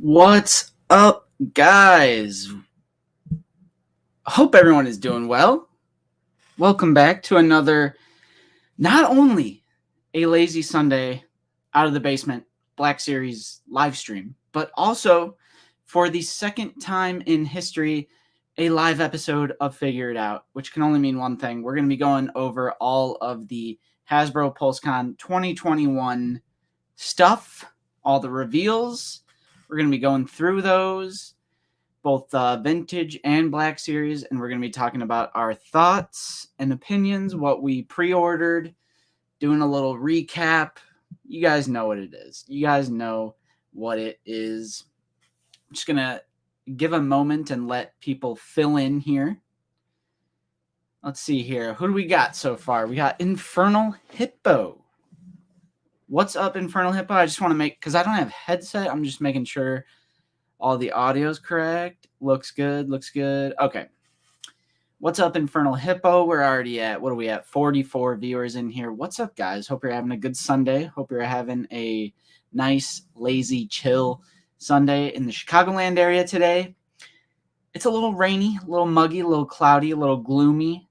What's up, guys? Hope everyone is doing well. Welcome back to another, not only a lazy Sunday out of the basement Black Series live stream, but also for the second time in history, a live episode of Figure It Out, which can only mean one thing. We're going to be going over all of the Hasbro Pulsecon 2021 stuff, all the reveals. We're going to be going through those, both vintage and Black Series, and we're going to be talking about our thoughts and opinions, what we pre-ordered, doing a little recap. You guys know what it is. You guys know what it is. I'm just going to give a moment and let people fill in here. Let's see here. Who do we got so far? We got Infernal Hippo. What's up, Infernal Hippo? I just want to make, because I don't have headset, I'm just making sure all the audio is correct. Looks good, looks good. Okay. What's up, Infernal Hippo? We're already at, what are we at? 44 viewers in here. What's up, guys? Hope you're having a good Sunday. Hope you're having a nice, lazy, chill Sunday in the Chicagoland area today. It's a little rainy, a little muggy, a little cloudy, a little gloomy.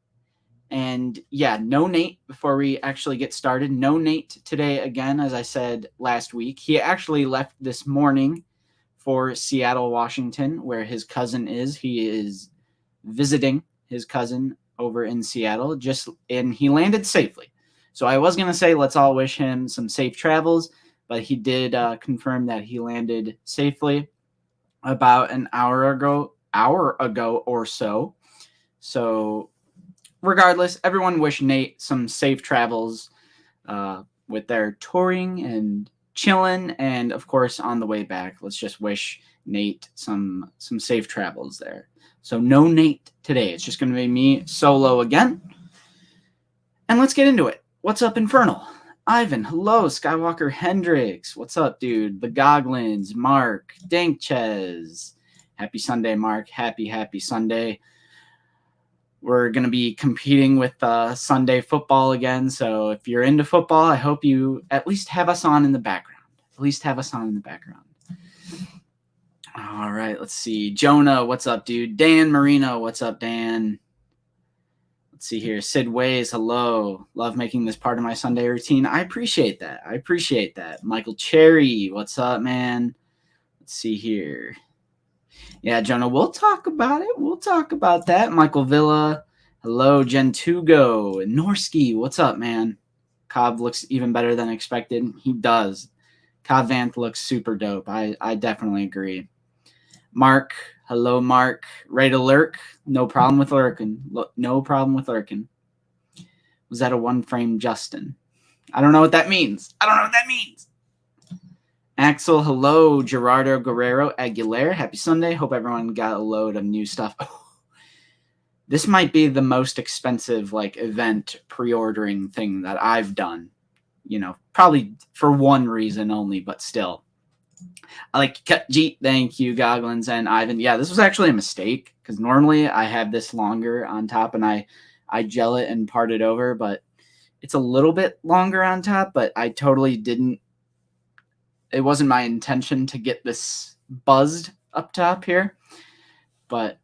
And yeah, no Nate before we actually get started. No Nate today again, as I said last week. He actually left this morning for Seattle, Washington, where his cousin is. He is visiting his cousin over in Seattle, and he landed safely. So I was going to say let's all wish him some safe travels, but he did confirm that he landed safely about an hour ago or so. So regardless, everyone wish Nate some safe travels with their touring and chilling, and of course on the way back, let's just wish Nate some safe travels there. So no Nate today. It's just going to be me solo again, and let's get into it. What's up, Infernal? Ivan, hello. Skywalker Hendricks, what's up, dude? The Goglins, Mark, Dankchez. Happy Sunday, Mark. Happy Sunday. We're going to be competing with Sunday football again. So if you're into football, I hope you at least have us on in the background. All right, let's see. Jonah, what's up, dude? Dan Marino, what's up, Dan? Let's see here. Sid Ways, hello. Love making this part of my Sunday routine. I appreciate that. Michael Cherry, what's up, man? Let's see here. Yeah, Jonah, we'll talk about it. We'll talk about that. Michael Villa, hello. Gentugo, Norski, what's up, man? Cobb looks even better than expected. He does. Cobb Vanth looks super dope. I definitely agree. Mark, hello, Mark. Ready to lurk? No problem with lurking. No problem with lurking. Was that a one-frame Justin? I don't know what that means. Axel, hello. Gerardo Guerrero Aguilera, happy Sunday. Hope everyone got a load of new stuff. Oh, this might be the most expensive event pre-ordering thing that I've done. You know, probably for one reason only, but still. I like cut Jeet. Thank you, Goglins and Ivan. Yeah, this was actually a mistake because normally I have this longer on top and I gel it and part it over, but it's a little bit longer on top, but I totally didn't. It wasn't my intention to get this buzzed up top here, but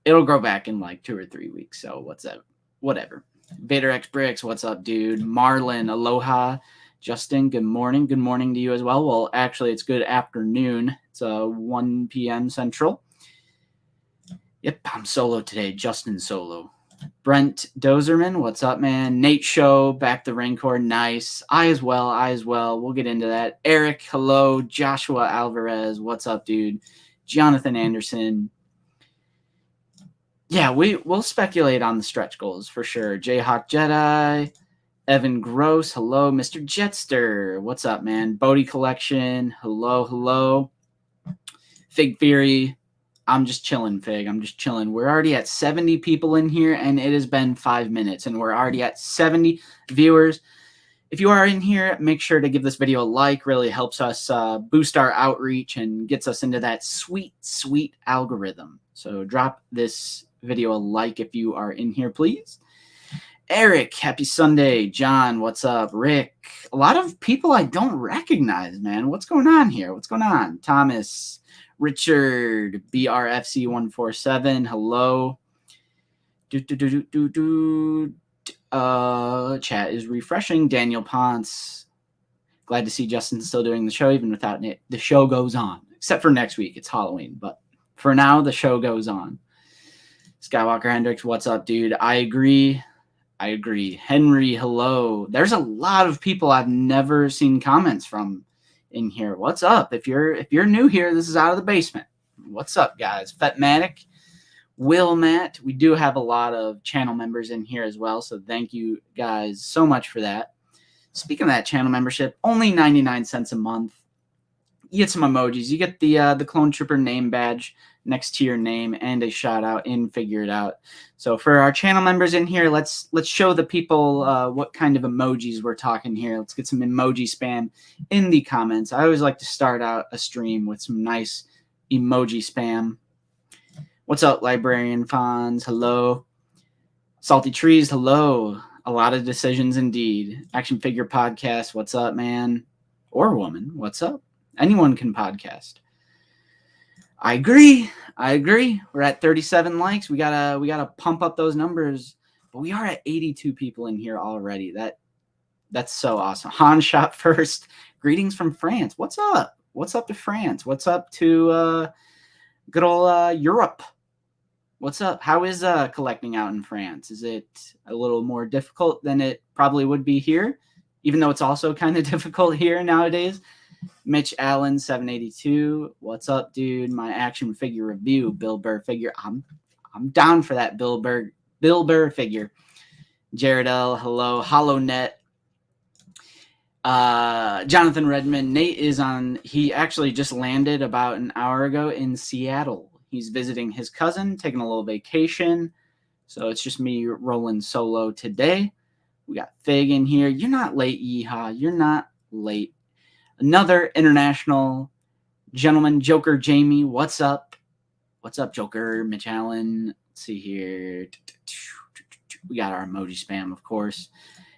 it'll grow back in like 2 or 3 weeks. So what's that? Whatever. Vader X Bricks, what's up, dude? Marlon, aloha. Justin, good morning. Good morning to you as well. Well, actually, it's good afternoon. It's 1 p.m. Central. Yep, I'm solo today. Justin solo. Brent Dozerman, what's up, man? Nate Show, back the Rancor, nice. I as well. We'll get into that. Eric, hello. Joshua Alvarez, what's up, dude? Jonathan Anderson. Yeah, we'll speculate on the stretch goals for sure. Jayhawk Jedi. Evan Gross, hello. Mr. Jetster, what's up, man? Bodie Collection, hello. Fig Theory, I'm just chilling, Fig. I'm just chilling. We're already at 70 people in here, and it has been 5 minutes, and we're already at 70 viewers. If you are in here, make sure to give this video a like. Really helps us boost our outreach and gets us into that sweet, sweet algorithm. So drop this video a like if you are in here, please. Eric, happy Sunday. John, what's up? Rick, a lot of people I don't recognize, man. What's going on here? Thomas, Richard, BRFC147, hello. Chat is refreshing. Daniel Ponce, glad to see Justin still doing the show, even without it. The show goes on, except for next week. It's Halloween, but for now, the show goes on. Skywalker Hendricks, what's up, dude? I agree. Henry, hello. There's a lot of people I've never seen comments from in here. What's up? If you're new here, this is Out of the Basement. What's up, guys? Fetmatic, Will Matt. We do have a lot of channel members in here as well, so thank you guys so much for that. Speaking of that channel membership, only 99 cents a month. You get some emojis. You get the Clone Trooper name badge next to your name and a shout out in Figure It Out. So for our channel members in here, let's show the people what kind of emojis we're talking here. Let's get some emoji spam in the comments. I always like to start out a stream with some nice emoji spam. What's up, Librarian Fonz? Hello. Salty Trees, hello. A lot of decisions indeed. Action Figure Podcast, what's up, man? Or woman, what's up? Anyone can podcast. I agree. We're at 37 likes. We gotta pump up those numbers. But we are at 82 people in here already. That's so awesome. Han shot first. Greetings from France. What's up? What's up to France? What's up to good old Europe? What's up? How is collecting out in France? Is it a little more difficult than it probably would be here? Even though it's also kind of difficult here nowadays. Mitch Allen 782. What's up, dude? My action figure review, Bill Burr figure. I'm down for that Bill Burr figure. Jared L. Hello. HoloNet. Jonathan Redmond. Nate is on. He actually just landed about an hour ago in Seattle. He's visiting his cousin, taking a little vacation. So it's just me rolling solo today. We got Fig in here. You're not late, Yeehaw. You're not late. Another international gentleman, Joker Jamie. What's up? What's up, Joker? Mitch Allen. Let's see here. We got our emoji spam, of course.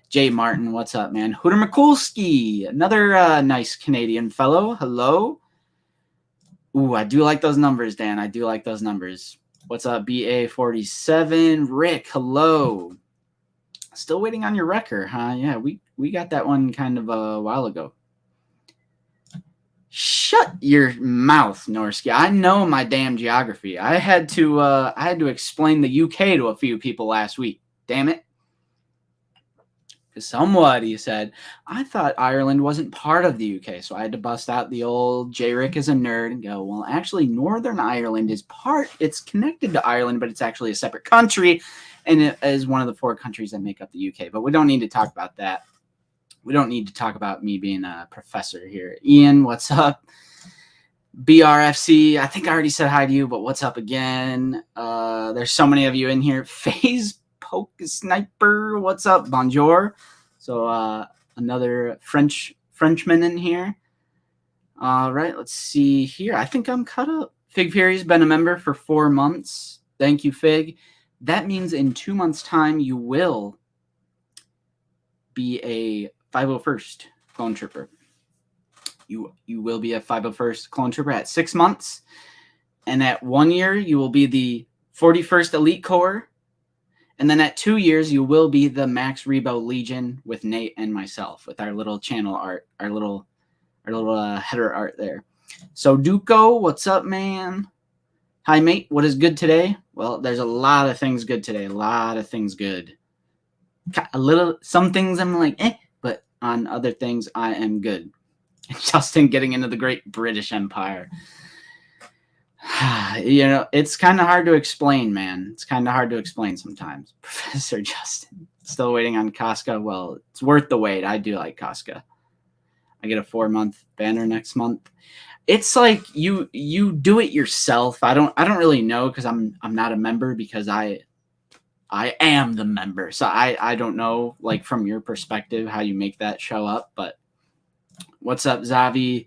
Jay Martin. What's up, man? Hooter Mikulski. Another nice Canadian fellow. Hello. Ooh, I do like those numbers, Dan. I do like those numbers. What's up, BA47? Rick, hello. Still waiting on your record, huh? Yeah, we got that one kind of a while ago. Shut your mouth, Norsky. I know my damn geography. I had to explain the UK to a few people last week. Damn it. Because somebody said, I thought Ireland wasn't part of the UK. So I had to bust out the old J-Rick as a nerd and go, well, actually, Northern Ireland is it's connected to Ireland, but it's actually a separate country. And it is one of the 4 countries that make up the UK. But we don't need to talk about that. We don't need to talk about me being a professor here. Ian, what's up? BRFC, I think I already said hi to you, but what's up again? There's so many of you in here. FaZe Poke Sniper, what's up? Bonjour. So another Frenchman in here. All right, let's see here. I think I'm caught up. Fig Fury's been a member for 4 months. Thank you, Fig. That means in 2 months' time, you will be a 501st Clone Trooper. You will be a 501st Clone Trooper at 6 months. And at 1 year, you will be the 41st Elite Corps. And then at 2 years, you will be the Max Rebo Legion with Nate and myself with our little channel art, our little header art there. So Duco, what's up, man? Hi, mate. What is good today? Well, there's a lot of things good today. A lot of things good. Some things I'm like, but on other things, I am good. Justin getting into the Great British Empire. You know, it's kind of hard to explain, man. It's kind of hard to explain sometimes. Professor Justin. Still waiting on Casca. Well, it's worth the wait. I do like Casca. I get a 4-month banner next month. It's like you do it yourself. I don't really know because I'm not a member because I am the member. So I don't know, like, from your perspective, how you make that show up. But what's up, Zavi?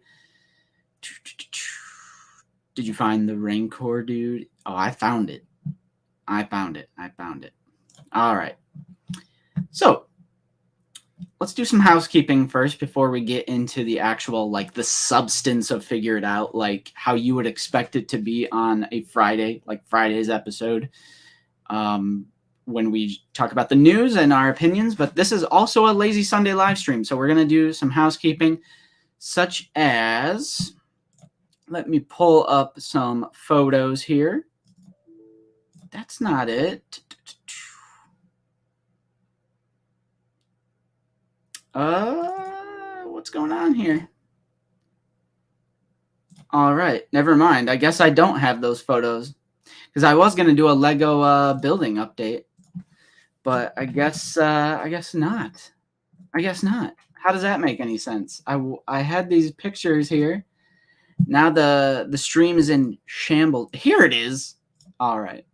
Did you find the Rancor, dude? Oh, I found it. I found it. All right. So let's do some housekeeping first before we get into the actual, like, the substance of Figure It Out, like how you would expect it to be on a Friday, like Friday's episode, when we talk about the news and our opinions. But this is also a Lazy Sunday live stream, so we're going to do some housekeeping, such as, let me pull up some photos here. That's not it. What's going on here? All right, never mind. I guess I don't have those photos, because I was going to do a Lego building update, but I guess not. I guess not. How does that make any sense? I had these pictures here. Now the stream is in shambles. Here it is. All right.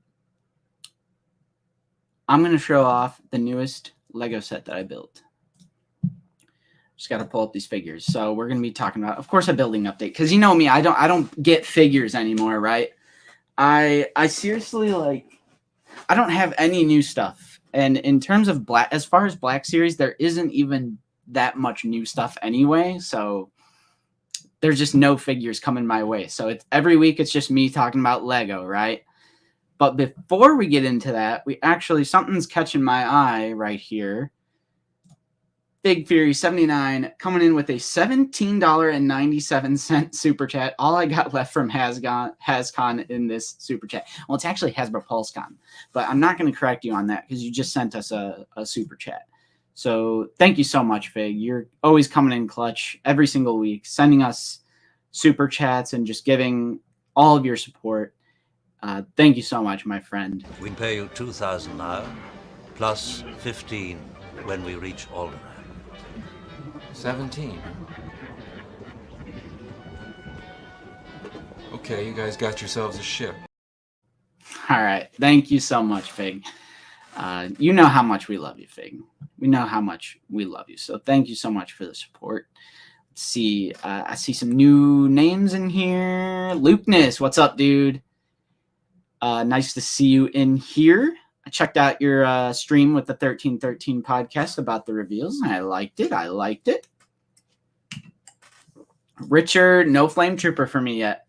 I'm going to show off the newest Lego set that I built. Just got to pull up these figures. So we're going to be talking about, of course, a building update, because you know me, I don't get figures anymore, right? I seriously, like, I don't have any new stuff. And in terms of as far as Black Series, there isn't even that much new stuff anyway. So there's just no figures coming my way. So it's every week it's just me talking about Lego, right? But before we get into that, something's catching my eye right here. Big Fury 79 coming in with a $17.97 super chat. All I got left from HasCon in this super chat. Well, it's actually Hasbro Pulsecon, but I'm not going to correct you on that because you just sent us a super chat. So thank you so much, Fig. You're always coming in clutch every single week, sending us super chats and just giving all of your support. Thank you so much, my friend. We can pay you 2,000 now, plus 15 when we reach Alderaan. 17. Okay, you guys got yourselves a ship. All right. Thank you so much, Fig. You know how much we love you, Fig. We know how much we love you. So thank you so much for the support. Let's see. I see some new names in here. Lukeness, what's up, dude? Nice to see you in here. I checked out your stream with the 1313 podcast about the reveals, and I liked it. Richard, no Flame Trooper for me yet.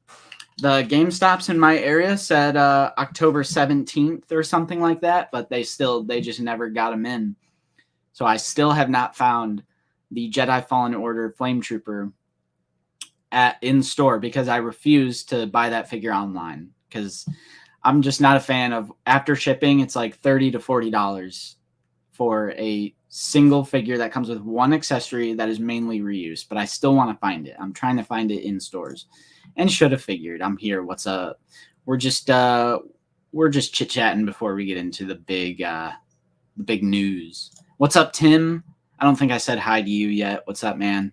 The GameStops in my area said October 17th or something like that, but they just never got them in. So I still have not found the Jedi Fallen Order Flame Trooper in store because I refuse to buy that figure online because I'm just not a fan of, after shipping, it's like $30 to $40 for a single figure that comes with one accessory that is mainly reused, but I still want to find it. I'm trying to find it in stores and should have figured. I'm here. What's up? We're just chit-chatting before we get into the big news. What's up, Tim? I don't think I said hi to you yet. What's up, man?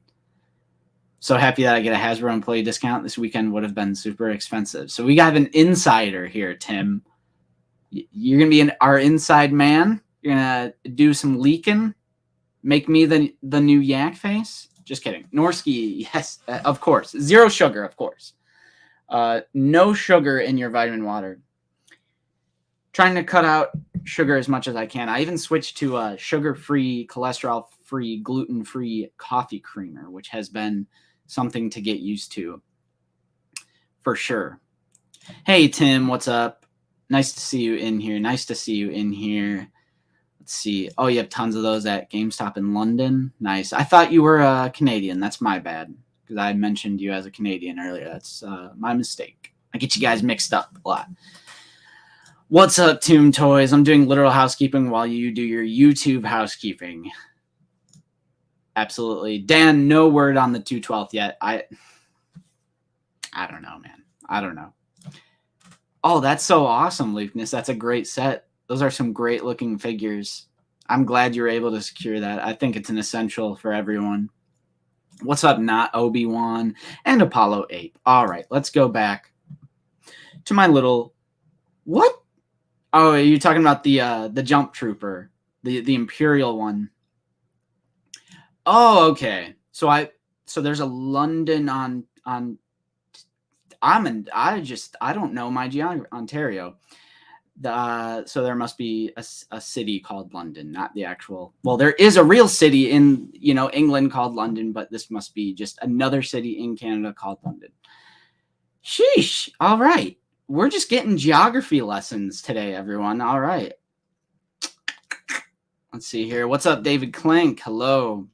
So happy that I get a Hasbro employee discount. This weekend would have been super expensive. So we got an insider here, Tim. You're going to be our inside man. You're going to do some leaking. Make me the new yak face. Just kidding. Norsky, yes, of course. Zero sugar, of course. No sugar in your vitamin water. Trying to cut out sugar as much as I can. I even switched to sugar-free, cholesterol-free, gluten-free coffee creamer, which has been something to get used to for sure. Hey, Tim, what's up? Nice to see you in here. Let's see. Oh, you have tons of those at GameStop in London. Nice. I thought you were Canadian. That's my bad because I mentioned you as a Canadian earlier. That's my mistake. I get you guys mixed up a lot. What's up, Toon Toys? I'm doing literal housekeeping while you do your YouTube housekeeping. Absolutely. Dan, no word on the 212th yet. I don't know, man. I don't know. Oh, that's so awesome, Lukeness. That's a great set. Those are some great looking figures. I'm glad you were able to secure that. I think it's an essential for everyone. What's up, not Obi-Wan and Apollo 8. All right, let's go back to my little... What? Oh, are you talking about the Jump Trooper, the Imperial one? Oh, okay. So there's a London on I don't know my geography. Ontario. So there must be a city called London, not the actual. Well, there is a real city in England called London, but this must be just another city in Canada called London. Sheesh! All right, we're just getting geography lessons today, everyone. All right, let's see here. What's up, David Clank? Hello.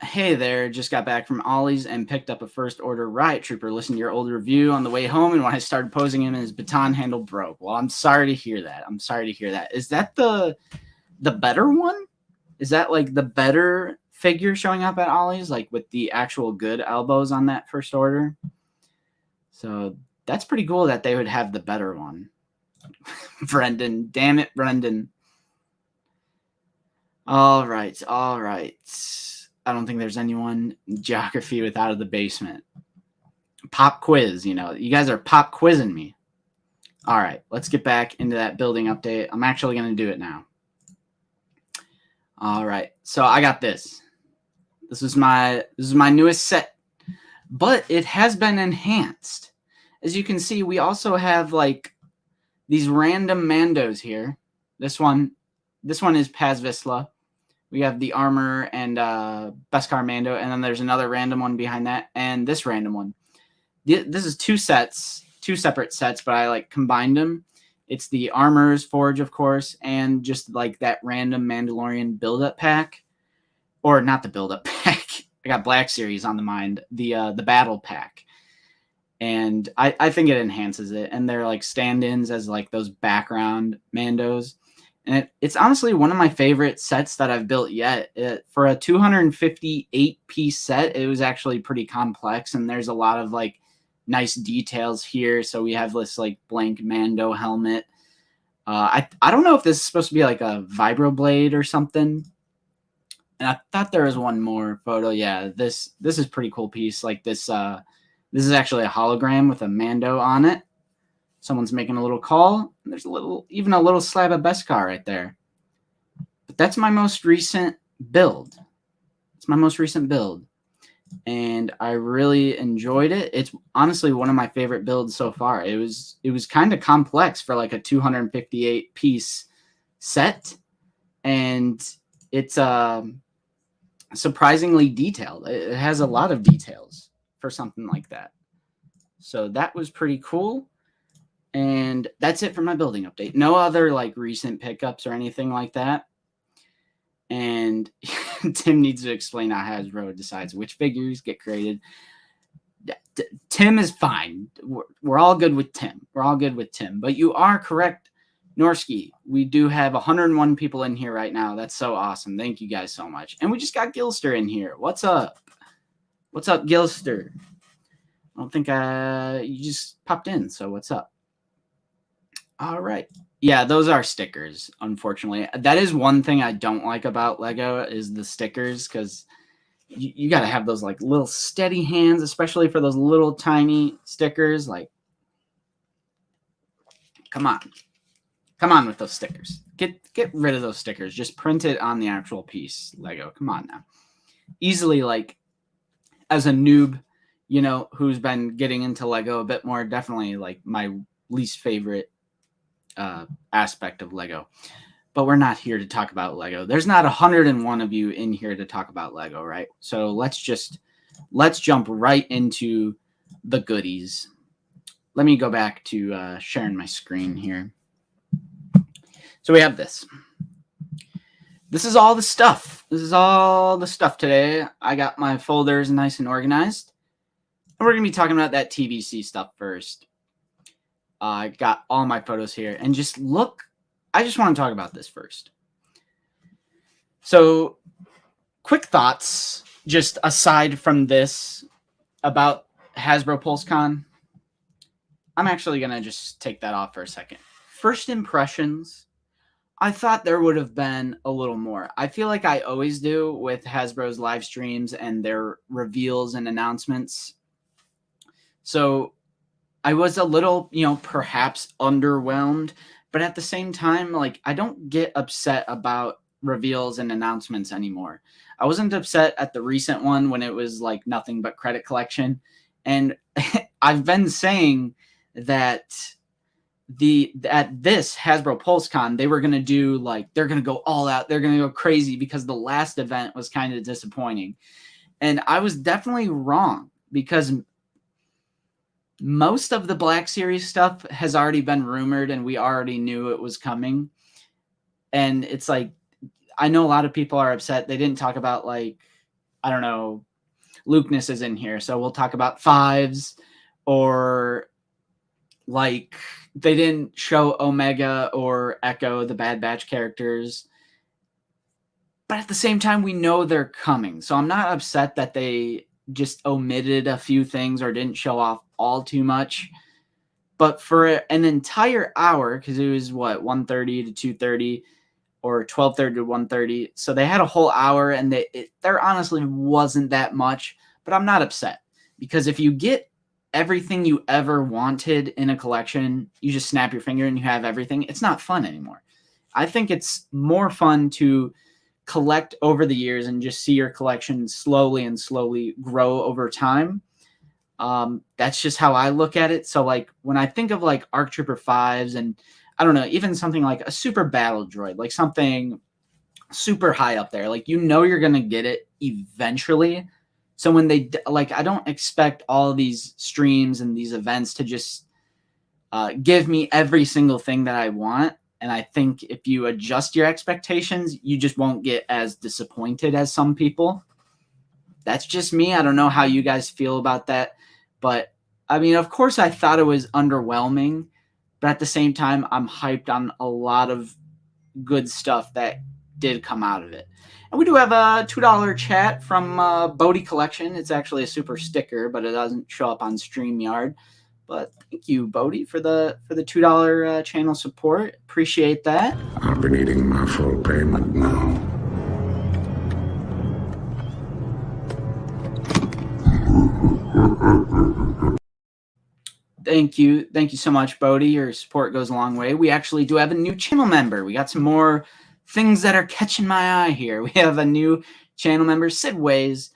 Hey there, just got back from Ollie's and picked up a first order riot trooper. Listened to your old review on the way home, and when I started posing him, his baton handle broke. Well, I'm sorry to hear that. I'm sorry to hear that. Is that the better one? Is that like the better figure showing up at Ollie's, like with the actual good elbows on that first order? So that's pretty cool that they would have the better one. Brendan, damn it, Brendan. All right, all right. I don't think there's anyone in geography with Out of the Basement. Pop quiz, you guys are pop quizzing me. All right, let's get back into that building update. I'm actually going to do it now. All right, so I got this. This is my newest set, but it has been enhanced. As you can see, we also have like these random Mandos here. This one is Paz Vizsla. We have the armor and Beskar Mando, and then there's another random one behind that, and this random one. This is two separate sets, but I like combined them. It's the Armor's Forge, of course, and just like that random Mandalorian build-up pack. Or not the build-up pack. I got Black Series on the mind. The battle pack. And I think it enhances it. And they're like stand-ins as like those background Mandos. And it's honestly one of my favorite sets that I've built yet. For a 258-piece set, it was actually pretty complex, and there's a lot of like nice details here. So we have this like blank Mando helmet. I don't know if this is supposed to be like a vibroblade or something. And I thought there was one more photo. Yeah, this is a pretty cool piece. Like this is actually a hologram with a Mando on it. Someone's making a little call. And there's even a little slab of Beskar right there. But that's my most recent build. It's my most recent build. And I really enjoyed it. It's honestly one of my favorite builds so far. It was kind of complex for like a 258 piece set. And it's surprisingly detailed. It has a lot of details for something like that. So that was pretty cool. And that's it for my building update. No other like recent pickups or anything like that. And Tim needs to explain how Hasbro decides which figures get created. Tim is fine. We're all good with Tim. We're all good with Tim. But you are correct, Norski. We do have 101 people in here right now. That's so awesome. Thank you guys so much. And we just got Gilster in here. What's up? What's up, Gilster? I don't think you just popped in. So what's up? All right. Yeah, those are stickers, unfortunately. That is one thing I don't like about Lego is the stickers, because you got to have those like little steady hands, especially for those little tiny stickers. Like, come on with those stickers. Get rid of those stickers. Just print it on the actual piece, Lego. Come on now. Easily, like, as a noob, who's been getting into Lego a bit more, definitely like my least favorite aspect of Lego. But we're not here to talk about Lego. There's not 101 of you in here to talk about Lego, right? So let's jump right into the goodies. Let me go back to sharing my screen here. So we have this. This is all the stuff. This is all the stuff today. I got my folders nice and organized. And we're going to be talking about that TVC stuff first. I got all my photos here. And just look, I just want to talk about this first. So, quick thoughts, just aside from this, about Hasbro Pulsecon. I'm actually going to just take that off for a second. First impressions, I thought there would have been a little more. I feel like I always do with Hasbro's live streams and their reveals and announcements. So I was a little, perhaps underwhelmed, but at the same time, like, I don't get upset about reveals and announcements anymore. I wasn't upset at the recent one when it was like nothing but credit collection. And I've been saying that at this Hasbro Pulsecon, they were going to do like, they're going to go all out. They're going to go crazy because the last event was kind of disappointing. And I was definitely wrong because most of the Black Series stuff has already been rumored and we already knew it was coming. And it's like, I know a lot of people are upset. They didn't talk about, like, I don't know, Lukeness is in here. So we'll talk about fives, or like they didn't show Omega or Echo, the Bad Batch characters. But at the same time, we know they're coming. So I'm not upset that they just omitted a few things or didn't show off all too much. But for an entire hour, because it was what, 1:30 to 2:30 or 12:30 to 1:30. So they had a whole hour, and there honestly wasn't that much. But I'm not upset, because if you get everything you ever wanted in a collection, you just snap your finger and you have everything. It's not fun anymore. I think it's more fun to collect over the years and just see your collection slowly grow over time. That's just how I look at it. So like when I think of like ARC Trooper 5s, and I don't know, even something like a super battle droid, like something super high up there, like, you know, you're going to get it eventually. So when they, like, I don't expect all these streams and these events to just give me every single thing that I want. And I think if you adjust your expectations, you just won't get as disappointed as some people. That's just me. I don't know how you guys feel about that. But, I mean, of course, I thought it was underwhelming. But at the same time, I'm hyped on a lot of good stuff that did come out of it. And we do have a $2 chat from Bodie Collection. It's actually a super sticker, but it doesn't show up on StreamYard. But thank you, Bodie, for the $2 channel support. Appreciate that. I've been eating my full payment now. Thank you so much, Bodie. Your support goes a long way. We actually do have a new channel member. We got some more things that are catching my eye here. We have a new channel member, Sid Ways.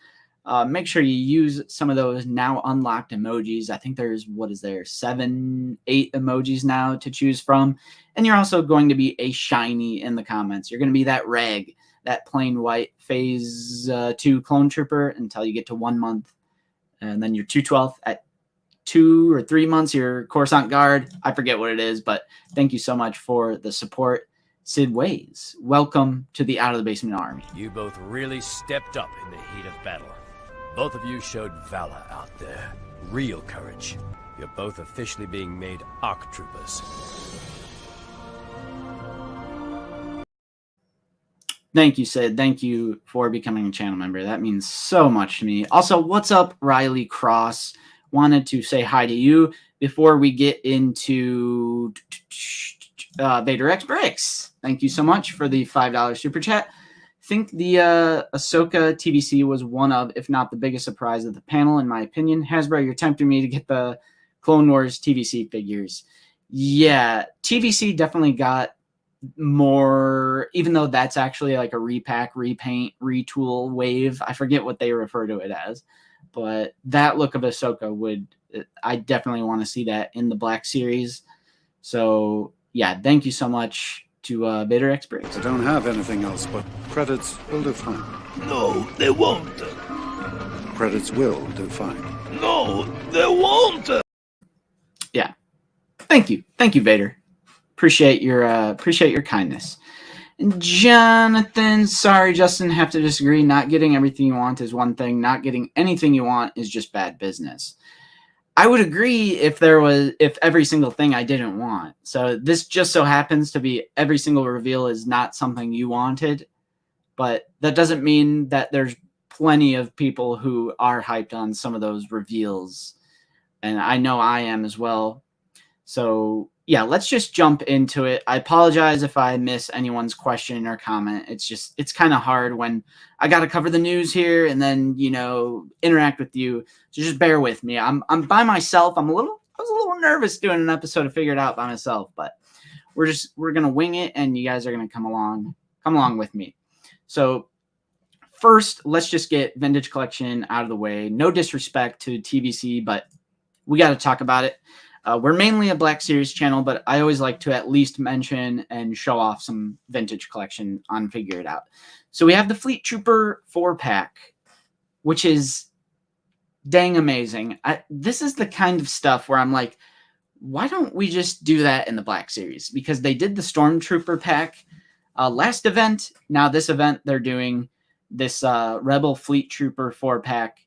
Make sure you use some of those now unlocked emojis. I think there's, 7, 8 emojis now to choose from. And you're also going to be a shiny in the comments. You're going to be that reg, that plain white phase 2 clone trooper until you get to 1 month. And then your 212th at 2 or 3 months, your Coruscant Guard. I forget what it is, but thank you so much for the support. Sid Ways, welcome to the Out of the Basement Army. You both really stepped up in the heat of battle. Both of you showed valor out there. Real courage. You're both officially being made ARC Troopers. Thank you, Sid. Thank you for becoming a channel member. That means so much to me. Also, what's up, Riley Cross? Wanted to say hi to you before we get into Vader X Bricks. Thank you so much for the $5 super chat. I think the Ahsoka TVC was one of, if not the biggest surprise of the panel, in my opinion. Hasbro, you're tempting me to get the Clone Wars TVC figures. Yeah, TVC definitely got more, even though that's actually like a repack, repaint, retool wave. I forget what they refer to it as. But that look of Ahsoka I definitely want to see that in the Black Series. So, yeah, thank you so much to Vader X Bricks. I don't have anything else, but credits will do fine. No, they won't. Credits will do fine. No, they won't. Yeah. Thank you, Vader. Appreciate your kindness. And Jonathan, sorry, Justin, have to disagree. Not getting everything you want is one thing. Not getting anything you want is just bad business. I would agree if every single thing I didn't want. So this just so happens to be every single reveal is not something you wanted. But that doesn't mean that there's plenty of people who are hyped on some of those reveals. And I know I am as well. So yeah, let's just jump into it. I apologize if I miss anyone's question or comment. It's kind of hard when I got to cover the news here and then, interact with you. So just bear with me. I'm by myself. I was a little nervous doing an episode to figure it out by myself, but we're going to wing it and you guys are going to come along with me. So first, let's just get Vintage Collection out of the way. No disrespect to TVC, but we got to talk about it. We're mainly a Black Series channel, but I always like to at least mention and show off some vintage collection on Figure It Out. So we have the Fleet Trooper 4-pack, which is dang amazing. This is the kind of stuff where I'm like, why don't we just do that in the Black Series? Because they did the Stormtrooper pack last event. Now this event, they're doing this Rebel Fleet Trooper 4-pack,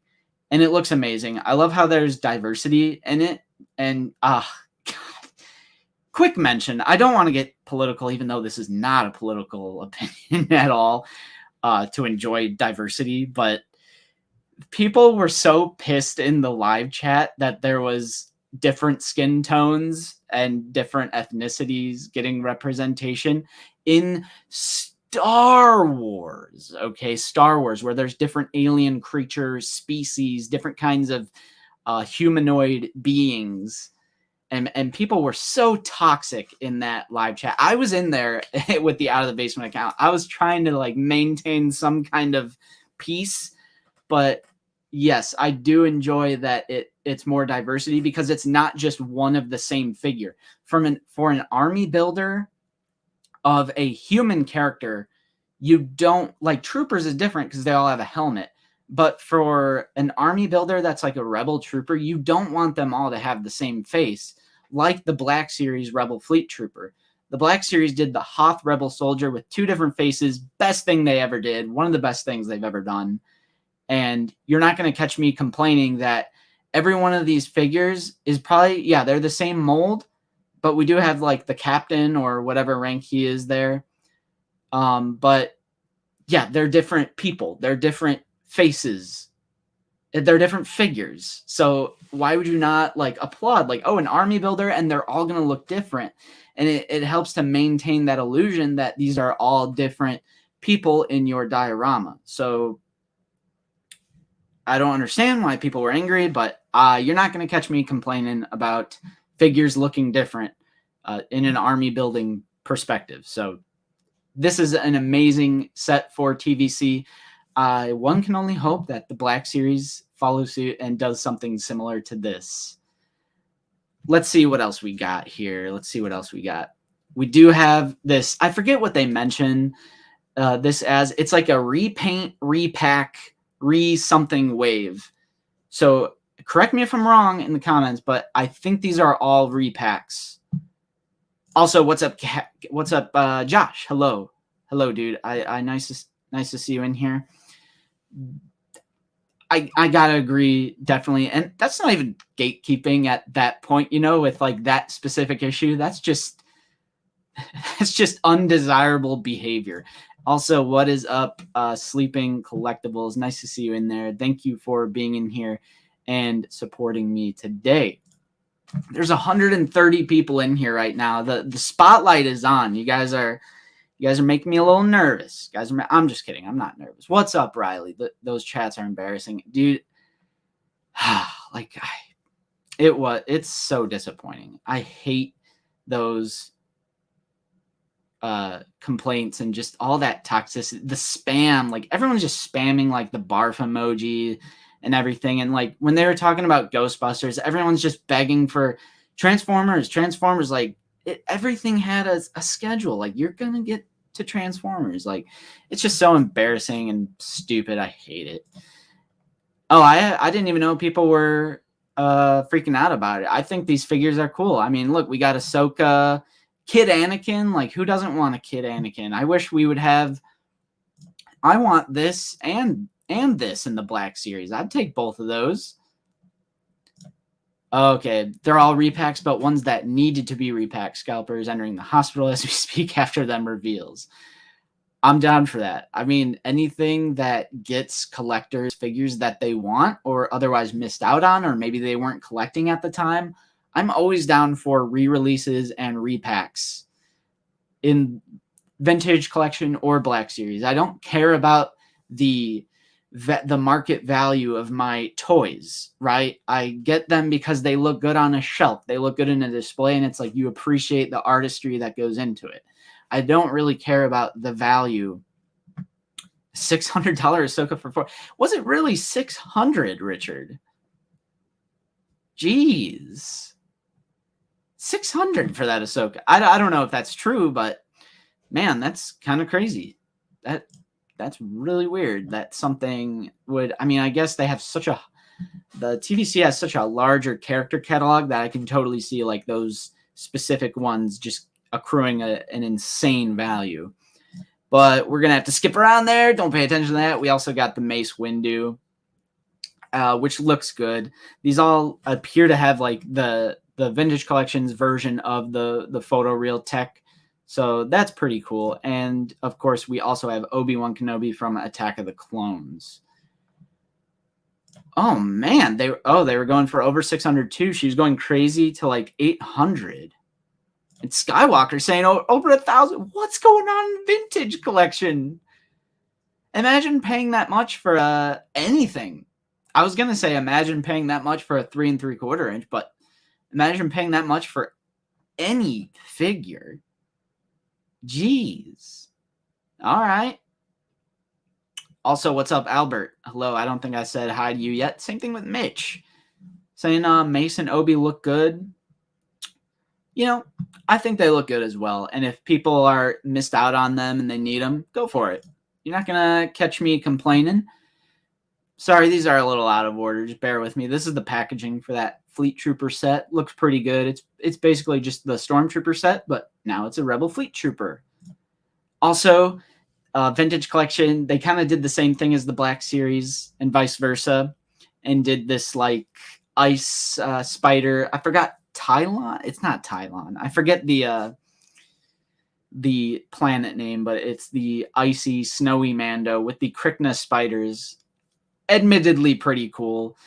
and it looks amazing. I love how there's diversity in it. And God. Quick mention, I don't want to get political, even though this is not a political opinion at all, to enjoy diversity, but people were so pissed in the live chat that there was different skin tones and different ethnicities getting representation in Star Wars. Okay, Star Wars, where there's different alien creatures, species, different kinds of humanoid beings. And people were so toxic in that live chat. I was in there with the Out of the Basement account. I was trying to like maintain some kind of peace, but yes, I do enjoy that it's more diversity because it's not just one of the same figure. For an army builder of a human character, you don't like troopers is different because they all have a helmet. But for an army builder that's like a Rebel Trooper, you don't want them all to have the same face, like the Black Series Rebel Fleet Trooper. The Black Series did the Hoth Rebel Soldier with 2 different faces. Best thing they ever did. One of the best things they've ever done. And you're not going to catch me complaining that every one of these figures is probably, yeah, they're the same mold, but we do have like the captain or whatever rank he is there. But yeah, they're different people. They're different faces. They're different figures. So why would you not like applaud like, oh, an army builder and they're all going to look different. And it helps to maintain that illusion that these are all different people in your diorama. So I don't understand why people were angry, but you're not going to catch me complaining about figures looking different in an army building perspective. So this is an amazing set for TVC. One can only hope that the Black Series follows suit and does something similar to this. Let's see what else we got here. We do have this. I forget what they mention this as. It's like a repaint, repack, something wave. So correct me if I'm wrong in the comments, but I think these are all repacks. Also, what's up, Josh? Hello, dude. I nice to see you in here. I gotta agree, definitely, and that's not even gatekeeping at that point, you know, with like that specific issue. That's just undesirable behavior. Also, what is up, Sleeping Collectibles? Nice to see you in there. Thank you for being in here and supporting me today. There's 130 people in here right now. The spotlight is on. You guys are making me a little nervous. I'm just kidding. I'm not nervous. What's up, Riley? Those chats are embarrassing, dude. It's so disappointing. I hate those complaints and just all that toxicity, the spam. Like everyone's just spamming like the barf emoji and everything. And like when they were talking about Ghostbusters, everyone's just begging for Transformers. Like everything had a schedule. Like you're gonna get to Transformers. Like it's just so embarrassing and stupid. I hate it. Oh, I didn't even know people were freaking out about it. I think these figures are cool. I mean, look, we got Ahsoka, Kid Anakin. Like who doesn't want a Kid Anakin? I wish we would have. I want this and this in the Black Series. I'd take both of those. Okay, they're all repacks, but ones that needed to be repacked. Scalpers entering the hospital as we speak after them reveals. I'm down for that. I mean, anything that gets collectors figures that they want or otherwise missed out on, or maybe they weren't collecting at the time, I'm always down for re-releases and repacks in vintage collection or Black Series. I don't care about the market value of my toys, right? I get them because they look good on a shelf. They look good in a display, and it's like you appreciate the artistry that goes into it. I don't really care about the value. $600 Ahsoka for 4. Was it really $600, Richard? Jeez. 600 for that Ahsoka. I don't know if that's true, but man, that's kind of crazy. That's really weird that something would, I mean, I guess they have the TVC has such a larger character catalog that I can totally see like those specific ones just accruing an insane value. But we're going to have to skip around there. Don't pay attention to that. We also got the Mace Windu, which looks good. These all appear to have like the Vintage Collections version of the photoreal tech. So that's pretty cool. And of course, we also have Obi-Wan Kenobi from Attack of the Clones. Oh man, they were going for over 600 too. She's going crazy to like 800. And Skywalker saying over 1,000. What's going on in Vintage Collection? Imagine paying that much for anything. I was gonna say imagine paying that much for a 3 3/4 inch, but imagine paying that much for any figure. Jeez. All right. Also, what's up, Albert? Hello. I don't think I said hi to you yet. Same thing with Mitch. Saying Mace and Obi look good. You know, I think they look good as well. And if people are missed out on them and they need them, go for it. You're not going to catch me complaining. Sorry, these are a little out of order. Just bear with me. This is the packaging for that Fleet Trooper set. Looks pretty good. It's basically just the Stormtrooper set, but now it's a Rebel Fleet Trooper. Also, Vintage Collection, they kind of did the same thing as the Black Series and vice versa, and did this like ice spider. I forgot Tylon. It's not Tylon. I forget the planet name, but it's the icy, snowy Mando with the Krykna spiders. Admittedly pretty cool.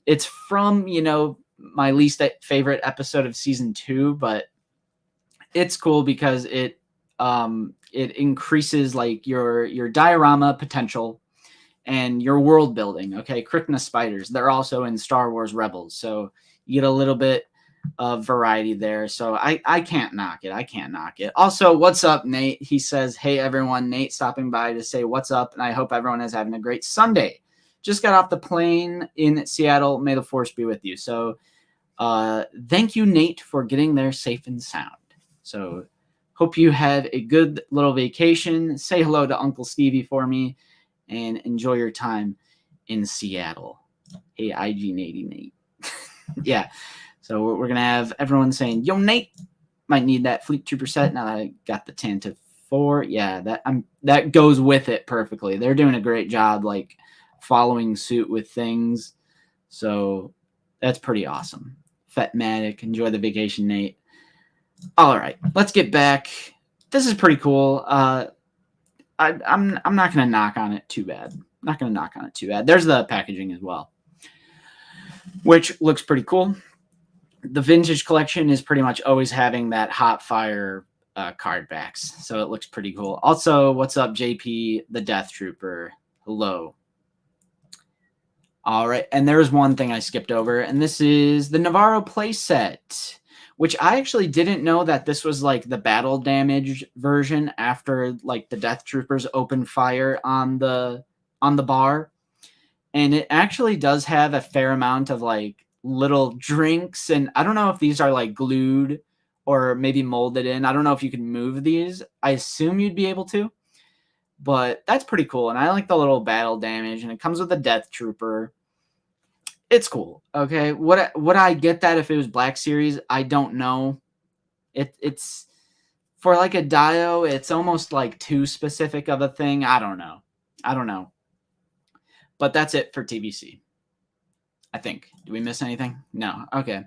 It's from, my least favorite episode of season 2, but it's cool because it increases like your diorama potential and your world building. Okay, Krykna spiders, they're also in Star Wars Rebels, so you get a little bit of variety there. So I can't knock it. I can't knock it. Also, what's up, Nate? He says, hey, everyone. Nate stopping by to say what's up, and I hope everyone is having a great Sunday. Just got off the plane in Seattle. May the force be with you. So thank you, Nate, for getting there safe and sound. So hope you have a good little vacation. Say hello to Uncle Stevie for me, and enjoy your time in Seattle. Hey, IG80 Nate. Yeah. So we're going to have everyone saying, yo, Nate, might need that Fleet Trooper set. Now that I got the Tantive 4. Yeah, that goes with it perfectly. They're doing a great job, like, following suit with things. So that's pretty awesome. Fetmatic, enjoy the vacation, Nate. All right, let's get back. This is pretty cool. I'm not going to knock on it too bad. Not going to knock on it too bad. There's the packaging as well, which looks pretty cool. The Vintage Collection is pretty much always having that hot fire card backs, so it looks pretty cool. Also, what's up, JP, the Death Trooper? Hello. All right, and there's one thing I skipped over, and this is the Navarro playset, which I actually didn't know that this was like the battle damage version after like the Death Troopers open fire on the bar, and it actually does have a fair amount of like little drinks, and I don't know if these are like glued or maybe molded in. I don't know if you can move these. I assume you'd be able to, but that's pretty cool. And I like the little battle damage, and it comes with a Death Trooper. It's cool. Okay, would I get that if it was Black Series? I don't know. It's for like a Dio, it's almost like too specific of a thing. I don't know. But that's it for TVC. I think. Did we miss anything? No. Okay.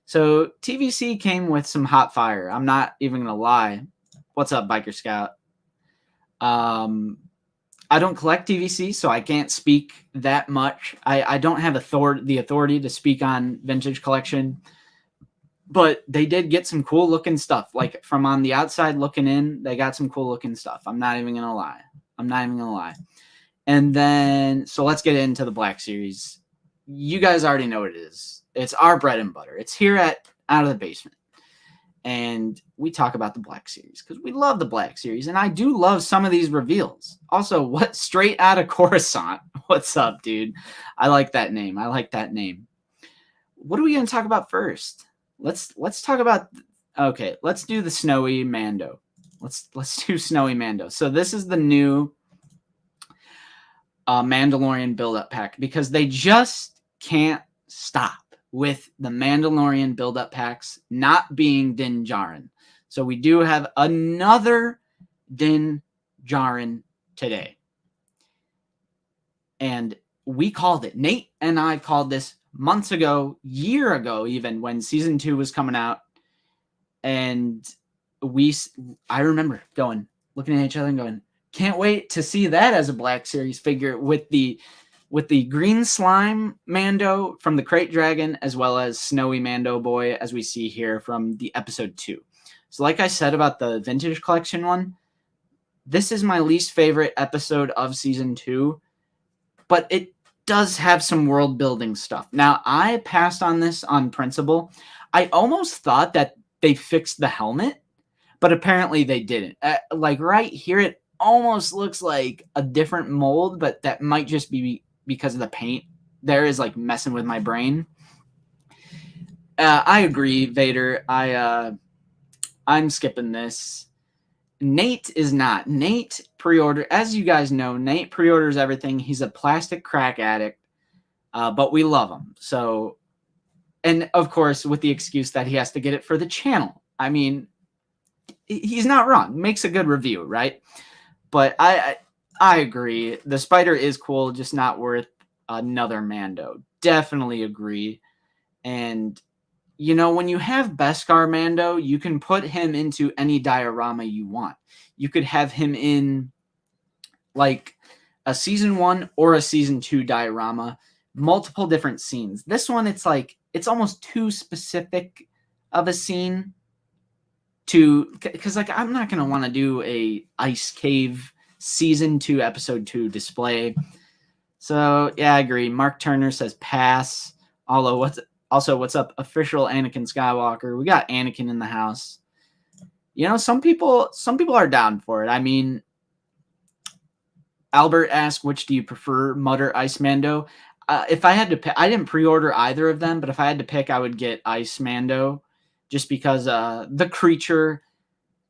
So TVC came with some hot fire. I'm not even going to lie. What's up, Biker Scout? I don't collect TVC, so I can't speak that much. I don't have the authority to speak on Vintage Collection, but they did get some cool looking stuff. Like from on the outside looking in, they got some cool looking stuff. I'm not even going to lie. And then, so let's get into the Black Series. You guys already know what it is. It's our bread and butter. It's here at Out of the Basement. And we talk about the Black Series because we love the Black Series. And I do love some of these reveals. Also, what Straight Out of Coruscant? What's up, dude? I like that name. What are we going to talk about first? let's talk about. Okay, let's do the Snowy Mando. Let's do Snowy Mando. So this is the new Mandalorian build-up pack because they just can't stop with the Mandalorian build-up packs not being Din Djarin. So we do have another Din Djarin today. And we called it. Nate and I called this months ago, year ago even, when season 2 was coming out. And I remember looking at each other and going, can't wait to see that as a Black Series figure with the green slime Mando from the Crate Dragon, as well as Snowy Mando Boy, as we see here from the episode 2. So like I said about the Vintage Collection one, this is my least favorite episode of season 2, but it does have some world building stuff. Now, I passed on this on principle. I almost thought that they fixed the helmet, but apparently they didn't. Like right here, it almost looks like a different mold, but that might just be because of the paint. There is like messing with my brain. I agree, Vader. I'm skipping this. Nate is not. Nate pre-order, as you guys know, Nate pre-orders everything. He's a plastic crack addict, but we love him. So, and of course, with the excuse that he has to get it for the channel. I mean, he's not wrong. Makes a good review, right? But I agree. The spider is cool, just not worth another Mando. Definitely agree. And you know, when you have Beskar Mando, you can put him into any diorama you want. You could have him in like a season 1 or a season 2 diorama, multiple different scenes. This one, it's like, it's almost too specific of a scene because like, I'm not going to want to do a Ice Cave season 2, episode 2 display. So yeah, I agree. Mark Turner says pass. Although what's up, official Anakin Skywalker? We got Anakin in the house. You know, some people are down for it. I mean, Albert asked, which do you prefer, Mud or Ice Mando? If I had to pick, I didn't pre-order either of them, but if I had to pick, I would get Ice Mando, just because the creature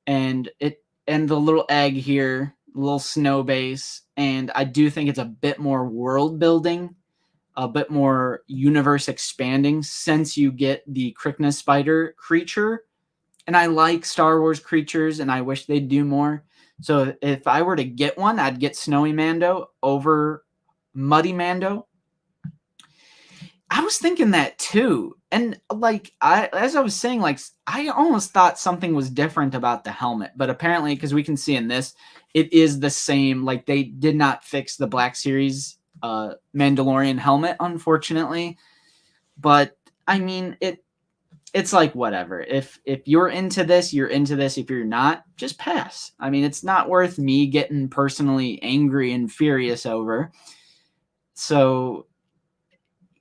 and the little egg here, little snow base, and I do think it's a bit more world building, a bit more universe expanding since you get the Krykna spider creature. And I like Star Wars creatures, and I wish they'd do more. So if I were to get one, I'd get Snowy Mando over Muddy Mando. I was thinking that too. And like, as I was saying, like, I almost thought something was different about the helmet, but apparently, because we can see in this, it is the same. Like, they did not fix the Black Series Mandalorian helmet, unfortunately. But I mean, it's like whatever. If you're into this, you're into this. If you're not, just pass. I mean, it's not worth me getting personally angry and furious over. So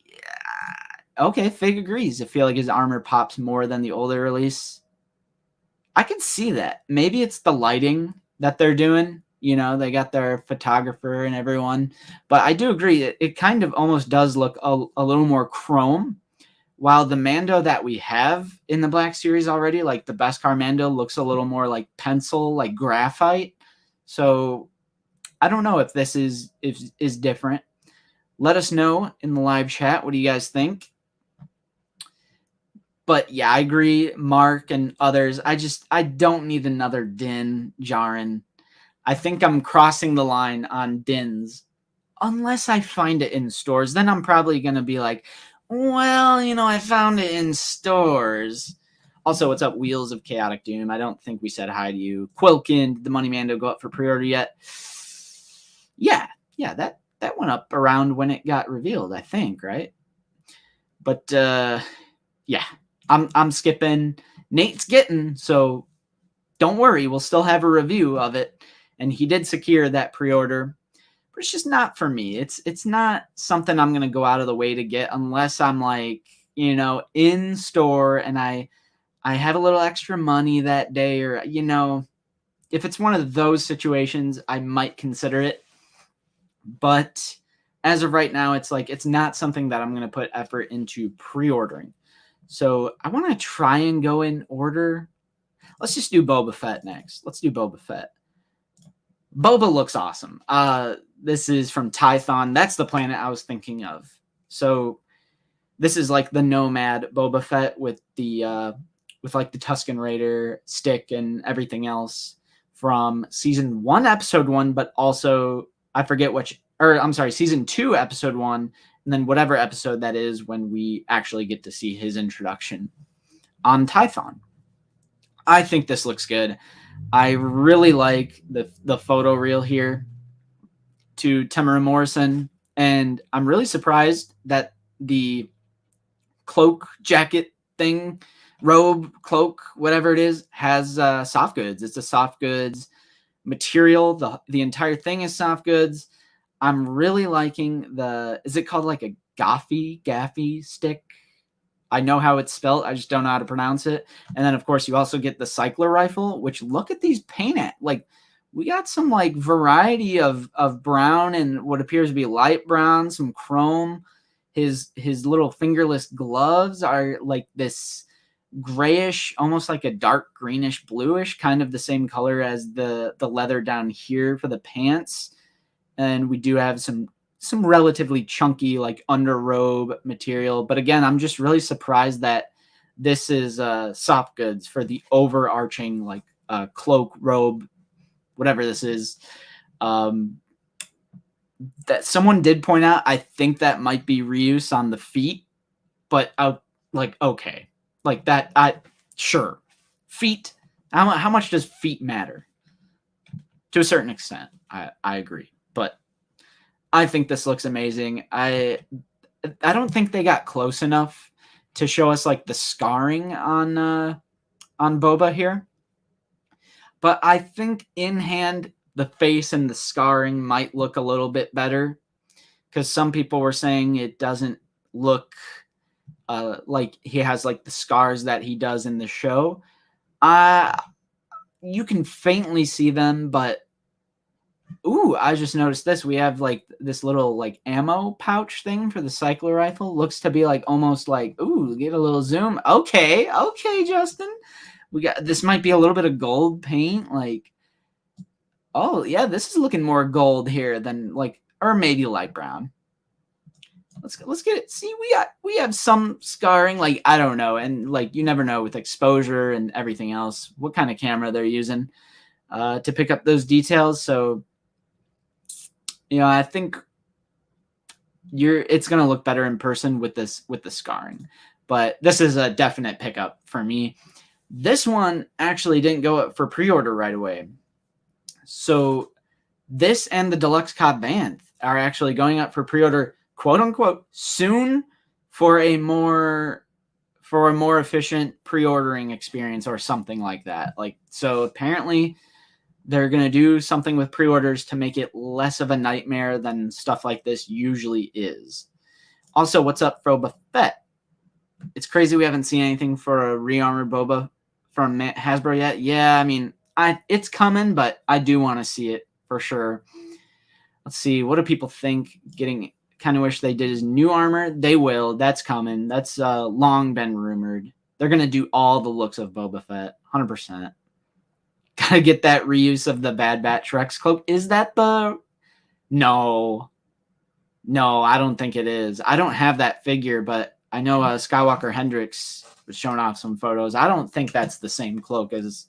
yeah, okay, Fig agrees. I feel like his armor pops more than the older release. I can see that. Maybe it's the lighting that they're doing. You know, they got their photographer and everyone. But I do agree. It kind of almost does look a little more chrome. While the Mando that we have in the Black Series already, like the Beskar Mando, looks a little more like pencil, like graphite. So I don't know if this is different. Let us know in the live chat. What do you guys think? But yeah, I agree, Mark and others. I don't need another Din Djarin. I think I'm crossing the line on Dins. Unless I find it in stores, then I'm probably going to be like, well, you know, I found it in stores. Also, what's up, Wheels of Chaotic Doom? I don't think we said hi to you. Quilkin, did the Money Mando go up for pre-order yet? Yeah, that went up around when it got revealed, I think, right? But yeah, I'm skipping. Nate's getting, so don't worry, we'll still have a review of it. And he did secure that pre-order. But it's just not for me. It's not something I'm going to go out of the way to get unless I'm like, you know, in store and I have a little extra money that day, or, you know, if it's one of those situations, I might consider it. But as of right now, it's like, it's not something that I'm going to put effort into pre-ordering. So I want to try and go in order. Let's just do Boba Fett next. Let's do Boba Fett. Boba looks awesome. This is from Tython. That's the planet I was thinking of. So this is like the Nomad Boba Fett with the with like the Tusken Raider stick and everything else from season 1, episode 1, but also I forget which, or I'm sorry, season 2, episode 1, and then whatever episode that is when we actually get to see his introduction on Tython. I think this looks good. I really like the photo reel here to Temuera Morrison, and I'm really surprised that the cloak jacket thing, robe, cloak, whatever it is, has soft goods. It's a soft goods material. The entire thing is soft goods. I'm really liking is it called like a gaffy stick? I know how it's spelled. I just don't know how to pronounce it. And then, of course, you also get the cycler rifle, which look at these paint. Like, we got some, like, variety of brown and what appears to be light brown, some chrome. His little fingerless gloves are, like, this grayish, almost like a dark greenish bluish, kind of the same color as the leather down here for the pants. And we do have some relatively chunky like underrobe material, but again, I'm just really surprised that this is soft goods for the overarching like cloak, robe, whatever this is. That someone did point out, I think that might be reuse on the feet, but okay, like that. Sure, feet. How much does feet matter? To a certain extent, I agree, but I think this looks amazing. I don't think they got close enough to show us like the scarring on Boba here. But I think in hand, the face and the scarring might look a little bit better, because some people were saying it doesn't look like he has like the scars that he does in the show. You can faintly see them, but ooh, I just noticed this. We have like this little like ammo pouch thing for the cycler rifle. Looks to be like almost like, ooh, get a little zoom. Okay, Justin. We got this, might be a little bit of gold paint. Like, oh yeah, this is looking more gold here than like, or maybe light brown. Let's get it. See, we have some scarring, like I don't know, and like you never know with exposure and everything else what kind of camera they're using to pick up those details. So I think it's gonna look better in person with the scarring. But this is a definite pickup for me. This one actually didn't go up for pre-order right away. So this and the Deluxe Cobb Vanth are actually going up for pre-order, quote unquote, soon for a more efficient pre-ordering experience or something like that. Like, so apparently they're going to do something with pre-orders to make it less of a nightmare than stuff like this usually is. Also, what's up for Boba Fett? It's crazy we haven't seen anything for a rearmored Boba from Hasbro yet. Yeah, I mean, it's coming, but I do want to see it for sure. Let's see. What do people think? Kind of wish they did his new armor. They will. That's coming. That's long been rumored. They're going to do all the looks of Boba Fett. 100%. Gotta get that reuse of the Bad Batch Rex cloak. Is that the... No, I don't think it is. I don't have that figure, but I know Skywalker Hendrix was showing off some photos. I don't think that's the same cloak as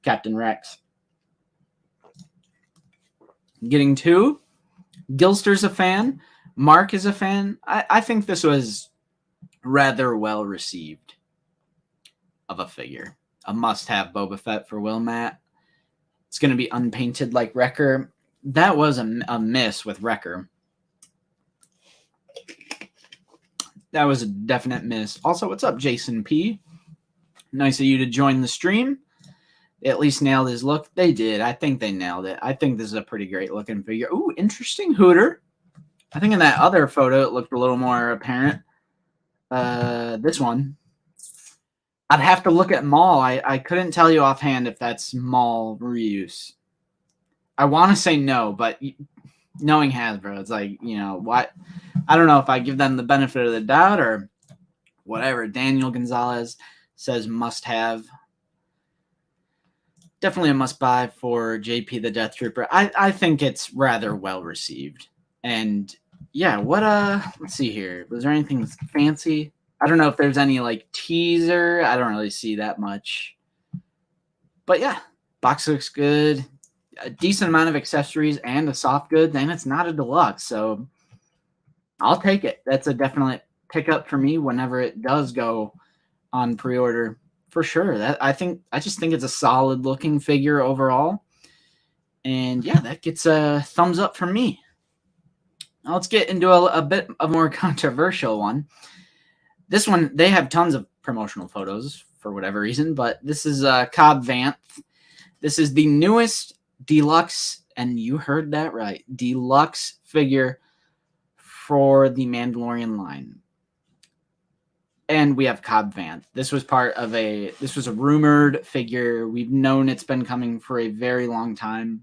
Captain Rex. Getting two. Gilster's a fan. Mark is a fan. I think this was rather well received of a figure. A must-have Boba Fett for Will Matt. It's going to be unpainted like Wrecker. That was a miss with Wrecker. That was a definite miss. Also, what's up, Jason P? Nice of you to join the stream. They at least nailed his look. They did. I think they nailed it. I think this is a pretty great looking figure. Ooh, interesting Hooter. I think in that other photo, it looked a little more apparent. This one. I'd have to look at Maul. I couldn't tell you offhand if that's Maul reuse. I want to say no, but knowing Hasbro, it's like, what? I don't know if I give them the benefit of the doubt or whatever. Daniel Gonzalez says must have. Definitely a must buy for JP the Death Trooper. I think it's rather well received. And yeah, let's see here. Was there anything fancy? I don't know if there's any like teaser. I don't really see that much. But yeah, box looks good. A decent amount of accessories and a soft goods, and it's not a deluxe, so I'll take it. That's a definite pickup for me whenever it does go on pre-order, for sure. I just think it's a solid looking figure overall, and yeah, that gets a thumbs up from me. Now let's get into a bit of more controversial one. This one, they have tons of promotional photos for whatever reason, but this is Cobb Vanth. This is the newest deluxe, and you heard that right, deluxe figure for the Mandalorian line. And we have Cobb Vanth. This was a rumored figure. We've known it's been coming for a very long time,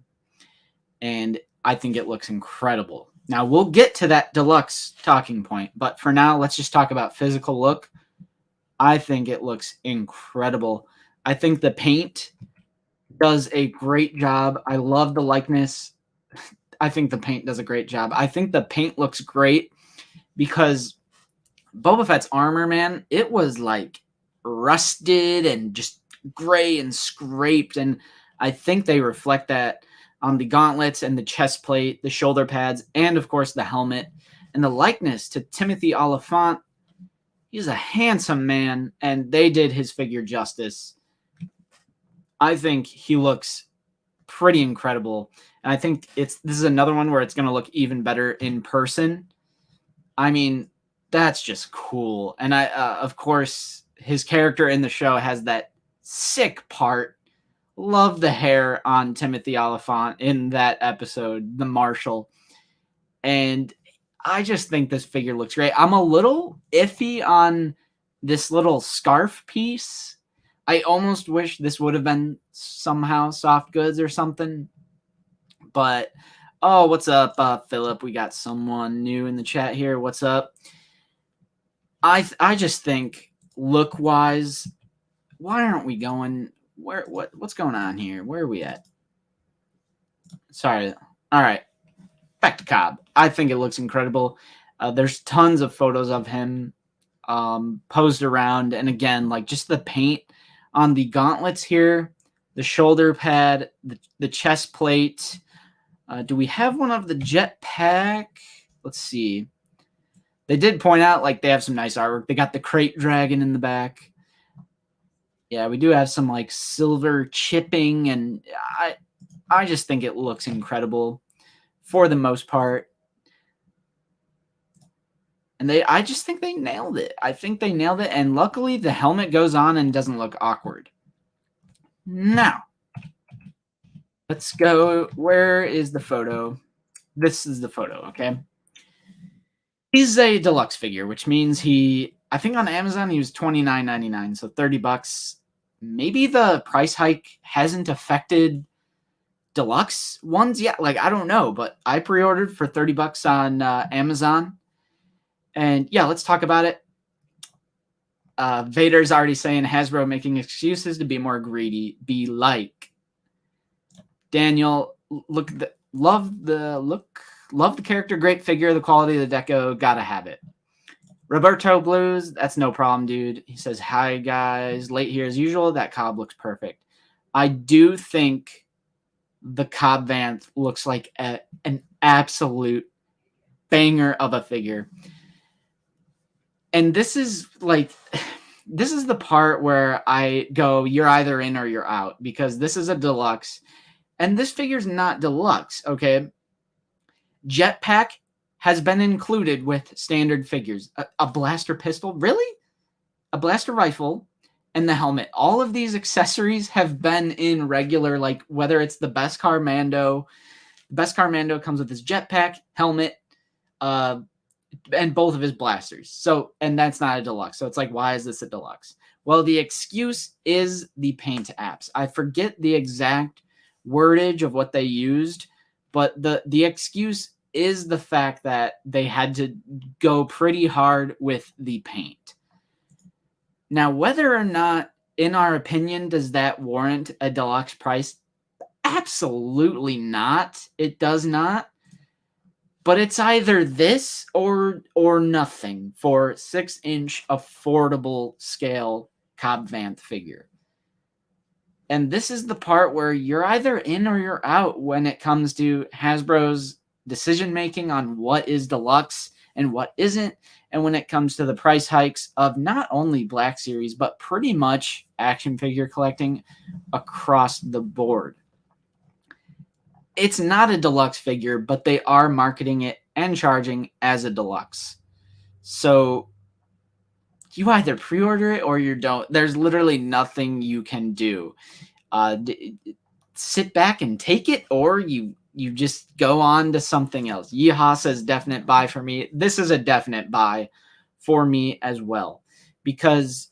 and I think it looks incredible. Now, we'll get to that deluxe talking point, but for now, let's just talk about physical look. I think it looks incredible. I think the paint does a great job. I love the likeness. I think the paint does a great job. I think the paint looks great because Boba Fett's armor, man, it was like rusted and just gray and scraped, and I think they reflect that on the gauntlets and the chest plate, the shoulder pads, and of course the helmet. And the likeness to Timothy Oliphant, he's a handsome man, and they did his figure justice. I think he looks pretty incredible, and I think this is another one where it's going to look even better in person. I mean, that's just cool. And of course, his character in the show has that sick part. Love the hair on Timothy Oliphant in that episode, the Marshal. And I just think this figure looks great. I'm a little iffy on this little scarf piece. I almost wish this would have been somehow soft goods or something. But, oh, what's up, Philip? We got someone new in the chat here. What's up? I just think look-wise, why aren't we going... What's going on here? Where are we at? Sorry. All right. Back to Cobb. I think it looks incredible. There's tons of photos of him posed around. And again, like just the paint on the gauntlets here, the shoulder pad, the chest plate. Do we have one of the jetpack? Let's see. They did point out like they have some nice artwork. They got the crate dragon in the back. Yeah, we do have some like silver chipping, and I just think it looks incredible for the most part. And I just think they nailed it. I think they nailed it, and luckily the helmet goes on and doesn't look awkward. Now, let's go. Where is the photo? This is the photo, okay? He's a deluxe figure, which means I think on Amazon he was $29.99, so $30. Maybe the price hike hasn't affected deluxe ones yet. Like, I don't know, but I pre-ordered for $30 on Amazon. And yeah, let's talk about it. Vader's already saying Hasbro making excuses to be more greedy. Be like Daniel. Love the character. Great figure. The quality of the deco. Gotta have it. Roberto Blues, that's no problem, dude. He says, hi, guys. Late here as usual. That Cobb looks perfect. I do think the Cobb Vanth looks like an absolute banger of a figure. And this is the part where I go, you're either in or you're out, because this is a deluxe. And this figure's not deluxe, okay? Jetpack has been included with standard figures. A blaster pistol? Really? A blaster rifle and the helmet. All of these accessories have been in regular, like whether it's the Beskar Mando. Beskar Mando comes with his jetpack, helmet, and both of his blasters. So, and that's not a deluxe. So it's like, why is this a deluxe? Well, the excuse is the paint apps. I forget the exact wordage of what they used, but the excuse is the fact that they had to go pretty hard with the paint. Now, whether or not, in our opinion, does that warrant a deluxe price? Absolutely not. It does not. But it's either this or nothing for 6-inch affordable scale Cobb Vanth figure. And this is the part where you're either in or you're out when it comes to Hasbro's decision making on what is deluxe and what isn't, and when it comes to the price hikes of not only Black Series, but pretty much action figure collecting across the board. It's not a deluxe figure, but they are marketing it and charging as a deluxe. So you either pre-order it or you don't. There's literally nothing you can do. Sit back and take it, or you just go on to something else. Yeehaw says definite buy for me. This is a definite buy for me as well, because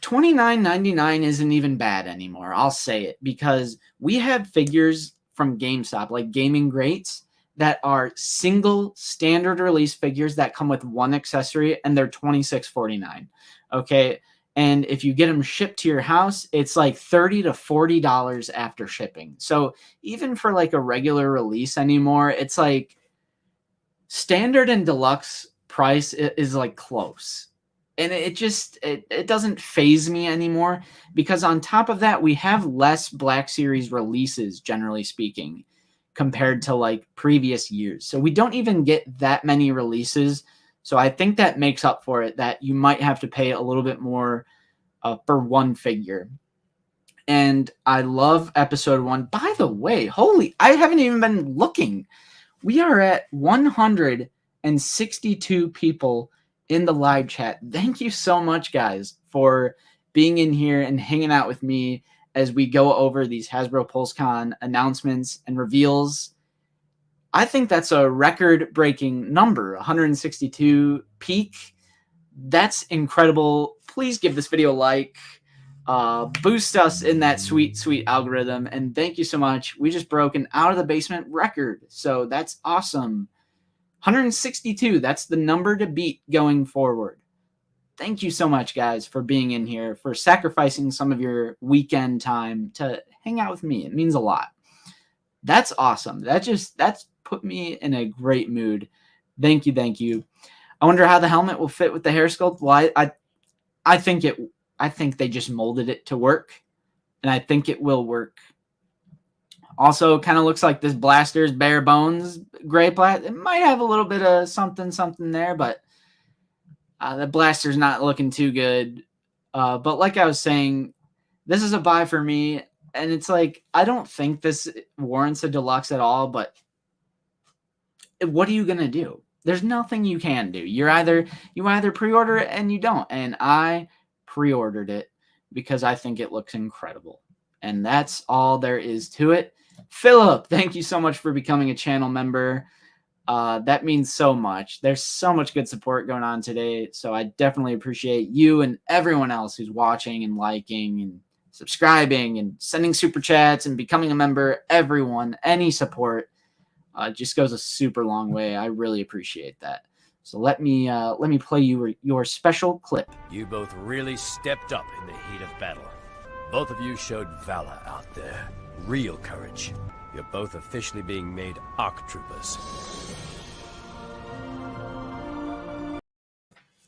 $29.99 isn't even bad anymore. I'll say it, because we have figures from GameStop, like Gaming Greats, that are single standard release figures that come with one accessory, and they're $26.49. Okay. And if you get them shipped to your house, it's like $30 to $40 after shipping. So even for like a regular release anymore, it's like standard and deluxe price is like close. And it doesn't faze me anymore, because on top of that, we have less Black Series releases, generally speaking, compared to like previous years. So we don't even get that many releases. So I think that makes up for it, that you might have to pay a little bit more for one figure. And I love episode 1. By the way, I haven't even been looking. We are at 162 people in the live chat. Thank you so much, guys, for being in here and hanging out with me as we go over these Hasbro Pulsecon announcements and reveals. I think that's a record-breaking number, 162 peak. That's incredible. Please give this video a like. Boost us in that sweet, sweet algorithm. And thank you so much. We just broke an out of the basement record. So that's awesome. 162. That's the number to beat going forward. Thank you so much, guys, for being in here, for sacrificing some of your weekend time to hang out with me. It means a lot. That's awesome. That's put me in a great mood. Thank you. Thank you. I wonder how the helmet will fit with the hair sculpt. Well, I think they just molded it to work, and I think it will work. Also, kind of looks like this Blaster's bare bones gray plat. It might have a little bit of something there, but the Blaster's not looking too good. But like I was saying, this is a buy for me, and it's like, I don't think this warrants a deluxe at all, but what are you going to do? There's nothing you can do. You either pre-order it and you don't. And I pre-ordered it because I think it looks incredible. And that's all there is to it. Philip, thank you so much for becoming a channel member. That means so much. There's so much good support going on today. So I definitely appreciate you and everyone else who's watching and liking and subscribing and sending super chats and becoming a member. Everyone, any support just goes a super long way. I really appreciate that. So let me play you your special clip. You both really stepped up in the heat of battle. Both of you showed valor out there. Real courage. You're both officially being made ARC troopers.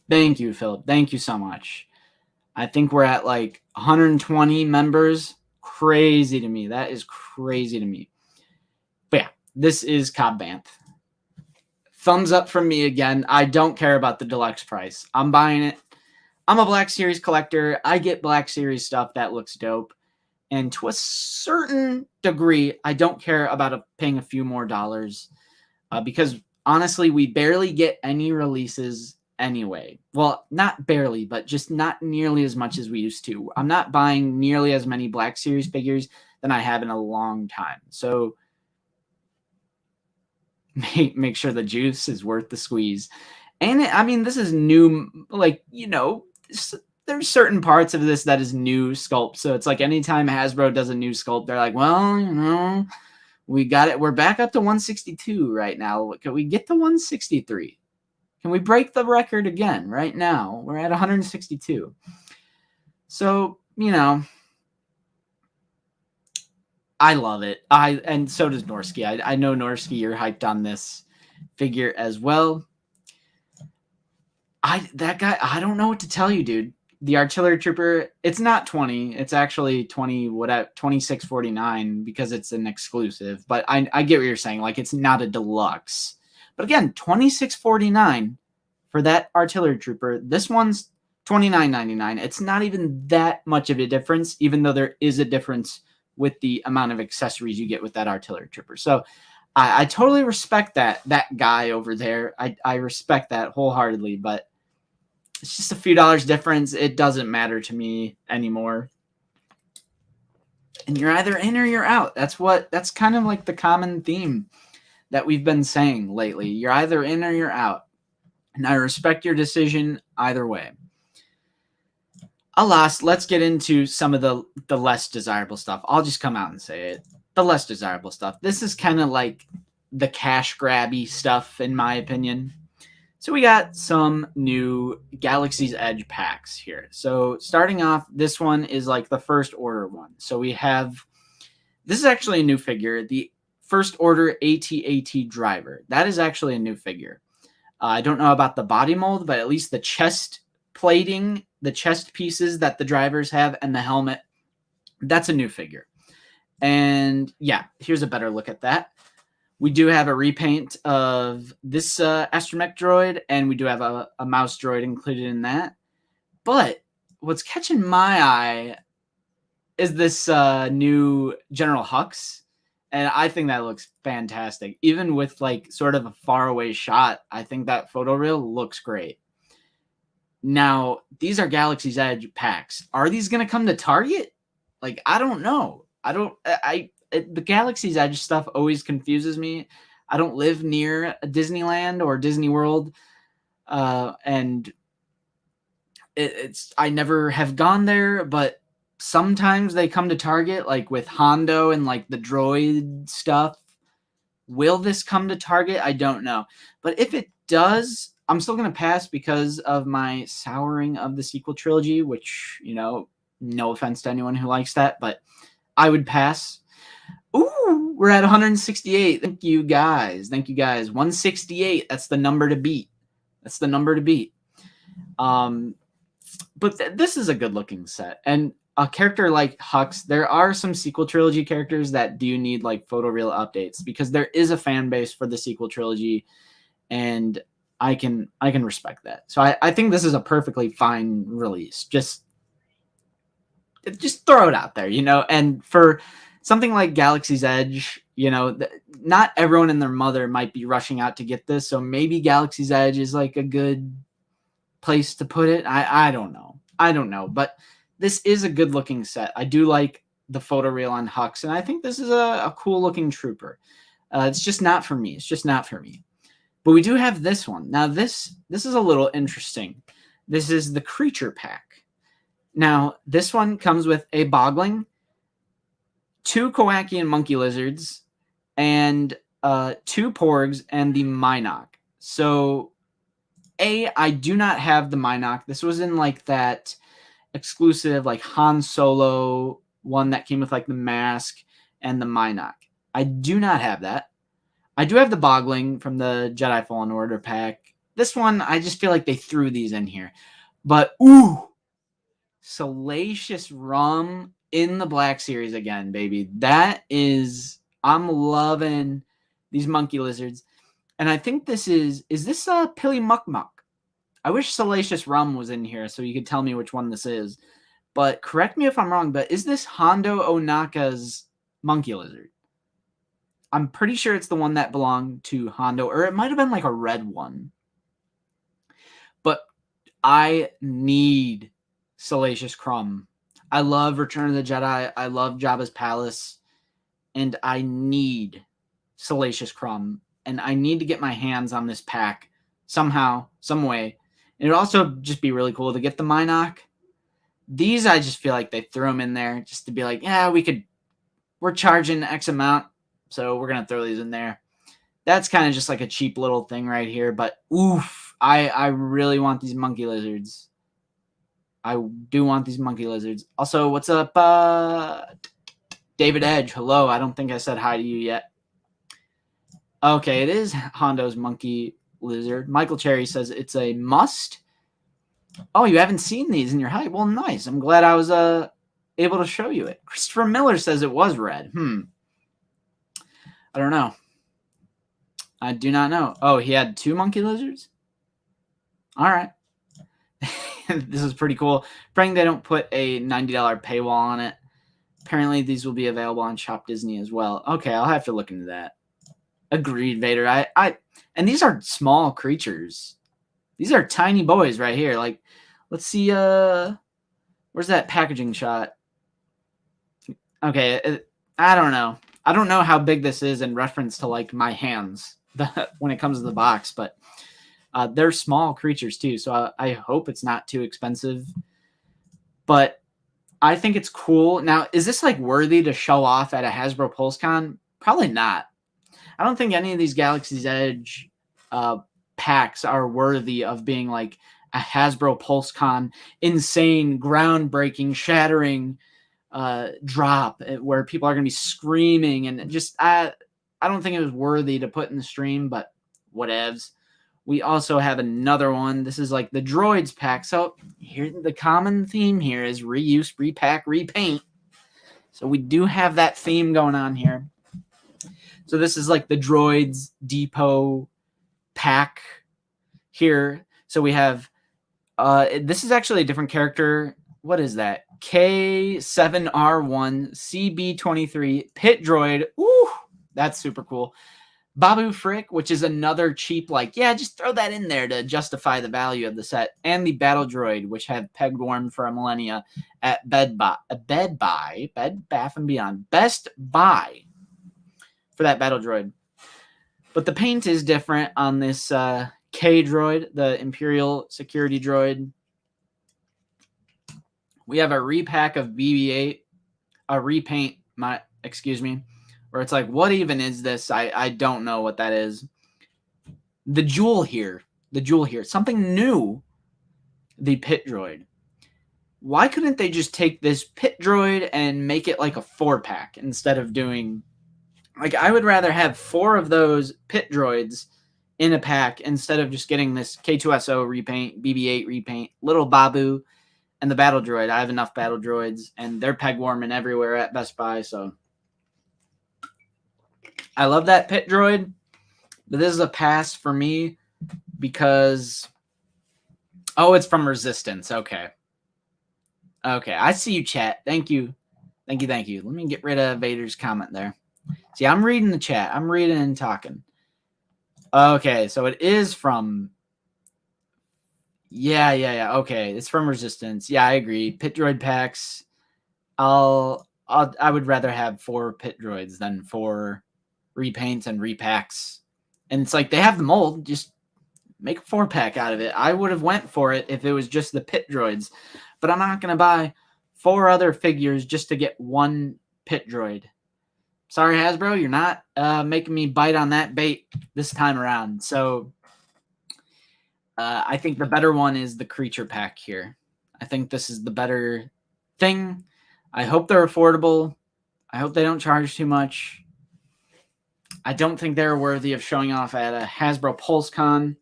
Thank you, Philip. Thank you so much. I think we're at like 120 members. Crazy to me. That is crazy to me. But yeah, this is Cobb Vanth. Thumbs up from me again. I don't care about the deluxe price. I'm buying it. I'm a Black Series collector. I get Black Series stuff that looks dope. And to a certain degree, I don't care about paying a few more dollars because honestly, we barely get any releases anyway. Well, not barely, but just not nearly as much as we used to. I'm not buying nearly as many Black Series figures than I have in a long time. So make sure the juice is worth the squeeze. And I mean, this is new, like, you know, there's certain parts of this that is new sculpt. So it's like anytime Hasbro does a new sculpt, they're like, well, you know, we got it. We're back up to 162 right now. Can we get to 163? Can we break the record again right now? We're at 162. So, you know, I love it. And so does Norsky. I know Norsky, you're hyped on this figure as well. That guy, I don't know what to tell you, dude. The artillery trooper, it's not 20. It's actually 2649 because it's an exclusive. But I get what you're saying. Like, it's not a deluxe. But again, 2649 for that artillery trooper. This one's 29.99. It's not even that much of a difference, even though there is a difference with the amount of accessories you get with that artillery trooper. So I totally respect that guy over there. I respect that wholeheartedly, but it's just a few dollars difference. It doesn't matter to me anymore. And you're either in or you're out. That's kind of like the common theme that we've been saying lately. You're either in or you're out. And I respect your decision either way. Alas, let's get into some of the less desirable stuff. I'll just come out and say it. The less desirable stuff. This is kind of like the cash grabby stuff, in my opinion. So we got some new Galaxy's Edge packs here. So starting off, this one is like the first order one. So we have, this is actually a new figure, the first order AT-AT driver. That is actually a new figure. I don't know about the body mold, but at least the chest plating, the chest pieces that the drivers have, and the helmet, that's a new figure. And yeah, here's a better look at that. We do have a repaint of this astromech droid, and we do have a mouse droid included in that. But what's catching my eye is this new General Hux, and I think that looks fantastic. Even with like sort of a faraway shot, I think that photoreal looks great. Now, these are Galaxy's Edge packs. Are these going to come to Target? Like, I don't know. The Galaxy's Edge stuff always confuses me. I don't live near a Disneyland or Disney World, and I never have gone there, but sometimes they come to Target, like with Hondo and like the droid stuff. Will this come to Target? I don't know. But if it does, I'm still going to pass because of my souring of the sequel trilogy, which, you know, no offense to anyone who likes that, but I would pass. Ooh, we're at 168. Thank you guys. 168. That's the number to beat. But this is a good looking set. And a character like Hux, there are some sequel trilogy characters that do need like photoreal updates because there is a fan base for the sequel trilogy, and I can respect that. So I think this is a perfectly fine release. Just throw it out there, you know. And for something like Galaxy's Edge, you know, not everyone and their mother might be rushing out to get this. So maybe Galaxy's Edge is like a good place to put it. I don't know. But this is a good looking set. I do like the photoreal on Hux, and I think this is a cool looking trooper. It's just not for me. But we do have this one. Now this is a little interesting. This is the creature pack. Now this one comes with a Bogling, 2 Kowakian monkey lizards, and 2 Porgs and the Minoc. So I do not have the Minoc. This was in like that exclusive like Han Solo one that came with like the mask and the Minoc. I do not have that. I do have the Bogling from the Jedi Fallen Order pack. This one, I just feel like they threw these in here. But, ooh, Salacious Rum in the Black Series again, baby. I'm loving these monkey lizards. And I think this is this a Pili Muck Muck? I wish Salacious Rum was in here so you could tell me which one this is. But correct me if I'm wrong, but is this Hondo Onaka's monkey lizard? I'm pretty sure it's the one that belonged to Hondo, or it might have been like a red one. But I need Salacious Crumb. I love Return of the Jedi. I love Jabba's Palace. And I need Salacious Crumb. And I need to get my hands on this pack somehow, some way. And it would also just be really cool to get the Minoc. These, I just feel like they threw them in there just to be like, yeah, we're charging X amount, so we're going to throw these in there. That's kind of just like a cheap little thing right here. But, oof, I really want these monkey lizards. I do want these monkey lizards. Also, what's up, David Edge? Hello. I don't think I said hi to you yet. Okay, it is Hondo's monkey lizard. Michael Cherry says it's a must. Oh, you haven't seen these in your hype? Well, nice. I'm glad I was able to show you it. Christopher Miller says it was red. I don't know. I do not know. Oh, he had 2 monkey lizards? All right. This is pretty cool. Praying they don't put a $90 paywall on it. Apparently, these will be available on Shop Disney as well. Okay, I'll have to look into that. Agreed, Vader. And these are small creatures. These are tiny boys right here. Like, let's see. Where's that packaging shot? Okay, I don't know. I don't know how big this is in reference to like my hands when it comes to the box, but they're small creatures too. So I hope it's not too expensive. But I think it's cool. Now, is this like worthy to show off at a Hasbro Pulsecon? Probably not. I don't think any of these Galaxy's Edge packs are worthy of being like a Hasbro Pulsecon insane, groundbreaking, shattering drop where people are going to be screaming and just I don't think it was worthy to put in the stream, but whatevs. We also have another one. This is like the droids pack. So here the common theme here is reuse, repack, repaint. So we do have that theme going on here. So this is like the droids depot pack here. So we have this is actually a different character. What is that? K7R1 CB23 pit droid. Ooh, that's super cool. Babu Frick, which is another cheap, like, yeah, just throw that in there to justify the value of the set. And the Battle Droid, which have pegged warm for a millennia at Bed Bath & Beyond. Best Buy for that Battle Droid. But the paint is different on this K droid, the Imperial Security Droid. We have a repack of BB-8, a repaint, where it's like, what even is this? I don't know what that is. The jewel here, something new, the pit droid. Why couldn't they just take this pit droid and make it like a 4-pack instead of doing, like, I would rather have 4 of those pit droids in a pack instead of just getting this K2SO repaint, BB-8 repaint, little Babu, and the battle droid. I have enough battle droids, and they're peg warming everywhere at Best Buy, so I love that pit droid, but this is a pass for me because, oh, it's from Resistance. Okay. I see you, chat. Thank you. Let me get rid of Vader's comment there. See, I'm reading the chat. I'm reading and talking. Okay, so it is from, yeah. Okay, it's from Resistance. Yeah, I agree. Pit droid packs. I would rather have 4 pit droids than 4 repaints and repacks. And it's like they have the mold, just make a 4-pack out of it. I would have went for it if it was just the pit droids, but I'm not going to buy 4 other figures just to get 1 pit droid. Sorry, Hasbro, you're not making me bite on that bait this time around. So I think the better one is the creature pack here. I think this is the better thing. I hope they're affordable. I hope they don't charge too much. I don't think they're worthy of showing off at a Hasbro Pulsecon.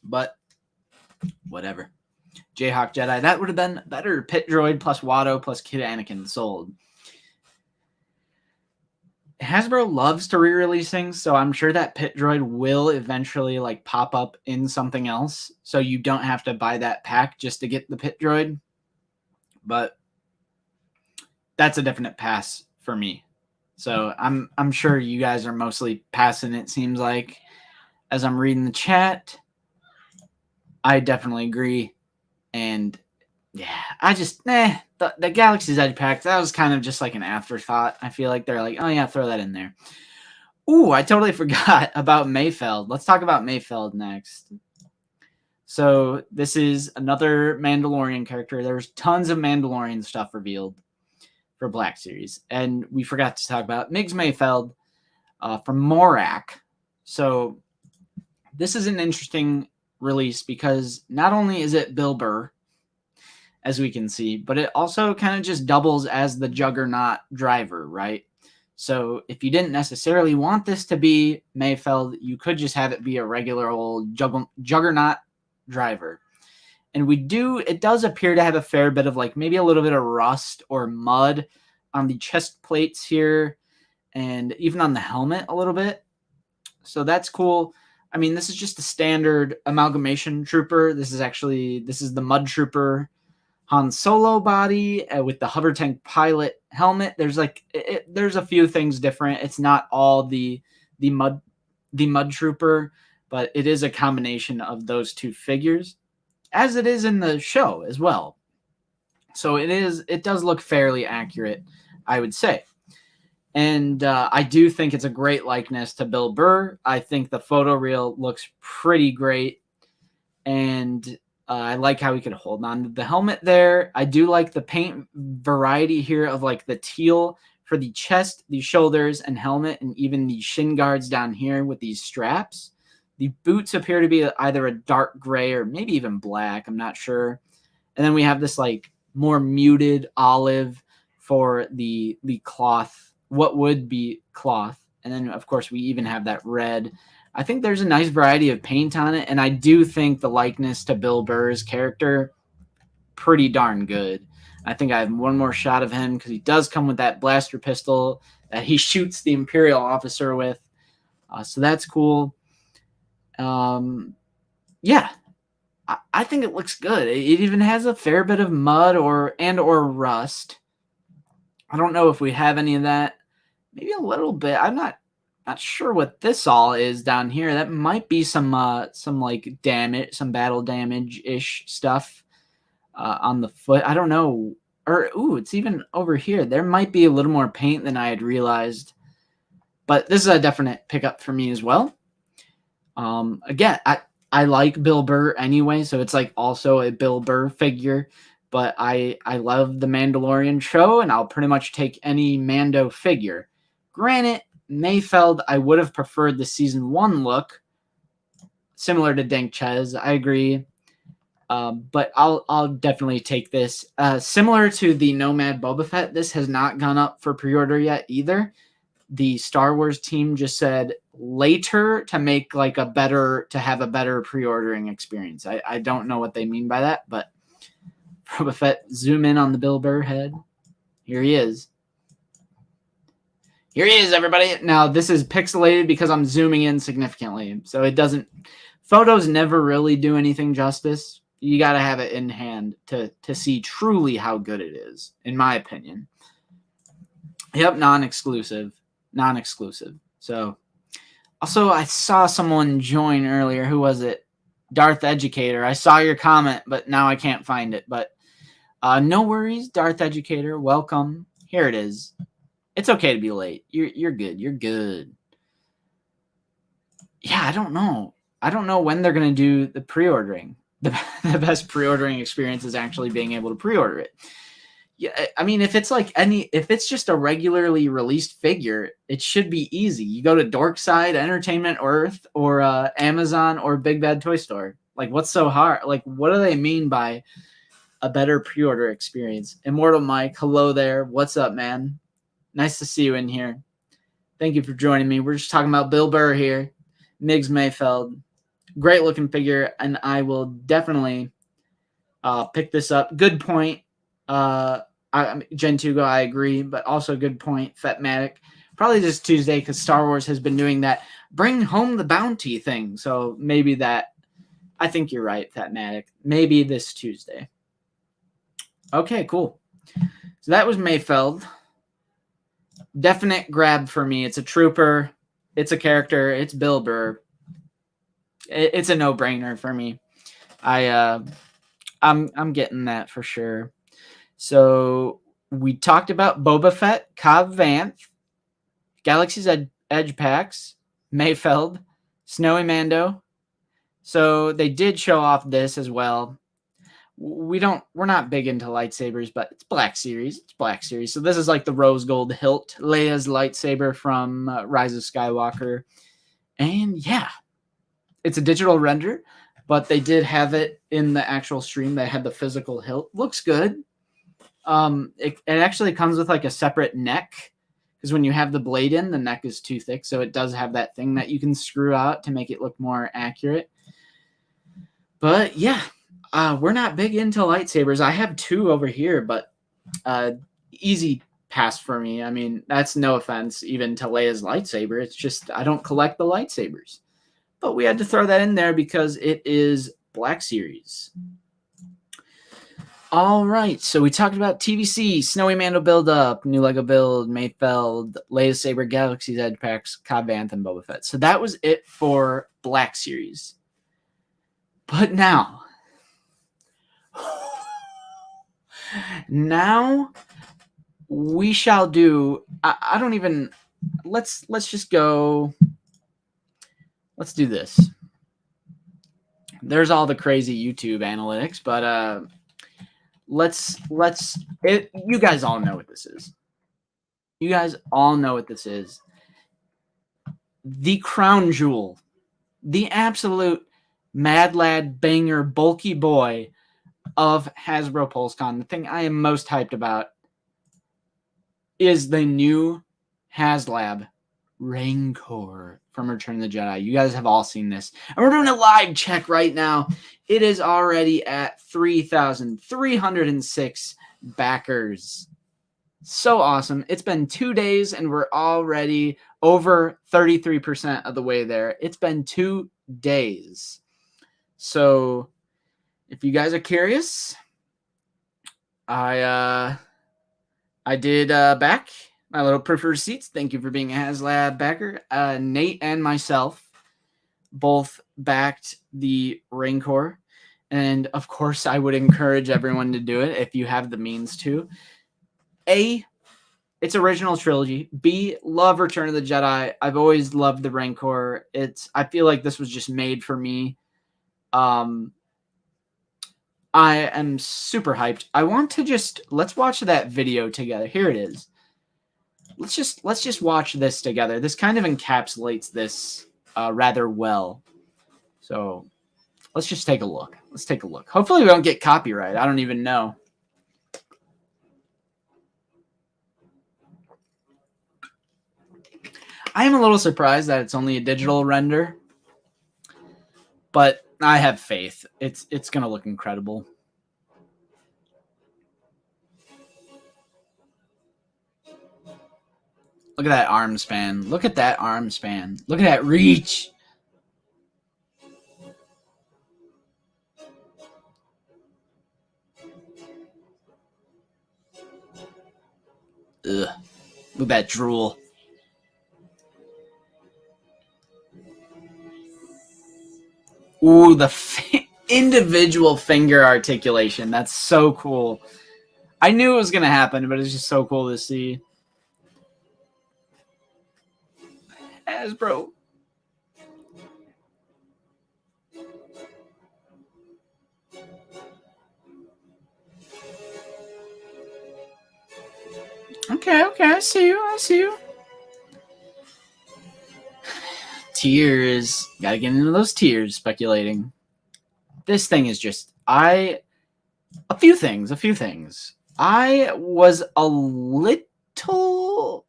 But whatever. Jayhawk Jedi. That would have been better. Pit droid plus Watto plus Kid Anakin sold. Hasbro loves to re-release things, so I'm sure that pit droid will eventually like pop up in something else, so you don't have to buy that pack just to get the pit droid. But that's a definite pass for me. So I'm sure you guys are mostly passing, it seems like, as I'm reading the chat. I definitely agree. And yeah, I just, the Galaxy's Edge pack, that was kind of just like an afterthought. I feel like they're like, oh yeah, throw that in there. Ooh, I totally forgot about Mayfeld. Let's talk about Mayfeld next. So this is another Mandalorian character. There's tons of Mandalorian stuff revealed for Black Series. And we forgot to talk about Migs Mayfeld from Morak. So this is an interesting release because not only is it Bill Burr, as we can see, but it also kind of just doubles as the Juggernaut driver, right? So if you didn't necessarily want this to be Mayfeld, you could just have it be a regular old Juggernaut driver. And it does appear to have a fair bit of like maybe a little bit of rust or mud on the chest plates here and even on the helmet a little bit. So that's cool. I mean, this is just a standard amalgamation trooper. This is the Mud Trooper Han Solo body with the hover tank pilot helmet. There's there's a few things different. It's not all the Mud Trooper, but it is a combination of those two figures, as it is in the show as well. So it does look fairly accurate, I would say. And I do think it's a great likeness to Bill Burr. I think the photoreal looks pretty great. And I like how he could hold on to the helmet there. I do like the paint variety here of like the teal for the chest, the shoulders, and helmet, and even the shin guards down here with these straps. The boots appear to be either a dark gray or maybe even black. I'm not sure. And then we have this like more muted olive for the cloth, what would be cloth. And then, of course, we even have that red. I think there's a nice variety of paint on it, and I do think the likeness to Bill Burr's character pretty darn good. I think I have one more shot of him because he does come with that blaster pistol that he shoots the Imperial officer with. So that's cool. Yeah, I think it looks good. It even has a fair bit of mud or rust. I don't know if we have any of that. Maybe a little bit. I'm not sure what this all is down here. That might be some like damage, some battle damage-ish stuff on the foot. I don't know. Or, it's even over here. There might be a little more paint than I had realized. But this is a definite pickup for me as well. Again, I like Bill Burr anyway, so it's like also a Bill Burr figure. But I love the Mandalorian show, and I'll pretty much take any Mando figure. Granted, Mayfeld, I would have preferred the season 1 look, similar to Dank Chez. I agree, but I'll definitely take this. Similar to the Nomad Boba Fett, this has not gone up for pre-order yet either. The Star Wars team just said later to make like have a better pre-ordering experience. I don't know what they mean by that, but Boba Fett, zoom in on the Bill Burr head. Here he is. Here he is, everybody. Now, this is pixelated because I'm zooming in significantly. So photos never really do anything justice. You got to have it in hand to see truly how good it is, in my opinion. Yep, non-exclusive. So, also, I saw someone join earlier. Who was it? Darth Educator. I saw your comment, but now I can't find it. But no worries, Darth Educator. Welcome. Here it is. It's okay to be late. You're good. You're good. Yeah, I don't know. I don't know when they're going to do the pre-ordering. The best pre-ordering experience is actually being able to pre-order it. Yeah, I mean, if it's just a regularly released figure, it should be easy. You go to Dorkside, Entertainment Earth, or Amazon, or Big Bad Toy Store. Like, what's so hard? Like, what do they mean by a better pre-order experience? Immortal Mike, hello there. What's up, man? Nice to see you in here. Thank you for joining me. We're just talking about Bill Burr here. Migs Mayfeld. Great looking figure, and I will definitely pick this up. Good point. Gen 2 I agree, but also good point. Fatmatic. Probably this Tuesday because Star Wars has been doing that bring home the bounty thing. So maybe that. I think you're right, Fatmatic. Maybe this Tuesday. Okay, cool. So that was Mayfeld. Definite grab for me. It's a trooper. It's a character. It's Bill Burr. It's a no-brainer for me. I'm getting that for sure. So we talked about Boba Fett, Cobb Vanth, Galaxy's Edge packs, Mayfeld, Snowy Mando. So they did show off this as well. We're not big into lightsabers, but it's Black Series. It's Black Series. So this is like the rose gold hilt, Leia's lightsaber from Rise of Skywalker. And yeah, it's a digital render, but they did have it in the actual stream. They had the physical hilt. Looks good. It actually comes with like a separate neck, because when you have the blade in, the neck is too thick. So it does have that thing that you can screw out to make it look more accurate. But yeah, we're not big into lightsabers. I have 2 over here, but easy pass for me. I mean, that's no offense even to Leia's lightsaber. It's just I don't collect the lightsabers. But we had to throw that in there because it is Black Series. All right, so we talked about TVC, Snowy Mando build-up, new Lego build, Mayfeld, Leia's Saber, Galaxy's Edge packs, Cobb Vanth, and Boba Fett. So that was it for Black Series. But now we shall do. I don't even. Let's just go. Let's do this. There's all the crazy YouTube analytics, but you guys all know what this is. You guys all know what this is. The crown jewel, the absolute mad lad banger bulky boy of Hasbro Pulsecon. The thing I am most hyped about is the new HasLab Rancor from Return of the Jedi. You guys have all seen this. And we're doing a live check right now. It is already at 3,306 backers. So awesome. It's been 2 days and we're already over 33% of the way there. It's been 2 days. So if you guys are curious, I did back my little proof of receipts. Thank you for being a HasLab backer. Nate and myself both backed the Rancor. And of course, I would encourage everyone to do it if you have the means to. A, it's original trilogy. B, love Return of the Jedi. I've always loved the Rancor. I feel like this was just made for me. I am super hyped. I want to let's watch that video together. Here it is. Let's just watch this together. This kind of encapsulates this rather well. So let's just take a look. Let's take a look. Hopefully we don't get copyright. I don't even know. I am a little surprised that it's only a digital render, but I have faith. It's going to look incredible. Look at that arm span. Look at that arm span. Look at that reach. Ugh. Look at that drool. Ooh, the individual finger articulation. That's so cool. I knew it was going to happen, but it's just so cool to see. Hasbro. Okay, I see you. Tears. Gotta get into those tears, speculating. This thing is just... A few things. I was a little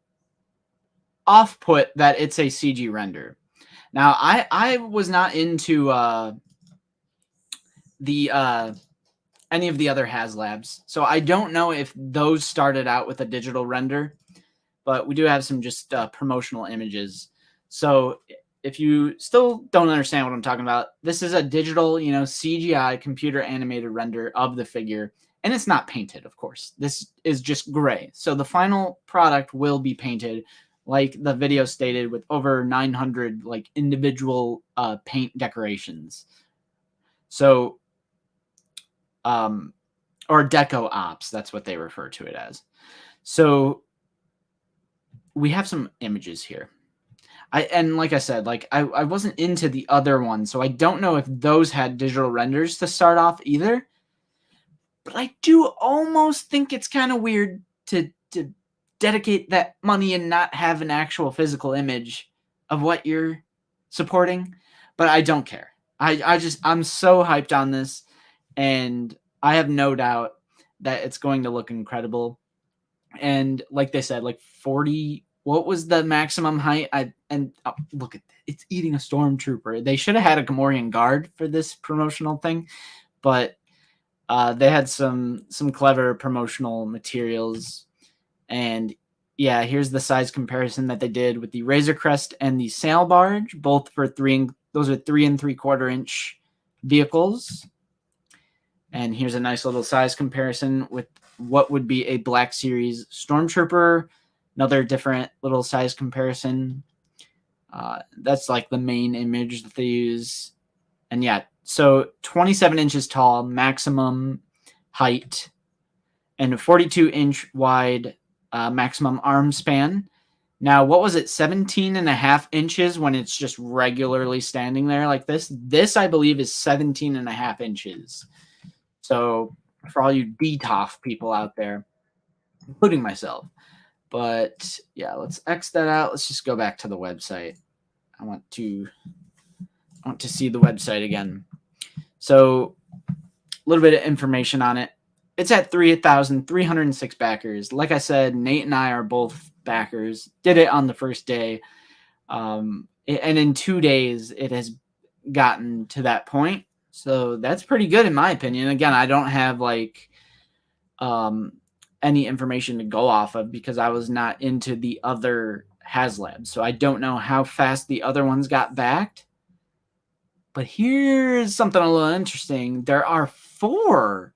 off-put that it's a CG render. Now, I was not into any of the other HasLabs, so I don't know if those started out with a digital render, but we do have some just promotional images. So if you still don't understand what I'm talking about, this is a digital, CGI computer animated render of the figure, and it's not painted, of course. This is just gray. So the final product will be painted, like the video stated, with over 900 like individual paint decorations. So, or deco ops, that's what they refer to it as. So we have some images here. And like I said, I wasn't into the other ones, so I don't know if those had digital renders to start off either. But I do almost think it's kind of weird to dedicate that money and not have an actual physical image of what you're supporting. but I don't care. I'm so hyped on this, and I have no doubt that it's going to look incredible. And like they said, like 40, what was the maximum height? Look at it's eating a stormtrooper. They should have had a Gamorrean guard for this promotional thing, but they had some clever promotional materials. And yeah, here's the size comparison that they did with the Razor Crest and the Sail Barge, both for those are 3 3/4 inch vehicles. And here's a nice little size comparison with what would be a Black Series Stormtrooper. Another different little size comparison. That's like the main image that they use. And yeah, so 27 inches tall, maximum height, and a 42-inch wide maximum arm span. Now, what was it, 17.5 inches when it's just regularly standing there like this? This, I believe, is 17.5 inches. So for all you DTOF people out there, including myself. But yeah, let's X that out. Let's just go back to the website. I want to see the website again. So a little bit of information on it. It's at 3,306 backers. Like I said, Nate and I are both backers. Did it on the first day. And in 2 days, it has gotten to that point. So that's pretty good in my opinion. Again, I don't have like any information to go off of because I was not into the other HasLab. So I don't know how fast the other ones got backed. But here's something a little interesting. There are 4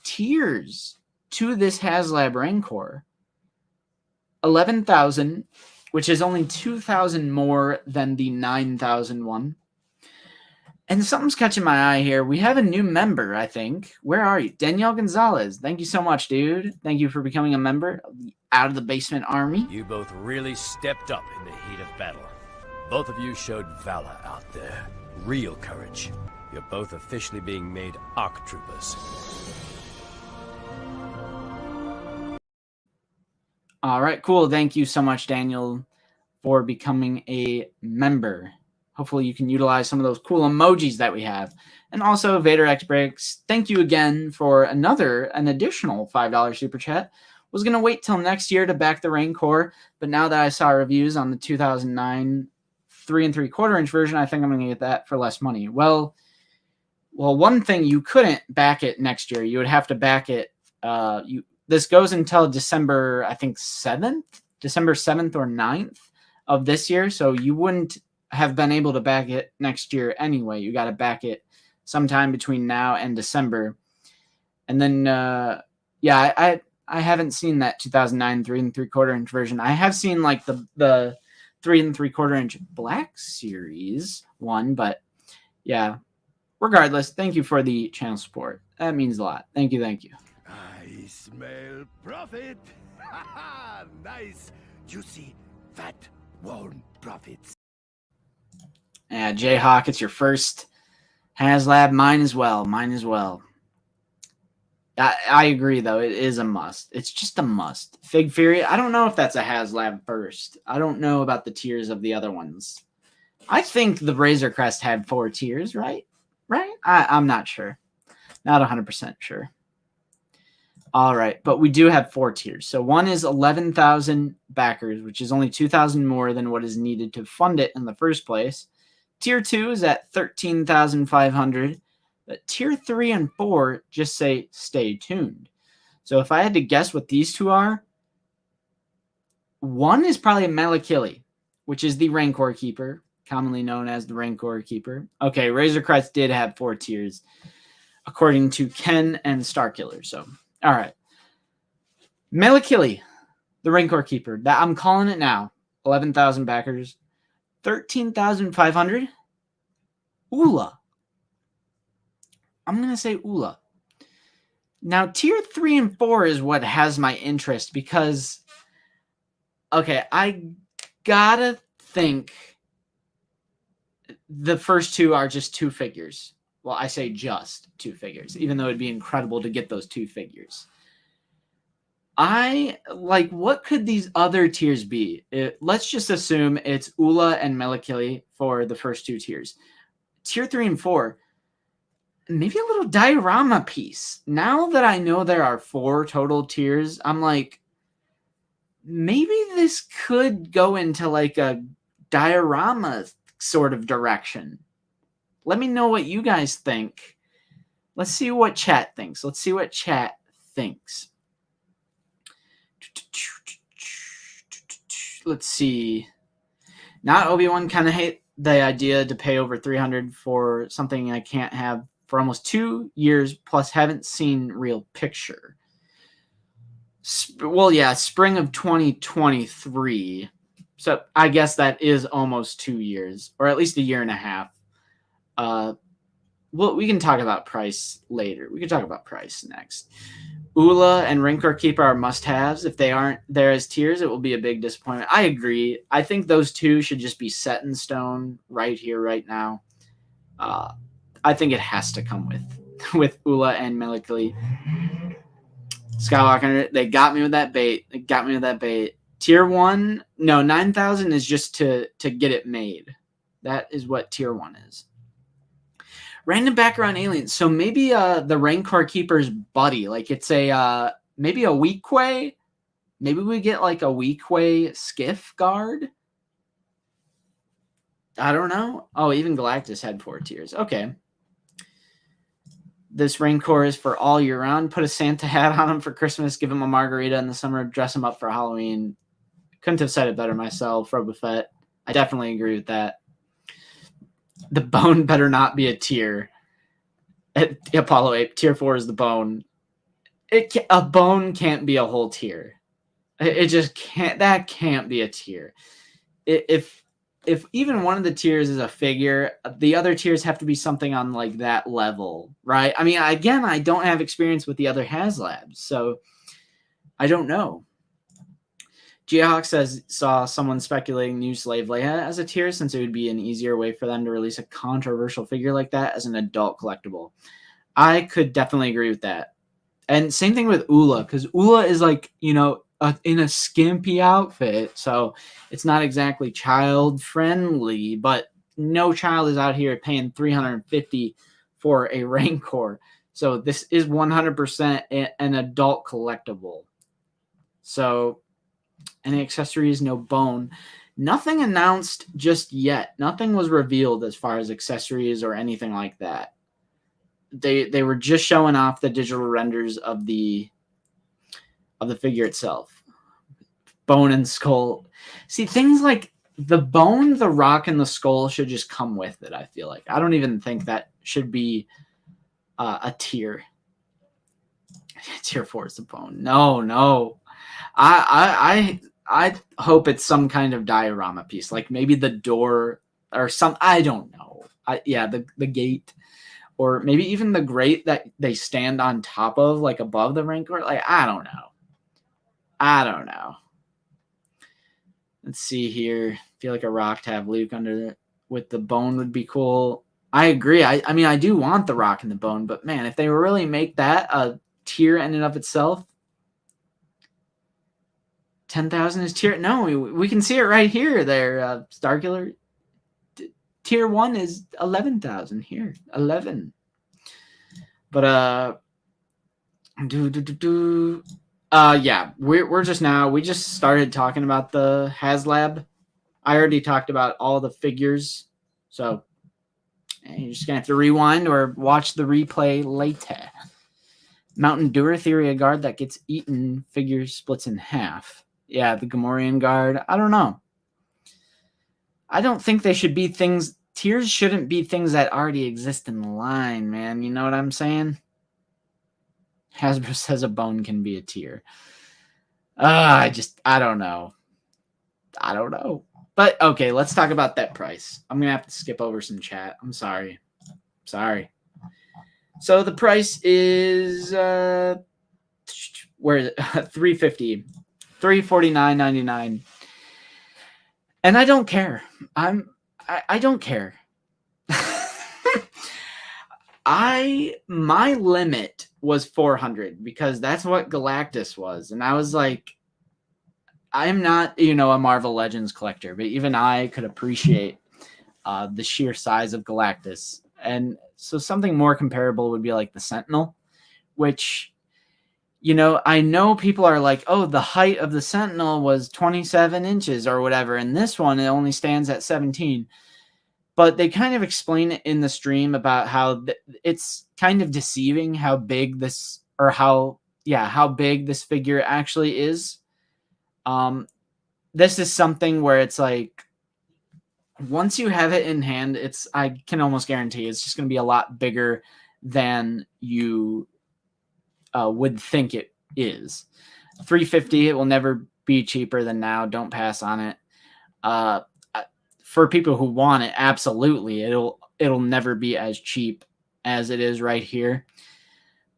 tiers to this HasLab Rancor. 11,000, which is only 2,000 more than the 9,000 one. And something's catching my eye here. We have a new member, I think. Where are you? Danielle Gonzalez. Thank you so much, dude. Thank you for becoming a member of the Out of the Basement Army. You both really stepped up in the heat of battle. Both of you showed valor out there. Real courage. You're both officially being made ARC troopers. All right, cool. Thank you so much, Daniel, for becoming a member. Hopefully you can utilize some of those cool emojis that we have. And also, Vader X Breaks, thank you again for an additional $5 super chat. Was going to wait till next year to back the Rancor, but now that I saw reviews on the 2009 3 3/4 inch version, I think I'm going to get that for less money. Well, one thing, you couldn't back it next year. You would have to back it. This goes until December, I think, December 7th or 9th of this year. So you wouldn't have been able to back it next year anyway. You got to back it sometime between now and December. And then, I haven't seen that 2009 3 3/4 inch version. I have seen like the 3 3/4 inch Black Series one, but yeah, regardless, thank you for the channel support. That means a lot. Thank you. I smell profit. Nice, juicy, fat, warm profits. Yeah, Jayhawk, it's your first HasLab. Mine as well. I agree, though. It is a must. It's just a must. Fig Fury, I don't know if that's a HasLab first. I don't know about the tiers of the other ones. I think the Razor Crest had 4 tiers, right? I'm not sure. Not 100% sure. All right, but we do have 4 tiers. So one is 11,000 backers, which is only 2,000 more than what is needed to fund it in the first place. Tier 2 is at 13,500. But tier 3 and 4 just say stay tuned. So if I had to guess what these two are, one is probably Malakili, which is the Rancor Keeper, commonly known as the Rancor Keeper. Okay, Razor Crest did have 4 tiers, according to Ken and Starkiller. So, all right. Malakili, the Rancor Keeper. That I'm calling it now. 11,000 backers. 13,500. Ula. I'm going to say Ula. Now, tier 3 and 4 is what has my interest because, okay, I gotta think the first 2 are just 2 figures. Well, I say just 2 figures, even though it'd be incredible to get those 2 figures. What could these other tiers be? Let's just assume it's Ula and Malakili for the first 2 tiers. tier 3 and 4, maybe a little diorama piece. Now that I know there are 4 total tiers, I'm like, maybe this could go into like a diorama sort of direction. Let me know what you guys think. Let's see what chat thinks. Let's see. Not Obi-Wan, kind of hate the idea to pay over $300 for something I can't have for almost 2 years, plus haven't seen real picture. Well, yeah, spring of 2023. So I guess that is almost 2 years, or at least a year and a half. Well, we can talk about price later. We can talk about price next. Ula and Rancor Keeper are must-haves. If they aren't there as tiers, it will be a big disappointment. I agree. I think those 2 should just be set in stone right here, right now. I think it has to come with Ula and Melikli. Skywalker, they got me with that bait. Tier 1, no, 9,000 is just to get it made. That is what tier 1 is. Random background aliens. So maybe the Rancor Keeper's buddy. Like it's maybe a Weequay. Maybe we get like a Weequay skiff guard. I don't know. Oh, even Galactus had 4 tiers. Okay. This Rancor is for all year round. Put a Santa hat on him for Christmas. Give him a margarita in the summer. Dress him up for Halloween. Couldn't have said it better myself. Robo Fett. I definitely agree with that. The bone better not be a tier. Apollo 8, tier 4 is the bone. A bone can't be a whole tier. It just can't. That can't be a tier. If even one of the tiers is a figure, the other tiers have to be something on like that level, right? I mean, again, I don't have experience with the other HasLabs, so I don't know. Geohawk saw someone speculating new Slave Leia as a tier since it would be an easier way for them to release a controversial figure like that as an adult collectible. I could definitely agree with that. And same thing with Ula, because Ula is like, in a skimpy outfit, so it's not exactly child friendly, but no child is out here paying $350 for a Rancor. So this is 100% an adult collectible. So any accessories, no bone. Nothing announced just yet. Nothing was revealed as far as accessories or anything like that. They were just showing off the digital renders of the figure itself. Bone and skull. See, things like the bone, the rock, and the skull should just come with it, I feel like. I don't even think that should be a tier. Tier 4 is the bone. No. I hope it's some kind of diorama piece, like maybe the door or some. I don't know. The gate, or maybe even the grate that they stand on top of, like above the Rancor. Like I don't know. Let's see here. I feel like a rock to have Luke under it with the bone would be cool. I agree. I mean, I do want the rock and the bone, but man, if they really make that a tier in and of itself, 10,000 is tier. No, we can see it right here. There, Starkiller. Tier 1 is 11,000 here. 11. But yeah, we're just now. We just started talking about the HasLab. I already talked about all the figures, so you're just gonna have to rewind or watch the replay later. Mountain Dura Theory guard that gets eaten. Figure splits in half. Yeah, the Gamorrean guard. I don't know. I don't think they should be things. Tiers shouldn't be things that already exist in the line, man. You know what I'm saying? Hasbro says a bone can be a tier. I don't know. But okay, let's talk about that price. I'm going to have to skip over some chat. I'm sorry. So the price is where is it? $350. $349.99. And I don't care. I don't care. My limit was 400 because that's what Galactus was, and I was like, I'm not, a Marvel Legends collector, but even I could appreciate the sheer size of Galactus. And so something more comparable would be like the Sentinel, which, you know, I know people are like, oh, the height of the Sentinel was 27 inches or whatever, and this one, it only stands at 17. But they kind of explain it in the stream about how it's kind of deceiving how big this, or how big this figure actually is. This is something where it's like, once you have it in hand, I can almost guarantee it's just going to be a lot bigger than you would think it is. $350, it will never be cheaper than now. Don't pass on it. For people who want it, absolutely, it'll never be as cheap as it is right here.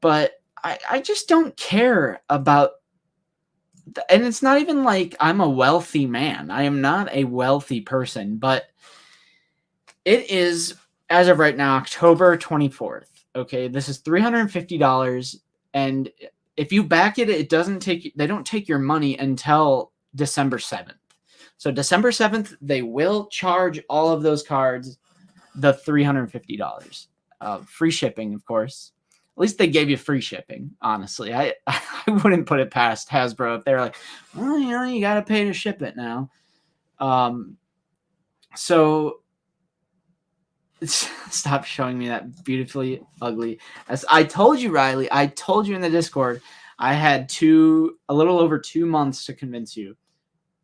But I just don't care about, and it's not even like I'm a wealthy man. I am not a wealthy person, but it is, as of right now, October 24th. Okay, this is $350, and if you back it, they don't take your money until December 7th. So December 7th, they will charge all of those cards the $350. Free shipping, of course. At least they gave you free shipping, honestly. I wouldn't put it past Hasbro if they're like, well, you know, you got to pay to ship it now. So stop showing me that beautifully ugly. As I told you, Riley, I told you in the Discord, I had a little over 2 months to convince you.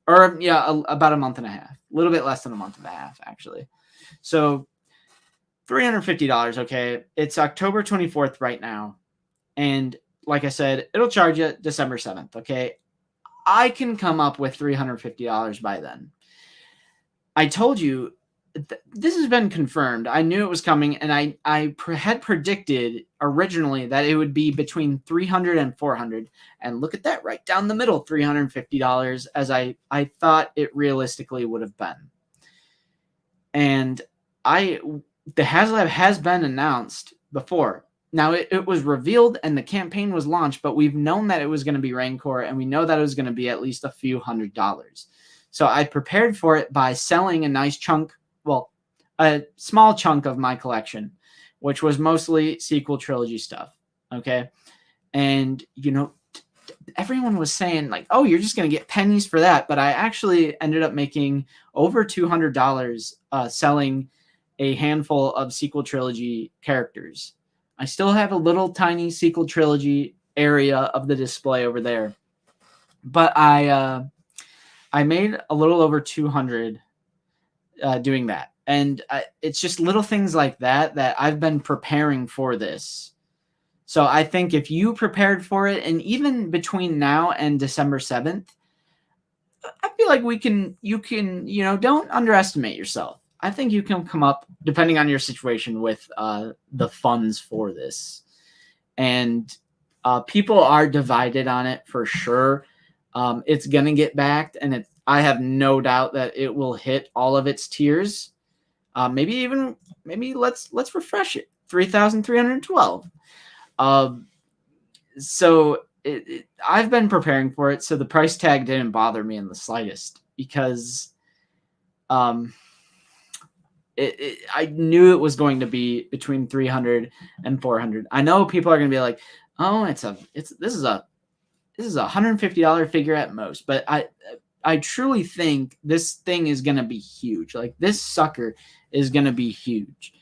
Or, yeah, about a month and a half. A little bit less than a month and a half, actually. So, $350, okay? It's October 24th right now. And, like I said, it'll charge you December 7th, okay? I can come up with $350 by then. I told you, this has been confirmed. I knew it was coming, and I had predicted originally that it would be between $300 and $400. And look at that, right down the middle, $350, as I thought it realistically would have been. And the HasLab has been announced before. Now, it was revealed and the campaign was launched, but we've known that it was going to be Rancor, and we know that it was going to be at least a few $100s. So I prepared for it by selling a nice chunk, well, a small chunk of my collection, which was mostly sequel trilogy stuff, okay? And, you know, everyone was saying, like, oh, you're just going to get pennies for that, but I actually ended up making over $200 selling a handful of sequel trilogy characters. I still have a little tiny sequel trilogy area of the display over there, but I made a little over 200 doing that. And it's just little things like that I've been preparing for this. So I think if you prepared for it, and even between now and December 7th, I feel like you can, you know, don't underestimate yourself. I think you can come up, depending on your situation, with the funds for this. And people are divided on it for sure. It's going to get backed, and I have no doubt that it will hit all of its tiers. Maybe let's refresh it. 3,312. So I've been preparing for it, so the price tag didn't bother me in the slightest, because I knew it was going to be between 300 and 400. I know people are going to be like, oh, this is a $150 figure at most, but I truly think this thing is going to be huge. Like, this sucker is going to be huge.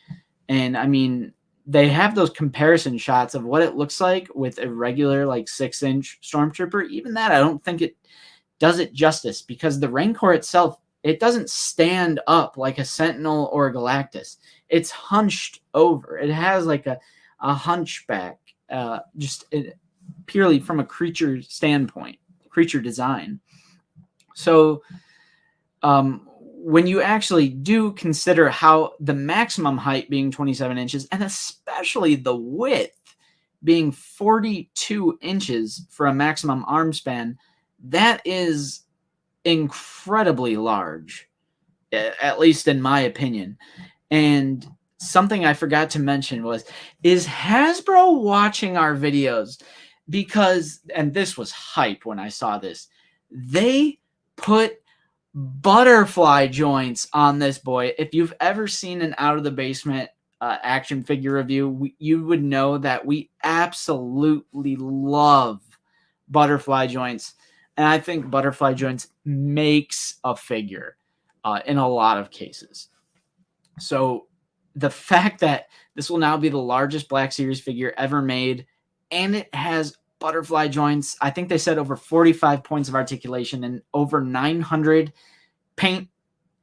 And I mean, they have those comparison shots of what it looks like with a regular, like, 6-inch Stormtrooper. Even that, I don't think it does it justice, because the Rancor itself, it doesn't stand up like a Sentinel or a Galactus. It's hunched over. It has like a hunchback, purely from a creature standpoint, creature design. So when you actually do consider how the maximum height being 27 inches, and especially the width being 42 inches for a maximum arm span, that is incredibly large, at least in my opinion. And something I forgot to mention is Hasbro watching our videos? Because, and this was hype when I saw this, they put butterfly joints on this boy. If you've ever seen an Out of the Basement action figure review, you would know that we absolutely love butterfly joints. And I think butterfly joints makes a figure in a lot of cases. So the fact that this will now be the largest Black Series figure ever made, and it has butterfly joints, I think they said over 45 points of articulation and over 900 paint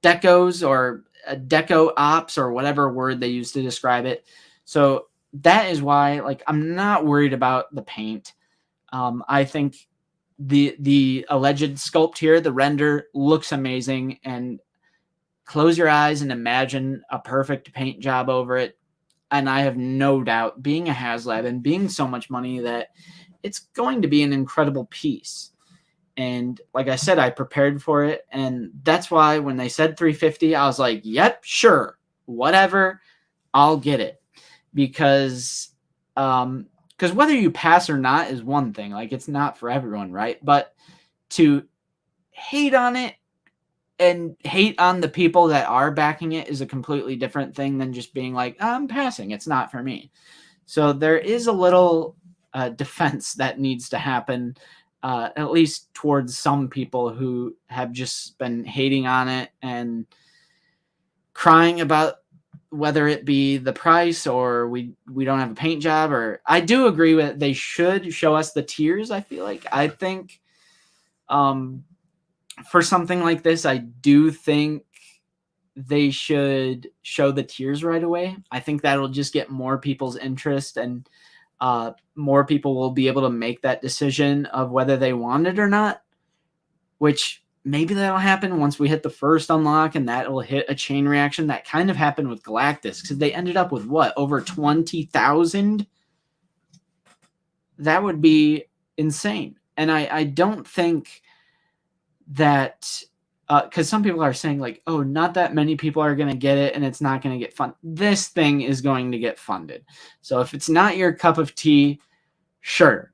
decos or deco ops or whatever word they use to describe it. So that is why, like, I'm not worried about the paint. I think the alleged sculpt here, the render, looks amazing, and close your eyes and imagine a perfect paint job over it. And I have no doubt, being a HasLab and being so much money, that it's going to be an incredible piece. And like I said, I prepared for it. And that's why when they said 350, I was like, yep, sure, whatever, I'll get it. Because whether you pass or not is one thing. Like, it's not for everyone, right? But to hate on it and hate on the people that are backing it is a completely different thing than just being like, I'm passing, it's not for me. So there is a little defense that needs to happen, at least towards some people who have just been hating on it and crying about whether it be the price or we don't have a paint job. Or I do agree with, they should show us the tiers. I think for something like this, I do think they should show the tiers right away. I think that'll just get more people's interest, and more people will be able to make that decision of whether they want it or not, which maybe that'll happen once we hit the first unlock, and that will hit a chain reaction. That kind of happened with Galactus, because they ended up with what, over 20,000? That would be insane. And I don't think that, because some people are saying like, oh, not that many people are going to get it and it's not going to get funded. This thing is going to get funded. So if it's not your cup of tea, sure,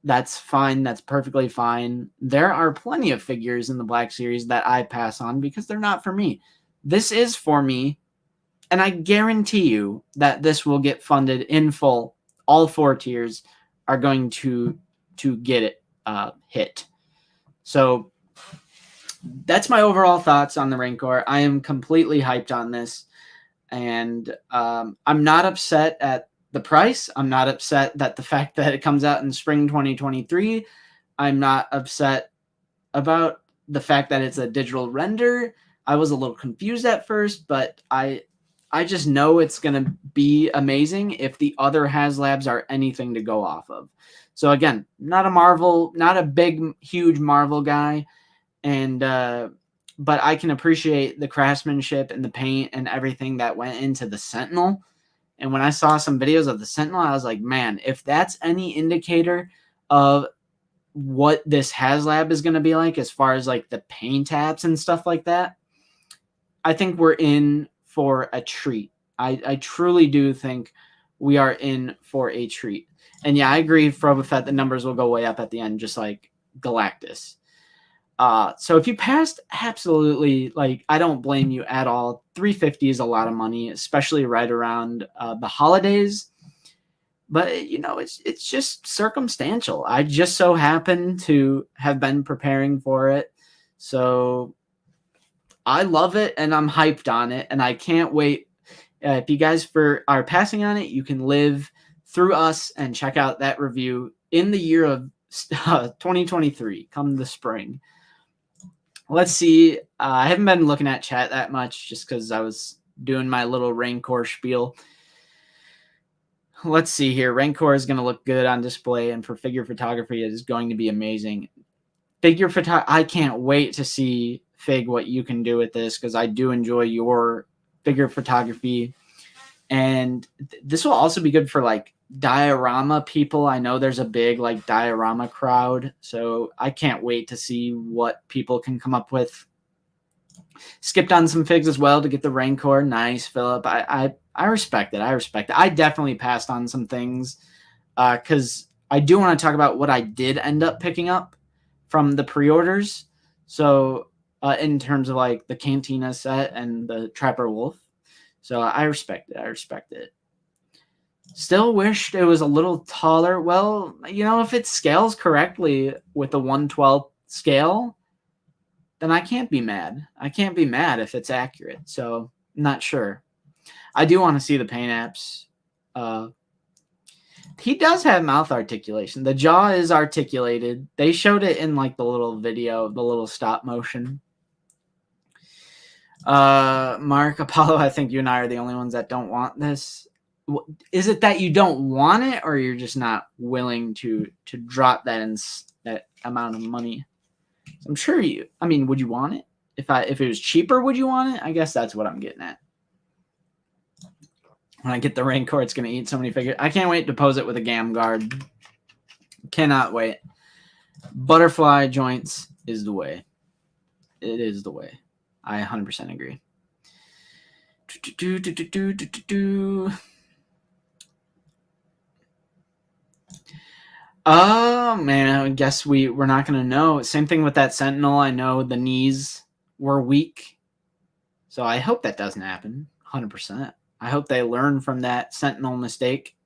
that's fine. That's perfectly fine. There are plenty of figures in the Black Series that I pass on because they're not for me. This is for me, and I guarantee you that this will get funded in full. All 4 tiers are going to get it hit. So that's my overall thoughts on the Rancor. I am completely hyped on this, and I'm not upset at the price. I'm not upset that the fact that it comes out in spring 2023. I'm not upset about the fact that it's a digital render. I was a little confused at first, but I just know it's going to be amazing if the other HasLabs are anything to go off of. So again, not a big, huge Marvel guy. And but I can appreciate the craftsmanship and the paint and everything that went into the Sentinel. And when I saw some videos of the Sentinel, I was like, man, if that's any indicator of what this HasLab is going to be like as far as like the paint apps and stuff like that, I think we're in for a treat. I truly do think we are in for a treat. And yeah, I agree, Frobofet, the numbers will go way up at the end, just like Galactus. So if you passed, absolutely, like, I don't blame you at all. 350 is a lot of money, especially right around the holidays. But, you know, it's just circumstantial. I just so happen to have been preparing for it. So I love it, and I'm hyped on it, and I can't wait. If you guys are passing on it, you can live through us and check out that review in the year of 2023, come the spring. Let's see. I haven't been looking at chat that much just because I was doing my little Rancor spiel. Let's see here. Rancor is going to look good on display, and for figure photography, it is going to be amazing. I can't wait to see, Fig, what you can do with this, because I do enjoy your figure photography. And this will also be good for like diorama people. I know there's a big like diorama crowd, so I can't wait to see what people can come up with. Skipped on some figs as well to get the Rancor. Nice, Philip. I respect it. I definitely passed on some things because I do want to talk about what I did end up picking up from the pre-orders. So in terms of like the Cantina set and the Trapper Wolf. So I respect it. I respect it. Still wished it was a little taller. Well, you know, if it scales correctly with the 1/12 scale, then I can't be mad. I can't be mad if it's accurate. So I'm not sure. I do want to see the paint apps. He does have mouth articulation. The jaw is articulated. They showed it in like the little video, the little stop motion. Mark, Apollo, I think you and I are the only ones that don't want this. Is it that you don't want it, or you're just not willing to drop that amount of money? I'm sure you. I mean, would you want it? If it was cheaper, would you want it? I guess that's what I'm getting at. When I get the Rancor, it's gonna eat so many figures. I can't wait to pose it with a Gam Guard. Cannot wait. Butterfly joints is the way. It is the way. I 100% agree. Oh man, I guess we're not gonna know. Same thing with that Sentinel. I know the knees were weak, so I hope that doesn't happen. 100%. I hope they learn from that Sentinel mistake.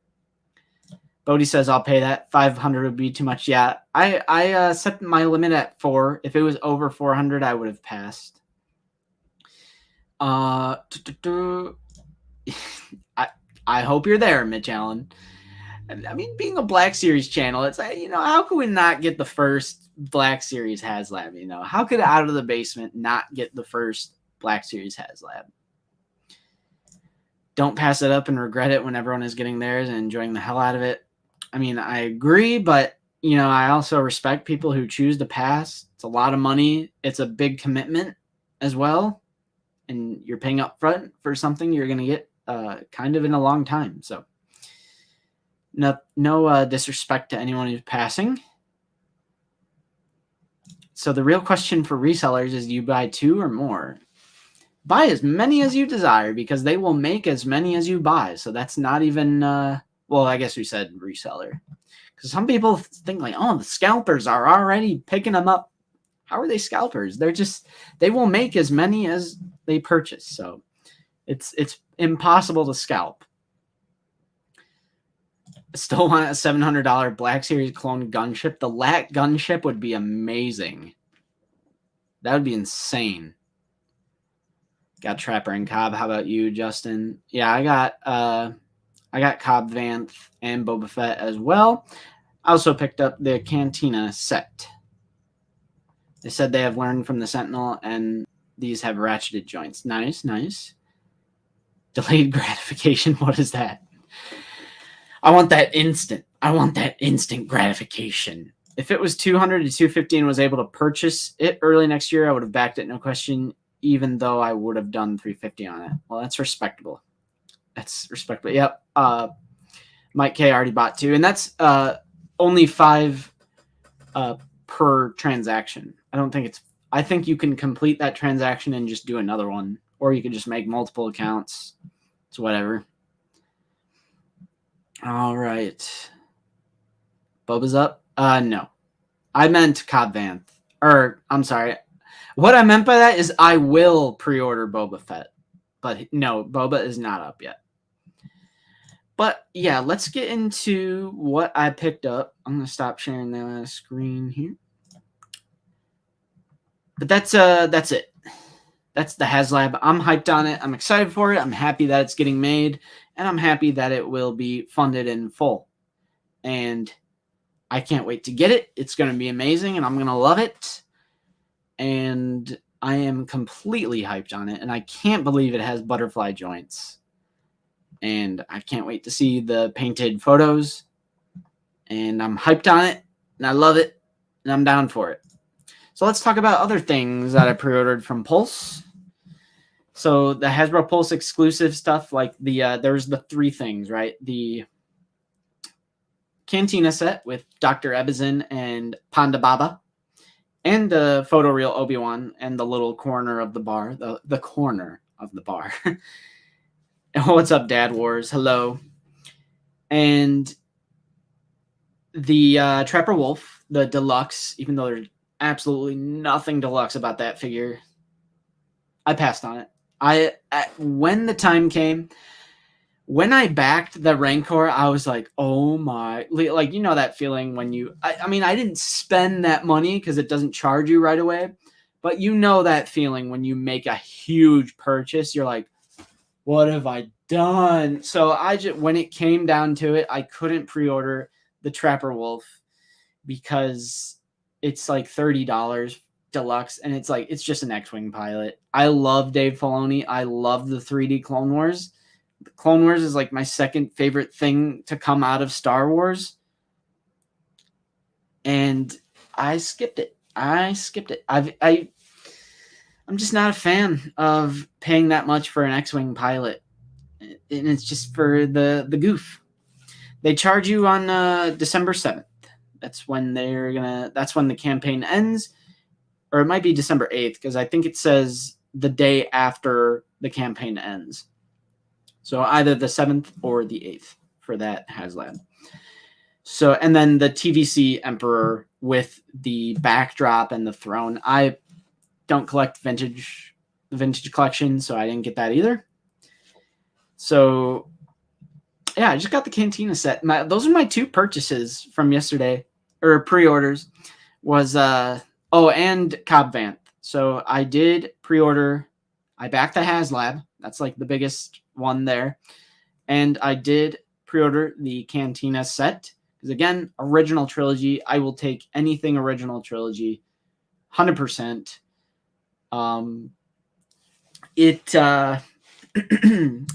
Bodie says I'll pay that. 500 would be too much. Yeah, I set my limit at 4. If it was over 400, I would have passed. I hope you're there, Mitch Allen. I mean, being a Black Series channel, it's like, you know, how could we not get the first Black Series HasLab? You know, how could Out of the Basement not get the first Black Series HasLab? Don't pass it up and regret it when everyone is getting theirs and enjoying the hell out of it. I mean, I agree, but, you know, I also respect people who choose to pass. It's a lot of money. It's a big commitment as well. And you're paying up front for something you're going to get kind of in a long time. So no disrespect to anyone who's passing. So the real question for resellers is, do you buy 2 or more? Buy as many as you desire, because they will make as many as you buy. So that's not even, well, I guess we said reseller. Because some people think like, oh, the scalpers are already picking them up. How are they scalpers? They will make as many as they purchase. So it's impossible to scalp. I still want a $700 Black Series clone gunship. The LAT gunship would be amazing. That would be insane. Got Trapper and Cobb. How about you, Justin? Yeah, I got Cobb Vanth and Boba Fett as well. I also picked up the Cantina set. They said they have learned from the Sentinel, and these have ratcheted joints. Nice, nice. Delayed gratification. What is that? I want that instant. I want that instant gratification. If it was 200 to 250 and was able to purchase it early next year, I would have backed it, no question, even though I would have done 350 on it. Well, that's respectable. That's respectable. Yep. Mike K already bought 2, and that's only 5 per transaction. I think you can complete that transaction and just do another one, or you could just make multiple accounts. It's whatever. All right. Boba's up. No, I meant Cobb Vanth. Or I'm sorry. What I meant by that is I will pre-order Boba Fett, but no, Boba is not up yet. But yeah, let's get into what I picked up. I'm gonna stop sharing the screen here. But that's it. That's the HasLab. I'm hyped on it. I'm excited for it. I'm happy that it's getting made, and I'm happy that it will be funded in full. And I can't wait to get it. It's going to be amazing, and I'm going to love it. And I am completely hyped on it, and I can't believe it has butterfly joints. And I can't wait to see the painted photos. And I'm hyped on it, and I love it, and I'm down for it. So let's talk about other things that I pre-ordered from Pulse. So the Hasbro Pulse exclusive stuff, like there's the 3 things, right? The Cantina set with Dr. Ebizin and Ponda Baba, and the photoreal Obi-Wan, and the little corner of the bar, the corner of the bar. What's up, Dad Wars? Hello. And the Trapper Wolf, the deluxe, even though they're absolutely nothing deluxe about that figure. I passed on it. When the time came, when I backed the Rancor, I was like, oh my, like, you know that feeling when you, I mean, I didn't spend that money because it doesn't charge you right away, but you know that feeling when you make a huge purchase, you're like, what have I done? So when it came down to it, I couldn't pre-order the Trapper Wolf because it's like $30 deluxe, and it's just an X-Wing pilot. I love Dave Filoni. I love the 3D Clone Wars. Clone Wars is like my second favorite thing to come out of Star Wars. And I skipped it. I'm just not a fan of paying that much for an X-Wing pilot. And it's just for the goof. They charge you on December 7th. That's when the campaign ends. Or it might be December 8th, because I think it says the day after the campaign ends. So either the 7th or the 8th for that HasLab. So, and then the TVC Emperor with the backdrop and the throne. I don't collect the vintage collection, so I didn't get that either. So, yeah, I just got the Cantina set. Those are my two purchases from yesterday, or pre-orders, was, and Cobb Vanth. So I did pre-order, I backed the HasLab. That's like the biggest one there. And I did pre-order the Cantina set. Because again, original trilogy. I will take anything original trilogy. 100%.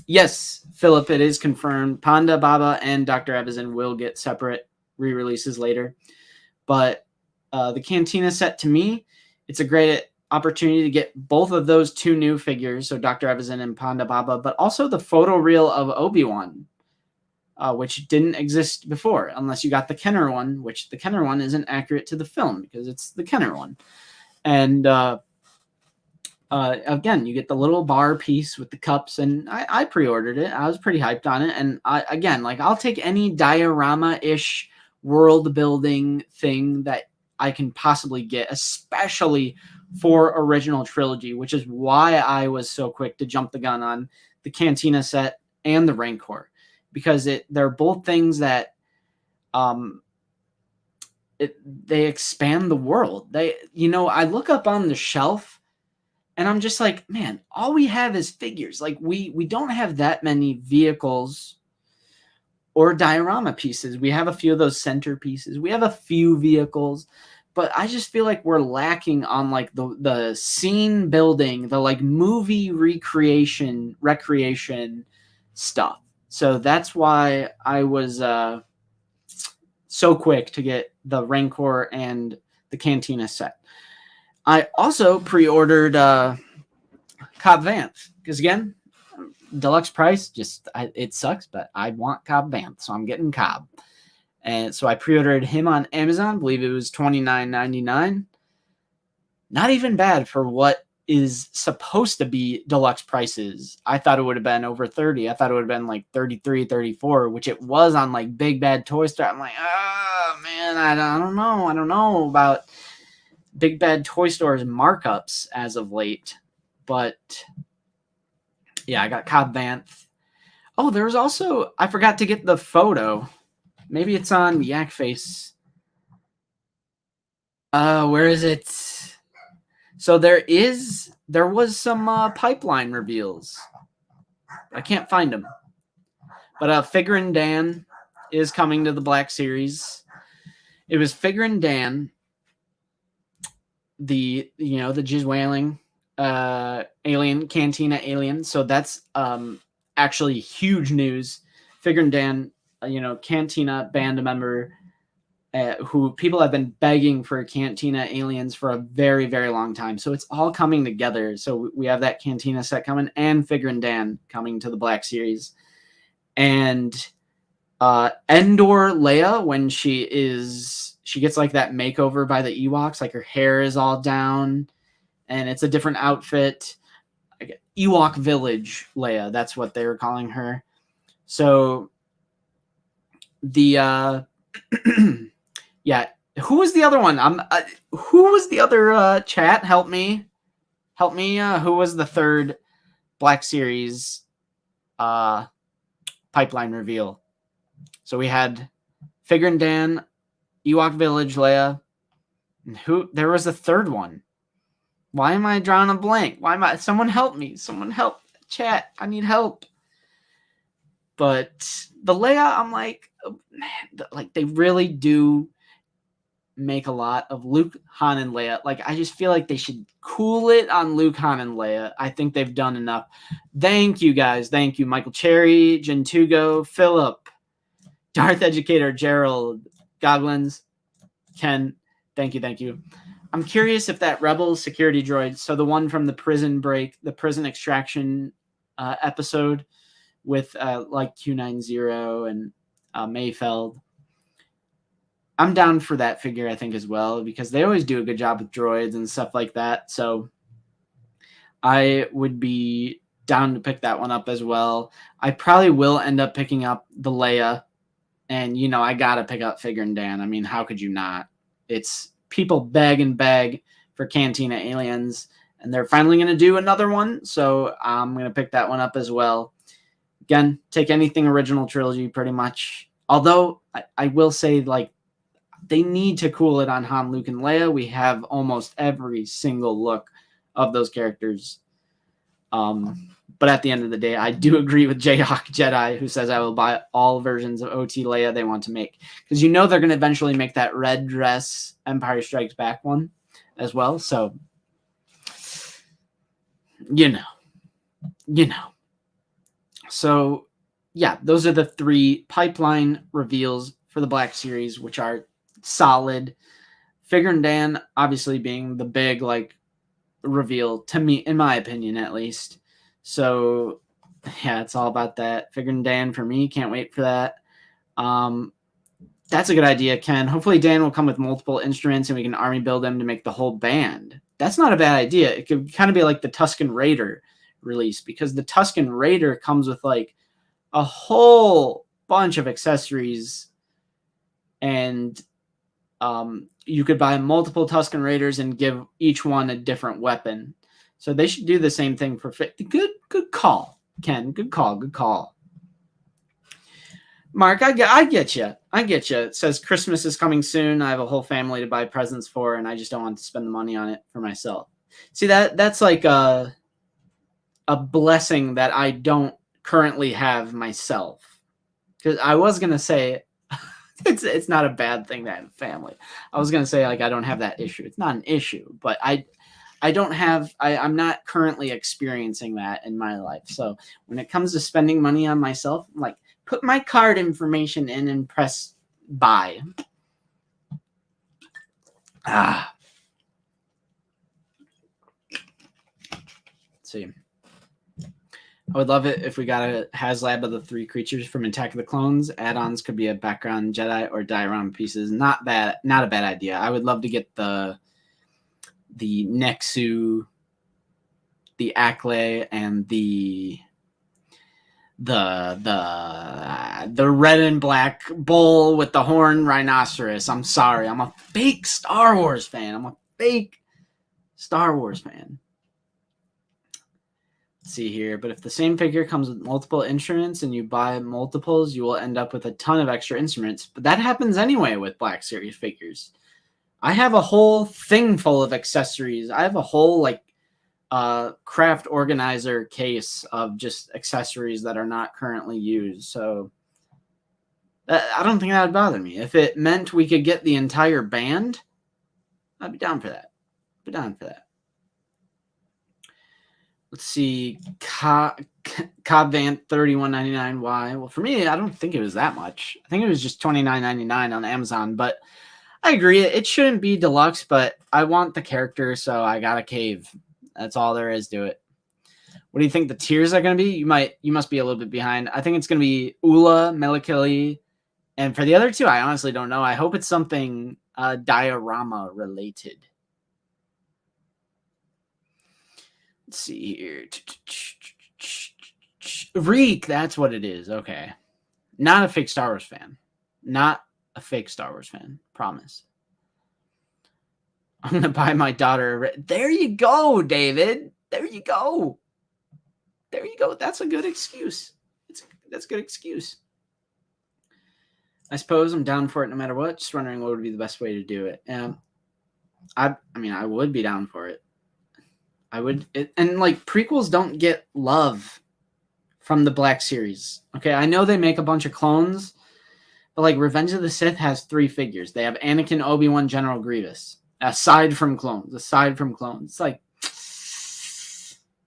Yes, Philip, it is confirmed. Panda Baba and Dr. Evazan will get separate re-releases later. But the Cantina set, to me, it's a great opportunity to get both of those two new figures, so Dr. Evazan and Panda Baba, but also the photo reel of Obi-Wan, which didn't exist before, unless you got the Kenner one, which the Kenner one isn't accurate to the film because it's the Kenner one. And again, you get the little bar piece with the cups, and I pre-ordered it. I was pretty hyped on it, and I'll take any diorama-ish world-building thing that I can possibly get, especially for original trilogy, which is why I was so quick to jump the gun on the Cantina set and the Rancor, because they're both things that they expand the world. I look up on the shelf and I'm just like, man, all we have is figures. Like we don't have that many vehicles or diorama pieces. We have a few of those center pieces. We have a few vehicles, but I just feel like we're lacking on like the scene building, the like movie recreation stuff. So that's why I was so quick to get the Rancor and the Cantina set. I also pre-ordered Cobb Vanth because, again, deluxe price, it sucks, but I want Cobb Vanth, so I'm getting Cobb. And so I pre-ordered him on Amazon. I believe it was $29.99. Not even bad for what is supposed to be deluxe prices. I thought it would have been over 30. I thought it would have been like 33, 34, which it was on like Big Bad Toy Store. I'm like, oh man, I don't know. I don't know about Big Bad Toy Store's markups as of late. But yeah, I got Cobb Vanth. Oh, there was also, I forgot to get the photo. Maybe it's on Yak Face. Where is it? So there was some pipeline reveals. I can't find them. But Figurin' Dan is coming to the Black Series. It was Figurin' Dan, the Jizwailing alien, Cantina alien. So that's actually huge news. Figurin' Dan, Cantina band member, who people have been begging for Cantina aliens for a very, very long time. So it's all coming together. So we have that Cantina set coming and Figurin' Dan coming to the Black Series. And Endor Leia, when she gets like that makeover by the Ewoks, like her hair is all down and it's a different outfit. Like Ewok Village Leia, that's what they were calling her. So the Who was the other one? Who was the other chat? Help me. Who was the third Black Series pipeline reveal? So we had Figure and Dan, Ewok Village, Leia. And there was a third one. Why am I drawing a blank? Someone help me. Someone help. Chat. I need help. But the Leia, I'm like, oh, man, like they really do make a lot of Luke, Han, and Leia. Like, I just feel like they should cool it on Luke, Han, and Leia. I think they've done enough. Thank you, guys. Thank you. Michael Cherry, Gentugo, Philip, Darth Educator, Gerald, Goblins, Ken. Thank you. I'm curious if that Rebel security droid, so the one from the prison break, the prison extraction episode with like Q90 and Mayfeld, I'm down for that figure, I think, as well, because they always do a good job with droids and stuff like that. So I would be down to pick that one up as well. I probably will end up picking up the Leia. And, I got to pick up Figure and Dan. I mean, how could you not? It's people beg for Cantina Aliens. And they're finally going to do another one. So I'm going to pick that one up as well. Again, take anything original trilogy pretty much. Although I will say, like, they need to cool it on Han, Luke, and Leia. We have almost every single look of those characters. But at the end of the day, I do agree with Jayhawk Jedi, who says I will buy all versions of OT Leia they want to make. Because they're going to eventually make that red dress Empire Strikes Back one as well. So, So, yeah, those are the 3 pipeline reveals for the Black Series, which are solid. Figure and Dan, obviously, being the big, reveal, to me, in my opinion, at least. So, yeah, it's all about that. Figure and Dan for me. Can't wait for that. That's a good idea, Ken. Hopefully Dan will come with multiple instruments and we can army build them to make the whole band. That's not a bad idea. It could kind of be like the Tusken Raider release, because the Tusken Raider comes with a whole bunch of accessories, and you could buy multiple Tusken Raiders and give each one a different weapon. So they should do the same thing for good call, Ken. Good call. Mark, I get you. It says Christmas is coming soon. I have a whole family to buy presents for, and I just don't want to spend the money on it for myself. See, that's like a blessing that I don't currently have myself. Because I was gonna say it's not a bad thing to have a family. I was gonna say I don't have that issue. It's not an issue, but I'm not currently experiencing that in my life. So when it comes to spending money on myself, I'm like, put my card information in and press buy. Let's see. I would love it if we got a HasLab of the 3 creatures from Attack of the Clones. Add-ons could be a background Jedi or diorama pieces. Not a bad idea. I would love to get the Nexu, the Acklay, and the red and black bull with the horn rhinoceros. I'm sorry. I'm a fake Star Wars fan. Let's see here. But if the same figure comes with multiple instruments and you buy multiples, you will end up with a ton of extra instruments. But that happens anyway with Black Series figures. I have a whole thing full of accessories. I have a whole craft organizer case of just accessories that are not currently used. So I don't think that would bother me. If it meant we could get the entire band, I'd be down for that. Let's see. Cobb Vant 31.99. Well, for me, I don't think it was that much. I think it was just $29.99 on Amazon, but I agree. It shouldn't be deluxe, but I want the character, so I got a cave. That's all there is to it. What do you think the tiers are going to be? You must be a little bit behind. I think it's going to be Ula, Melikili, and for the other 2, I honestly don't know. I hope it's something diorama related. Let's see here. Reek, that's what it is. Okay. Not a fake Star Wars fan. Promise. I'm going to buy my daughter. There you go, David. There you go. There you go. That's a good excuse. That's a good excuse. I suppose I'm down for it no matter what. Just wondering what would be the best way to do it. I mean, I would be down for it. I would. And like prequels don't get love from the Black Series. Okay, I know they make a bunch of clones, but like Revenge of the Sith has 3 figures. They have Anakin, Obi-Wan, General Grievous. Aside from clones. It's like,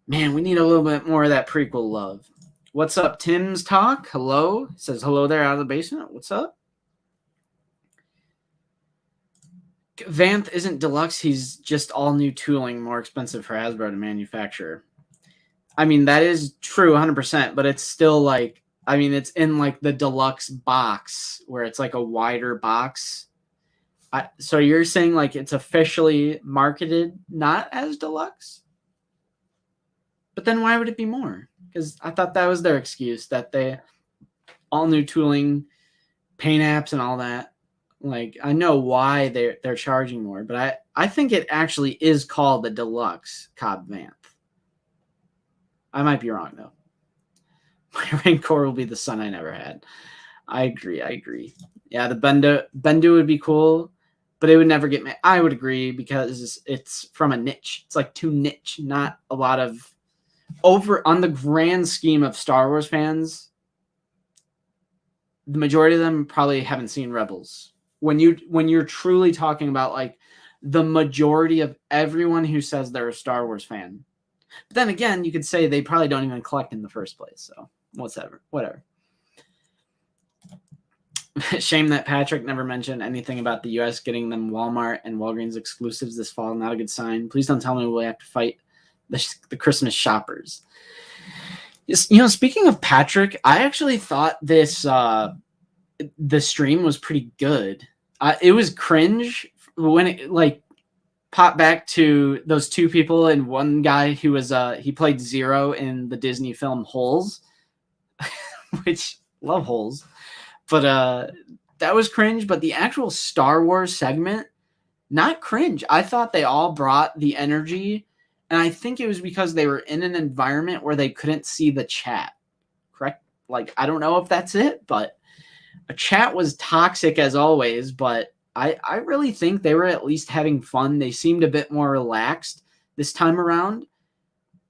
man, we need a little bit more of that prequel love. What's up, Tim's Talk? Hello. Says hello there out of the basement. What's up? Vanth isn't deluxe. He's just all new tooling, more expensive for Hasbro to manufacture. I mean, that is true 100%, but it's still like, I mean, it's in like the deluxe box where it's like a wider box. So you're saying like it's officially marketed not as deluxe? But then why would it be more? Because I thought that was their excuse, that they all new tooling, paint apps and all that. Like, I know why they're charging more, but I think it actually is called the deluxe Cobb Vanth. I might be wrong though. My Rancor will be the son I never had. I agree. Yeah, the Bendu would be cool, but it would never get me. I would agree because it's from a niche. It's like too niche, not a lot of over on the grand scheme of Star Wars fans. The majority of them probably haven't seen Rebels. When you're truly talking about like the majority of everyone who says they're a Star Wars fan. But then again, you could say they probably don't even collect in the first place. So whatever. Shame that Patrick never mentioned anything about the U.S. getting them Walmart and Walgreens exclusives this fall. Not a good sign. Please don't tell me we'll have to fight the Christmas shoppers. You know, speaking of Patrick, I actually thought this the stream was pretty good. It was cringe when it like popped back to those 2 people and one guy who was he played Zero in the Disney film Holes, which love Holes. But that was cringe. But the actual Star Wars segment, not cringe. I thought they all brought the energy. And I think it was because they were in an environment where they couldn't see the chat. Correct? Like, I don't know if that's it, but a chat was toxic as always. But I really think they were at least having fun. They seemed a bit more relaxed this time around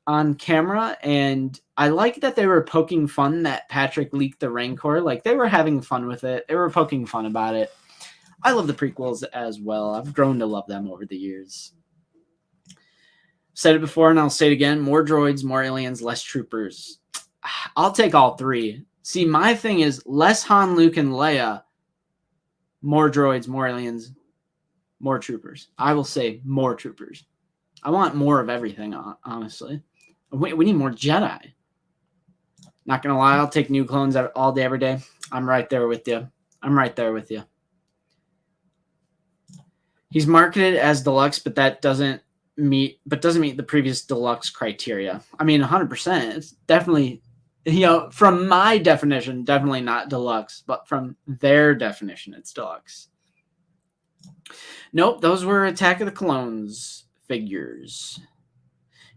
on camera. And I like that they were poking fun that Patrick leaked the Rancor. Like, they were having fun with it. They were poking fun about it. I love the prequels as well. I've grown to love them over the years. Said it before and I'll say it again. More droids, more aliens, less troopers. I'll take all 3. See, my thing is less Han, Luke, and Leia. More droids, more aliens, more troopers. I will say more troopers. I want more of everything, honestly. We need more Jedi. Not going to lie, I'll take new clones all day, every day. I'm right there with you. He's marketed as deluxe, but that doesn't meet the previous deluxe criteria. I mean, 100%. It's definitely, you know, from my definition, definitely not deluxe, but from their definition, it's deluxe. Nope, those were Attack of the Clones figures.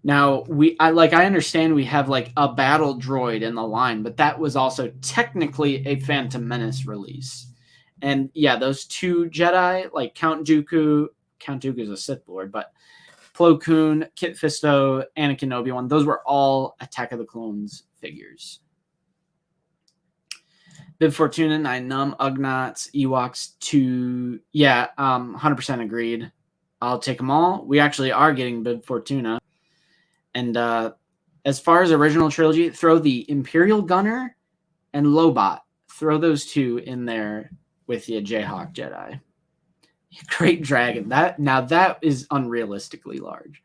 Now, I understand we have like a battle droid in the line, but that was also technically a Phantom Menace release. And yeah, those 2 Jedi, like Count Dooku is a Sith Lord, but Plo Koon, Kit Fisto, Anakin, Obi-Wan, those were all Attack of the Clones figures. Bib Fortuna, 9 Num, Ugnaughts, Ewoks, 2. Yeah, 100% agreed. I'll take them all. We actually are getting Bib Fortuna. And as far as original trilogy, throw the Imperial Gunner and Lobot. Throw those 2 in there with the Jayhawk Jedi. Great Dragon. That is unrealistically large.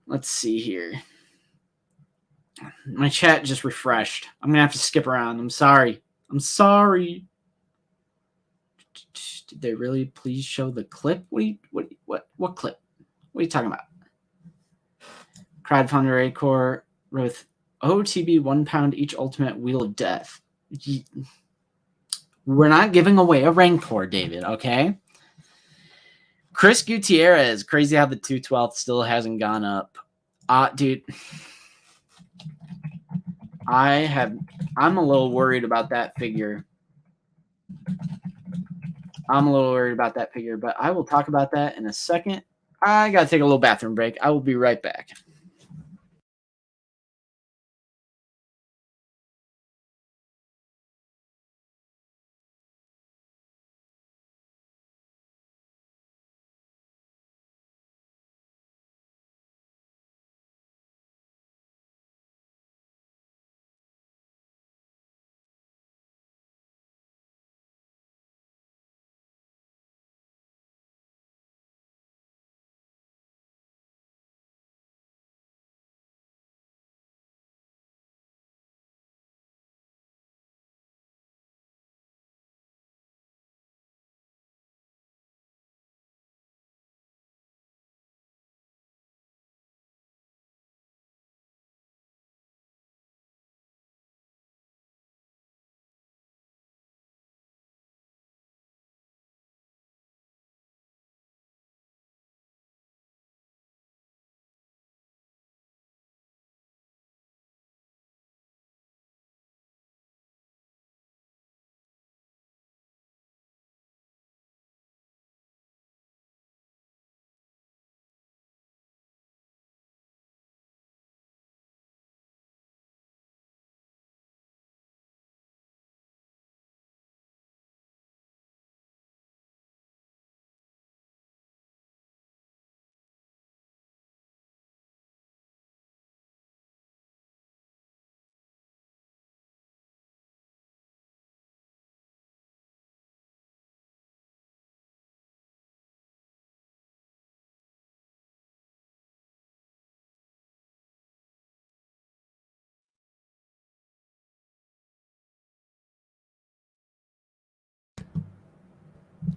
Let's see here. My chat just refreshed. I'm gonna have to skip around. I'm sorry. Did they really please show the clip? What clip? What are you talking about? Crowdfunder Rancor with OTB 1 pound each ultimate wheel of death. We're not giving away a Rancor, David, okay? Chris Gutierrez, crazy how the 212 still hasn't gone up. Dude, I'm a little worried about that figure. But I will talk about that in a second. I gotta take a little bathroom break. I will be right back.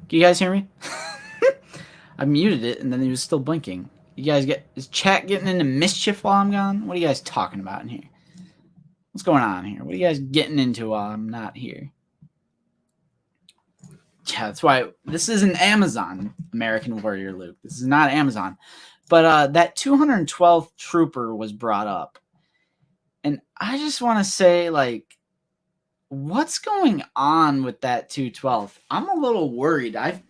Can you guys hear me? I muted it and then it was still blinking. You guys is chat getting into mischief while I'm gone? What are you guys talking about in here? What's going on here? What are you guys getting into while I'm not here? Yeah, that's why this is an Amazon American Warrior Luke. This is not Amazon. But that 212th Trooper was brought up. And I just want to say, like, what's going on with that 212th? I'm a little worried. I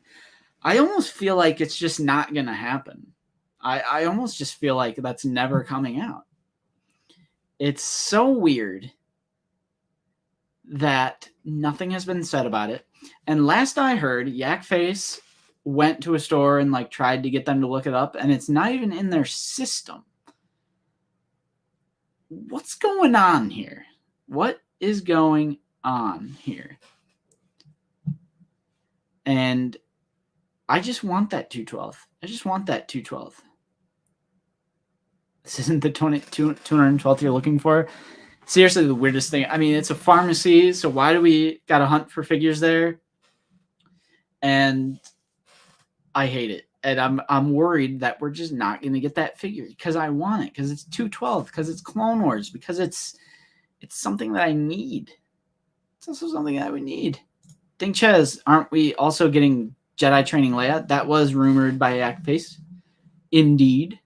almost feel like it's just not going to happen. I almost just feel like that's never coming out. It's so weird that nothing has been said about it. And last I heard, Yakface went to a store and like tried to get them to look it up, and it's not even in their system. What's going on here? What is going on here? And I just want that 212. I just want that 212. This isn't the 212th you're looking for. Seriously, the weirdest thing. I mean, it's a pharmacy, so why do we gotta hunt for figures there? And I hate it. And I'm worried that we're just not gonna get that figure because I want it, because it's 212, because it's Clone Wars, because it's something that I need. It's also something that we need. Ding Chez, aren't we also getting Jedi Training Leia? That was rumored by Yakface. Indeed.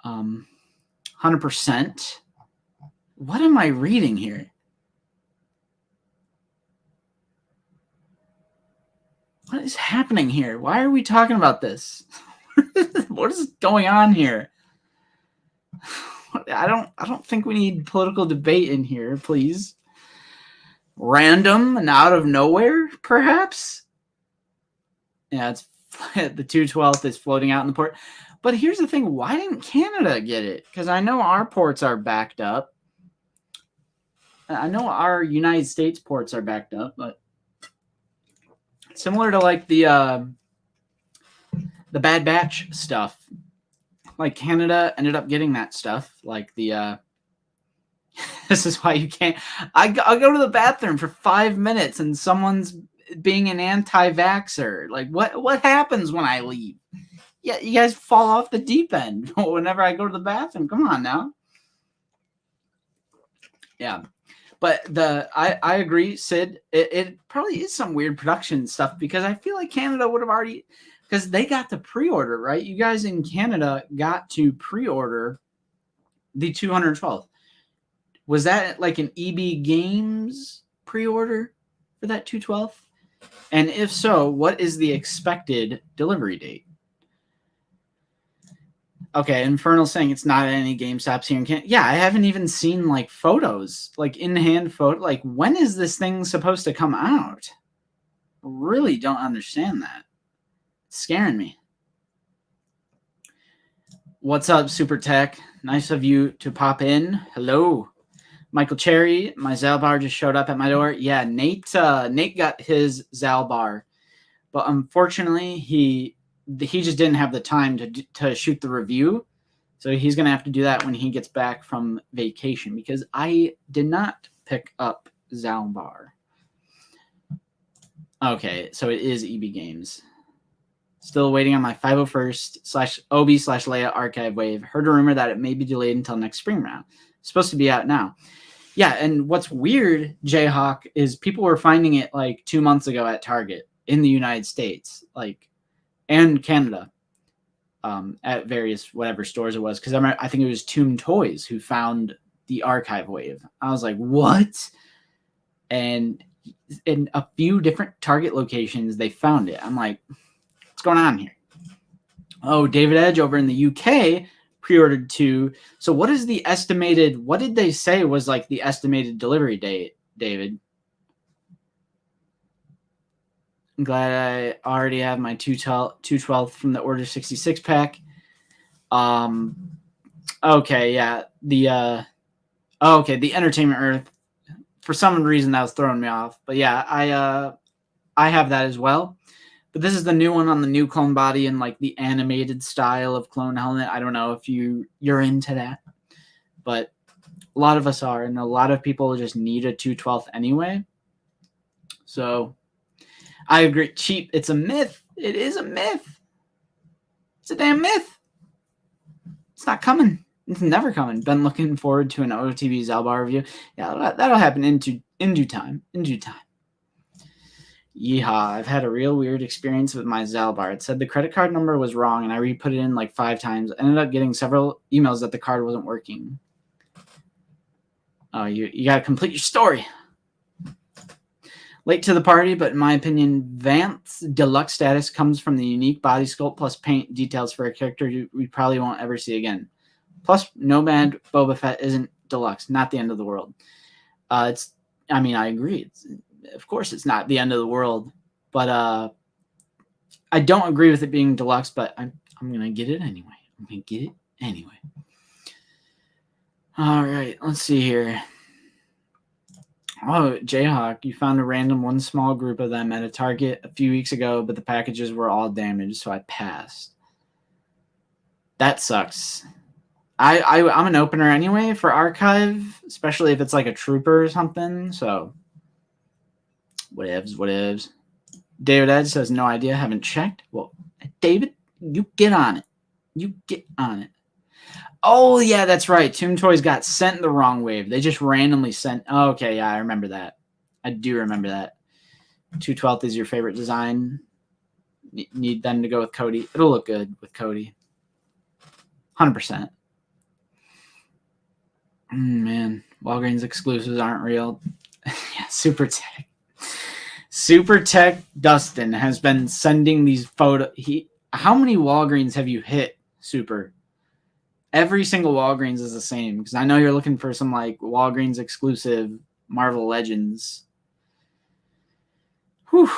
100%. What am I reading here? What is happening here? Why are we talking about this? What is going on here? I don't think we need political debate in here, please. Random and out of nowhere, perhaps? Yeah, it's the 212th is floating out in the port. But here's the thing, why didn't Canada get it? Because I know our ports are backed up. I know our United States ports are backed up, but similar to like the Bad Batch stuff, like Canada ended up getting that stuff. Like the this is why you can't. I'll go to the bathroom for 5 minutes and someone's being an anti-vaxxer. Like what happens when I leave? Yeah, you guys fall off the deep end whenever I go to the bathroom. Come on now. Yeah. But I agree, Sid. It probably is some weird production stuff because I feel like Canada would have already. because they got the pre-order, right? You guys in Canada got to pre-order the 212th. Was that like an EB Games pre-order for that 212th? And if so, what is the expected delivery date? Okay, Infernal saying it's not at any GameStops here in Canada. Yeah, I haven't even seen like photos, like in-hand photo. Like, when is this thing supposed to come out? Really don't understand that. It's scaring me. What's up, Super Tech? Nice of you to pop in. Hello. Michael Cherry, my Zalbar just showed up at my door. Yeah, Nate got his Zalbar, but unfortunately he just didn't have the time to shoot the review, so he's gonna have to do that when he gets back from vacation, because I did not pick up Zalbar. Okay, so it is EB Games. Still waiting on my 501st/OB/Leia archive wave. Heard a rumor that it may be delayed until next spring round. It's supposed to be out now. Yeah, and what's weird, Jayhawk, is people were finding it like 2 months ago at Target in the United States, like, and Canada, at various whatever stores it was. Because I think it was Toon Toys who found the archive wave. I was like, what? And in a few different Target locations, they found it. I'm like, what's going on here? Oh, David Edge over in the UK pre-ordered 2. So what is the estimated, what did they say was like the estimated delivery date, David? I'm glad I already have my 212 from the Order 66 pack. Okay, yeah. The Entertainment Earth. For some reason that was throwing me off. But yeah, I have that as well. But this is the new one on the new clone body and like the animated style of clone helmet. I don't know if you're into that, but a lot of us are, and a lot of people just need a 212th anyway. So I agree. Cheap. It's a myth. It is a myth. It's a damn myth. It's not coming. It's never coming. Been looking forward to an OTB Zalbar review. Yeah, that'll happen in due time. In due time. Yeehaw, I've had a real weird experience with my Zalbar. It said the credit card number was wrong, and I re-put it in like 5 times. I ended up getting several emails that the card wasn't working. Oh, you got to complete your story. Late to the party, but in my opinion, Vance deluxe status comes from the unique body sculpt plus paint details for a character we probably won't ever see again. Plus, Nomad Boba Fett isn't deluxe. Not the end of the world. I agree. Of course, it's not the end of the world, but I don't agree with it being deluxe. But I'm gonna get it anyway. All right, let's see here. Oh, Jayhawk, you found a random one small group of them at a Target a few weeks ago, but the packages were all damaged, so I passed. That sucks. I'm an opener anyway for archive, especially if it's like a trooper or something. So whatevs. David Edge says no idea, haven't checked. Well, David, you get on it. Oh yeah, that's right. Toon Toys got sent the wrong wave. They just randomly sent. Oh, okay, yeah, I remember that. I do remember that. 212th is your favorite design. Need them to go with Cody. It'll look good with Cody. 100%. Man, Walgreens exclusives aren't real. Yeah, Super Tech Dustin has been sending these photos. How many Walgreens have you hit, Super? Every single Walgreens is the same, because I know you're looking for some like Walgreens exclusive Marvel Legends. Whew.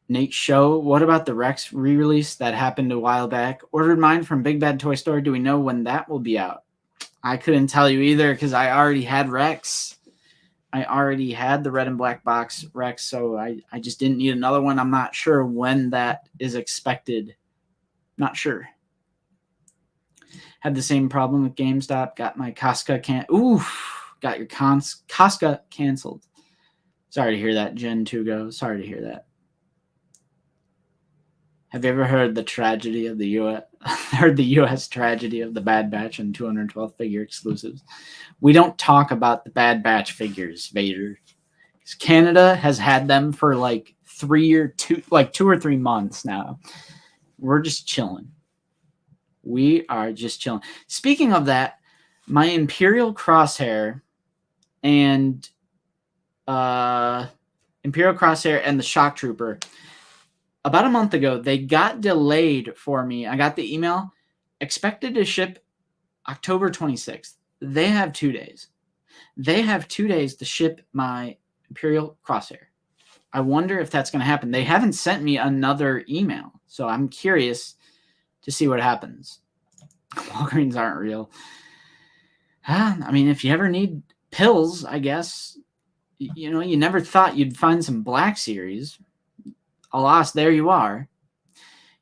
Nate Show, what about the Rex re-release that happened a while back? Ordered mine from Big Bad Toy Store. Do we know when that will be out? I couldn't tell you either, because I already had Rex. I already had the red and black box Rex, so I just didn't need another one. I'm not sure when that is expected. Not sure. Had the same problem with GameStop. Got my Casca got your Casca canceled. Sorry to hear that, Jen Tugo. Sorry to hear that. Have you ever heard the tragedy of the U.S. tragedy of the Bad Batch and 212 figure exclusives? We don't talk about the Bad Batch figures, Vader. Because Canada has had them for like 2 or 3 months now. We're just chilling. We are just chilling. Speaking of that, my Imperial Crosshair and the Shock Trooper, about a month ago, they got delayed for me. I got the email, expected to ship October 26th. They have 2 days. They have 2 days to ship my Imperial Crosshair. I wonder if that's going to happen. They haven't sent me another email, so I'm curious to see what happens. Walgreens aren't real. I mean, if you ever need pills, I guess, you know, you never thought you'd find some Black Series. Alas, there you are.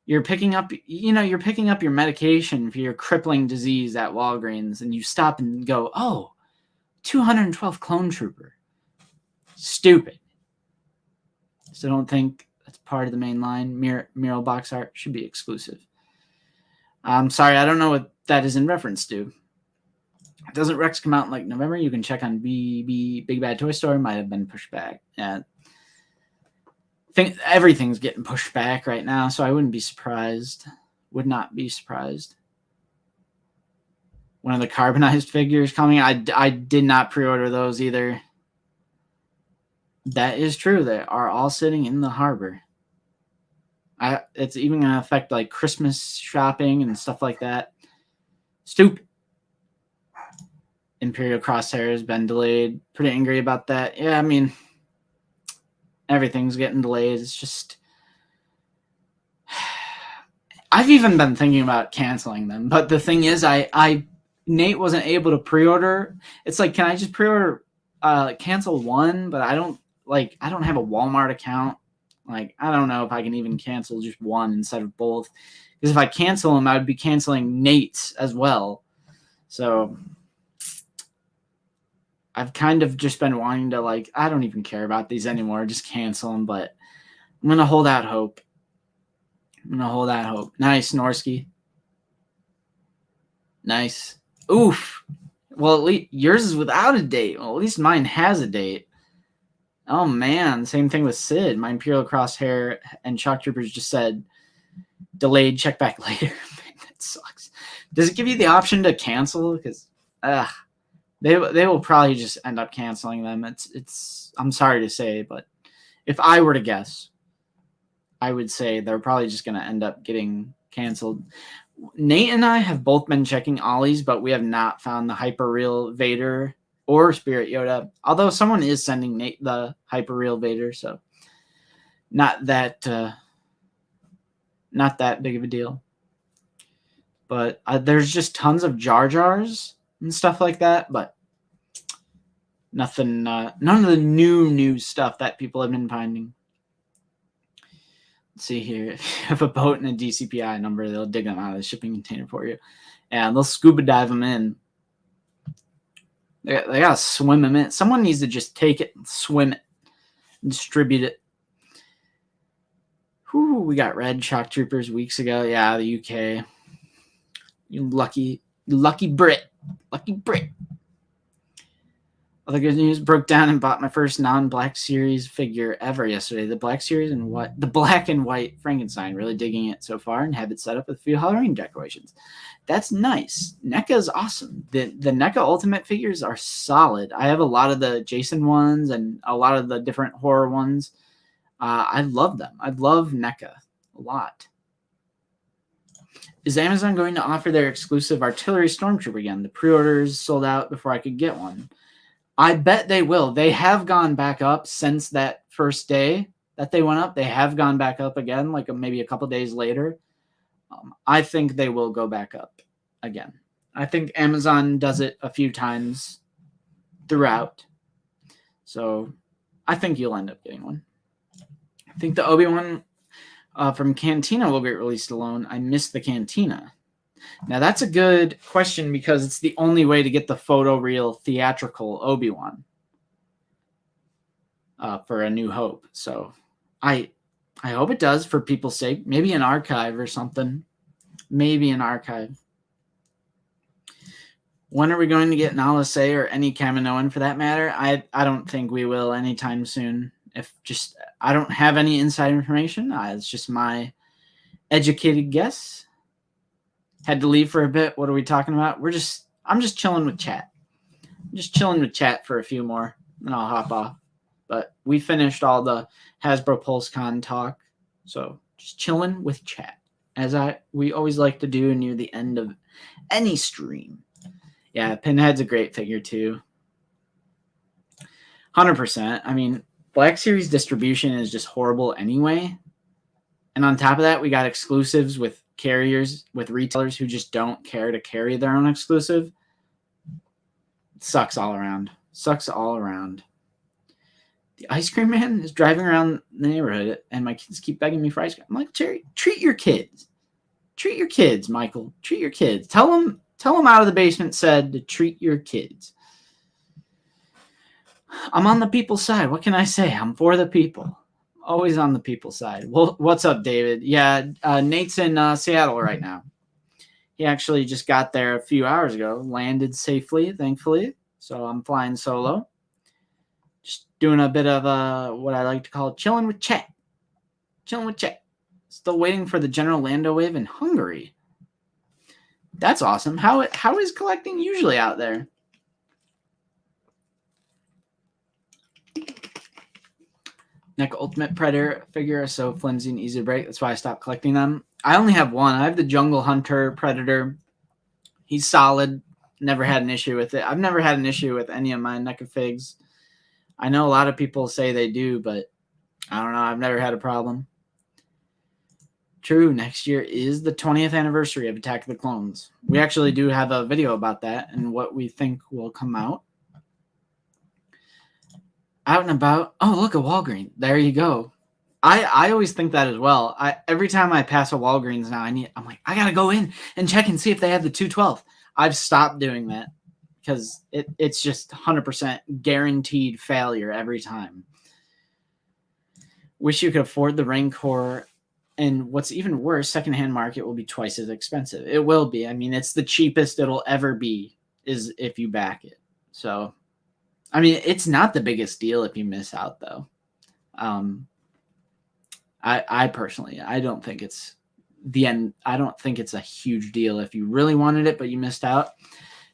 You're picking up your medication for your crippling disease at Walgreens, and you stop and go, oh, 212 Clone Trooper. Stupid. So don't think that's part of the main line. Mural box art should be exclusive. I'm sorry, I don't know what that is in reference to. Doesn't Rex come out in like November? You can check on Big Bad Toy Store. Might have been pushed back. Yeah. I think everything's getting pushed back right now, so I wouldn't be surprised. Would not be surprised. One of the carbonized figures coming. I did not pre-order those either. That is true. They are all sitting in the harbor. It's even going to affect like Christmas shopping and stuff like that. Stupid. Imperial Crosshair has been delayed. Pretty angry about that. Yeah, I mean, everything's getting delayed. It's just... I've even been thinking about canceling them. But the thing is, Nate wasn't able to pre-order. It's like, can I just pre-order, cancel one? But I don't have a Walmart account. Like, I don't know if I can even cancel just one instead of both. Because if I cancel them, I would be canceling Nate's as well. So I've kind of just been wanting to, like, I don't even care about these anymore. Just cancel them. But I'm going to hold out hope. Nice, Norsky. Nice. Oof. Well, at least yours is without a date. Well, at least mine has a date. Oh, man. Same thing with Sid. My Imperial Crosshair and Shock Troopers just said delayed, check back later. That sucks. Does it give you the option to cancel? Because they will probably just end up canceling them. It's I'm sorry to say, but if I were to guess, I would say they're probably just going to end up getting canceled. Nate and I have both been checking Ollie's, but we have not found the Hyperreal Vader or Spirit Yoda. Although someone is sending Nate the Hyperreal Vader, so not that big of a deal. But there's just tons of Jar Jars and stuff like that, but nothing. None of the new stuff that people have been finding. Let's see here. If you have a boat and a DCPI number, they'll dig them out of the shipping container for you, and they'll scuba dive them in. They gotta swim them in. Someone needs to just take it and swim it and distribute it. Whew, we got red Shock Troopers weeks ago. Yeah, the UK. You lucky Brit. Lucky Brit. Other good news, broke down and bought my first non-Black Series figure ever yesterday. The Black Series and what? The black and white Frankenstein. Really digging it so far and have it set up with a few Halloween decorations. That's nice. NECA is awesome. The NECA Ultimate figures are solid. I have a lot of the Jason ones and a lot of the different horror ones. I love them. I love NECA a lot. Is Amazon going to offer their exclusive Artillery Stormtrooper again? The pre-orders sold out before I could get one. I bet they will. They have gone back up since that first day that they went up. They have gone back up again, like maybe a couple days later. I think they will go back up again. I think Amazon does it a few times throughout. So I think you'll end up getting one. I think the Obi-Wan from Cantina will get released alone. I missed the Cantina. Now, that's a good question because it's the only way to get the photoreal theatrical Obi-Wan for A New Hope. So I hope it does for people's sake. Maybe an archive or something. Maybe an archive. When are we going to get Nala Se or any Kaminoan for that matter? I don't think we will anytime soon. I don't have any inside information. It's just my educated guess. Had to leave for a bit. What are we talking about? I'm just chilling with chat. I'm just chilling with chat for a few more, and I'll hop off. But we finished all the Hasbro Pulsecon talk, so just chilling with chat, as we always like to do near the end of any stream. Yeah, Pinhead's a great figure too. 100%. I mean, Black Series distribution is just horrible anyway. And on top of that, we got exclusives with carriers, with retailers who just don't care to carry their own exclusive. It sucks all around. Sucks all around. The ice cream man is driving around the neighborhood, and my kids keep begging me for ice cream. I'm like, Jerry, treat your kids. Treat your kids, Michael. Treat your kids. Tell them out of the basement said to treat your kids. I'm on the people's side. What can I say? I'm for the people. Always on the people's side. Well, what's up, David? Yeah, Nate's in Seattle right now. He actually just got there a few hours ago. Landed safely, thankfully. So I'm flying solo. Just doing a bit of what I like to call chilling with chat. Chilling with chat. Still waiting for the General Lando wave in Hungary. That's awesome. How is collecting usually out there? NECA Ultimate Predator figure are so flimsy and easy to break. That's why I stopped collecting them. I only have one. I have the Jungle Hunter Predator. He's solid. Never had an issue with it. I've never had an issue with any of my NECA figs. I know a lot of people say they do, but I don't know. I've never had a problem. True, next year is the 20th anniversary of Attack of the Clones. We actually do have a video about that and what we think will come out. Out and about. Oh, look, a Walgreens. There you go. I always think that as well. Every time I pass a Walgreens now, I'm like, I got to go in and check and see if they have the 212. I've stopped doing that because it's just 100% guaranteed failure every time. Wish you could afford the Rancor. And what's even worse, secondhand market will be twice as expensive. It will be. I mean, it's the cheapest it'll ever be is if you back it. So, I mean, it's not the biggest deal if you miss out, though. I personally, I don't think it's the end. I don't think it's a huge deal if you really wanted it, but you missed out.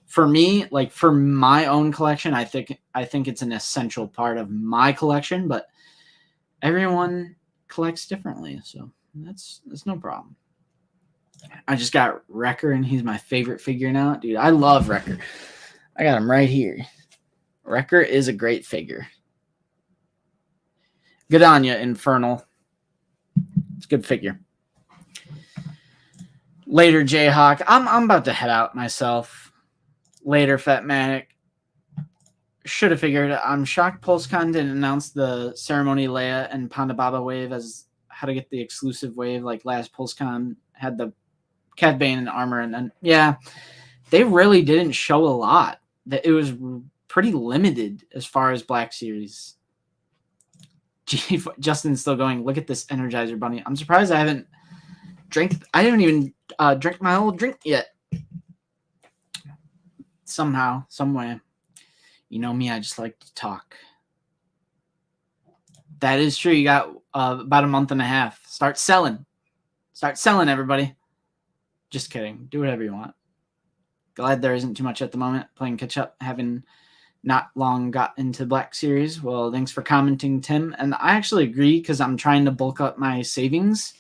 For me, like for my own collection, I think it's an essential part of my collection, but everyone collects differently, so that's no problem. I just got Wrecker, and he's my favorite figure now. Dude, I love Wrecker. I got him right here. Wrecker is a great figure. Good on you, Infernal. It's a good figure. Later, Jayhawk. I'm about to head out myself. Later, Fatmatic. Should have figured it. I'm shocked Pulsecon didn't announce the Ceremony Leia and Ponda Baba wave as how to get the exclusive wave like last Pulsecon had the Cad Bane and armor. And then, yeah, they really didn't show a lot. It was pretty limited as far as Black Series. Justin's still going, look at this Energizer Bunny. I'm surprised I haven't even drank my whole drink yet. Somehow, some way. You know me, I just like to talk. That is true. You got about a month and a half. Start selling. Start selling, everybody. Just kidding. Do whatever you want. Glad there isn't too much at the moment. Playing catch up, having not long got into Black Series. Well, thanks for commenting, Tim. And I actually agree because I'm trying to bulk up my savings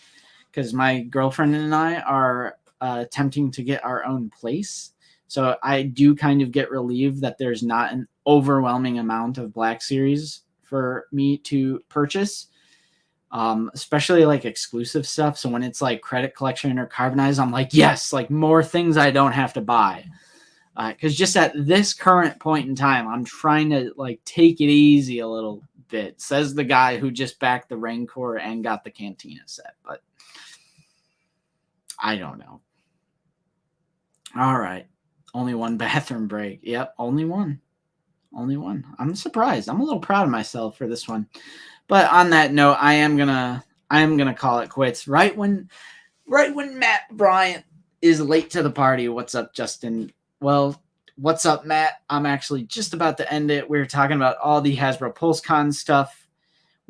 because my girlfriend and I are attempting to get our own place. So I do kind of get relieved that there's not an overwhelming amount of Black Series for me to purchase, especially like exclusive stuff. So when it's like credit collection or carbonized, I'm like, yes, like more things I don't have to buy. Because just at this current point in time, I'm trying to like take it easy a little bit, says the guy who just backed the Rancor and got the Cantina set. But I don't know. All right. Only one bathroom break. Yep, only one. Only one. I'm surprised. I'm a little proud of myself for this one. But on that note, I am gonna call it quits. Right when Matt Bryant is late to the party. What's up, Justin? Well, what's up, Matt? I'm actually just about to end it. We were talking about all the Hasbro Pulsecon stuff.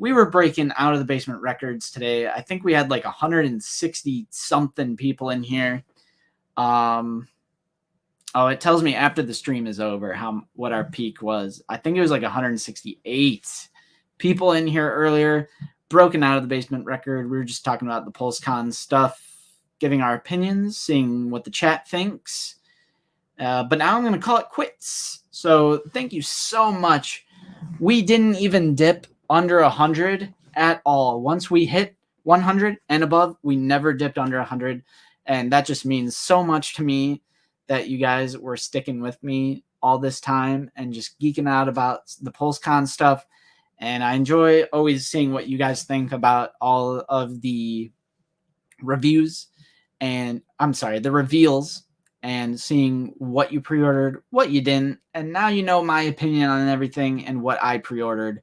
we were breaking out of the basement records today. I think we had like 160 something people in here. Oh, it tells me after the stream is over what our peak was. I think it was like 168 people in here earlier, broken out of the basement record. We were just talking about the Pulsecon stuff, giving our opinions, seeing what the chat thinks. But now I'm going to call it quits. So thank you so much. We didn't even dip under 100 at all. Once we hit 100 and above, we never dipped under 100. And that just means so much to me that you guys were sticking with me all this time and just geeking out about the Pulsecon stuff. And I enjoy always seeing what you guys think about all of the reviews and the reveals, and seeing what you pre-ordered, what you didn't. And now you know my opinion on everything and what I pre-ordered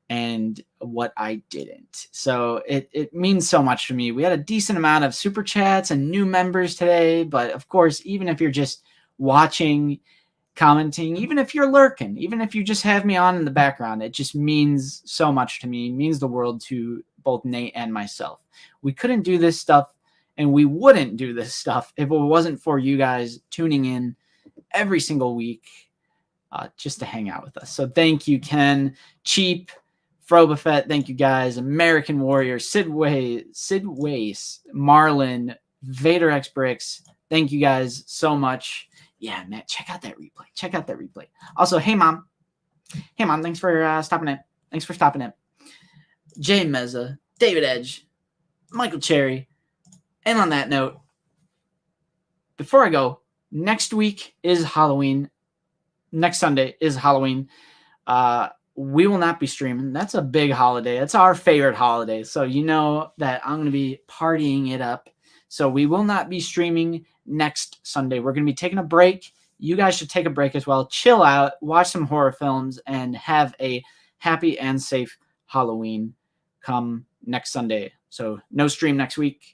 and what I didn't. So it means so much to me. We had a decent amount of super chats and new members today, but of course, even if you're just watching, commenting, even if you're lurking, even if you just have me on in the background, it just means so much to me. It means the world to both Nate and myself. We couldn't do this stuff, and we wouldn't do this stuff if it wasn't for you guys tuning in every single week just to hang out with us. So thank you, Ken, Cheap, Frobafett, thank you guys, American Warrior, Sid Wace, Marlin, Vader X Bricks. Thank you guys so much. Yeah, Matt, check out that replay. Check out that replay. Also, hey mom, thanks for stopping in. Thanks for stopping in. Jay Meza, David Edge, Michael Cherry. And on that note, before I go, next week is Halloween. Next Sunday is Halloween. We will not be streaming. That's a big holiday. It's our favorite holiday. So you know that I'm going to be partying it up. So we will not be streaming next Sunday. We're going to be taking a break. You guys should take a break as well. Chill out, watch some horror films, and have a happy and safe Halloween come next Sunday. So no stream next week.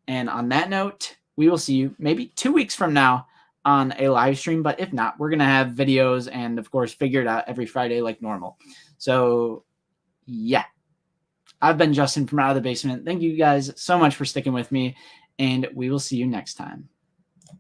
And on that note, we will see you maybe 2 weeks from now on a live stream. But if not, we're going to have videos and, of course, figure it out every Friday like normal. So, yeah. I've been Justin from Out of the Basement. Thank you guys so much for sticking with me, and we will see you next time.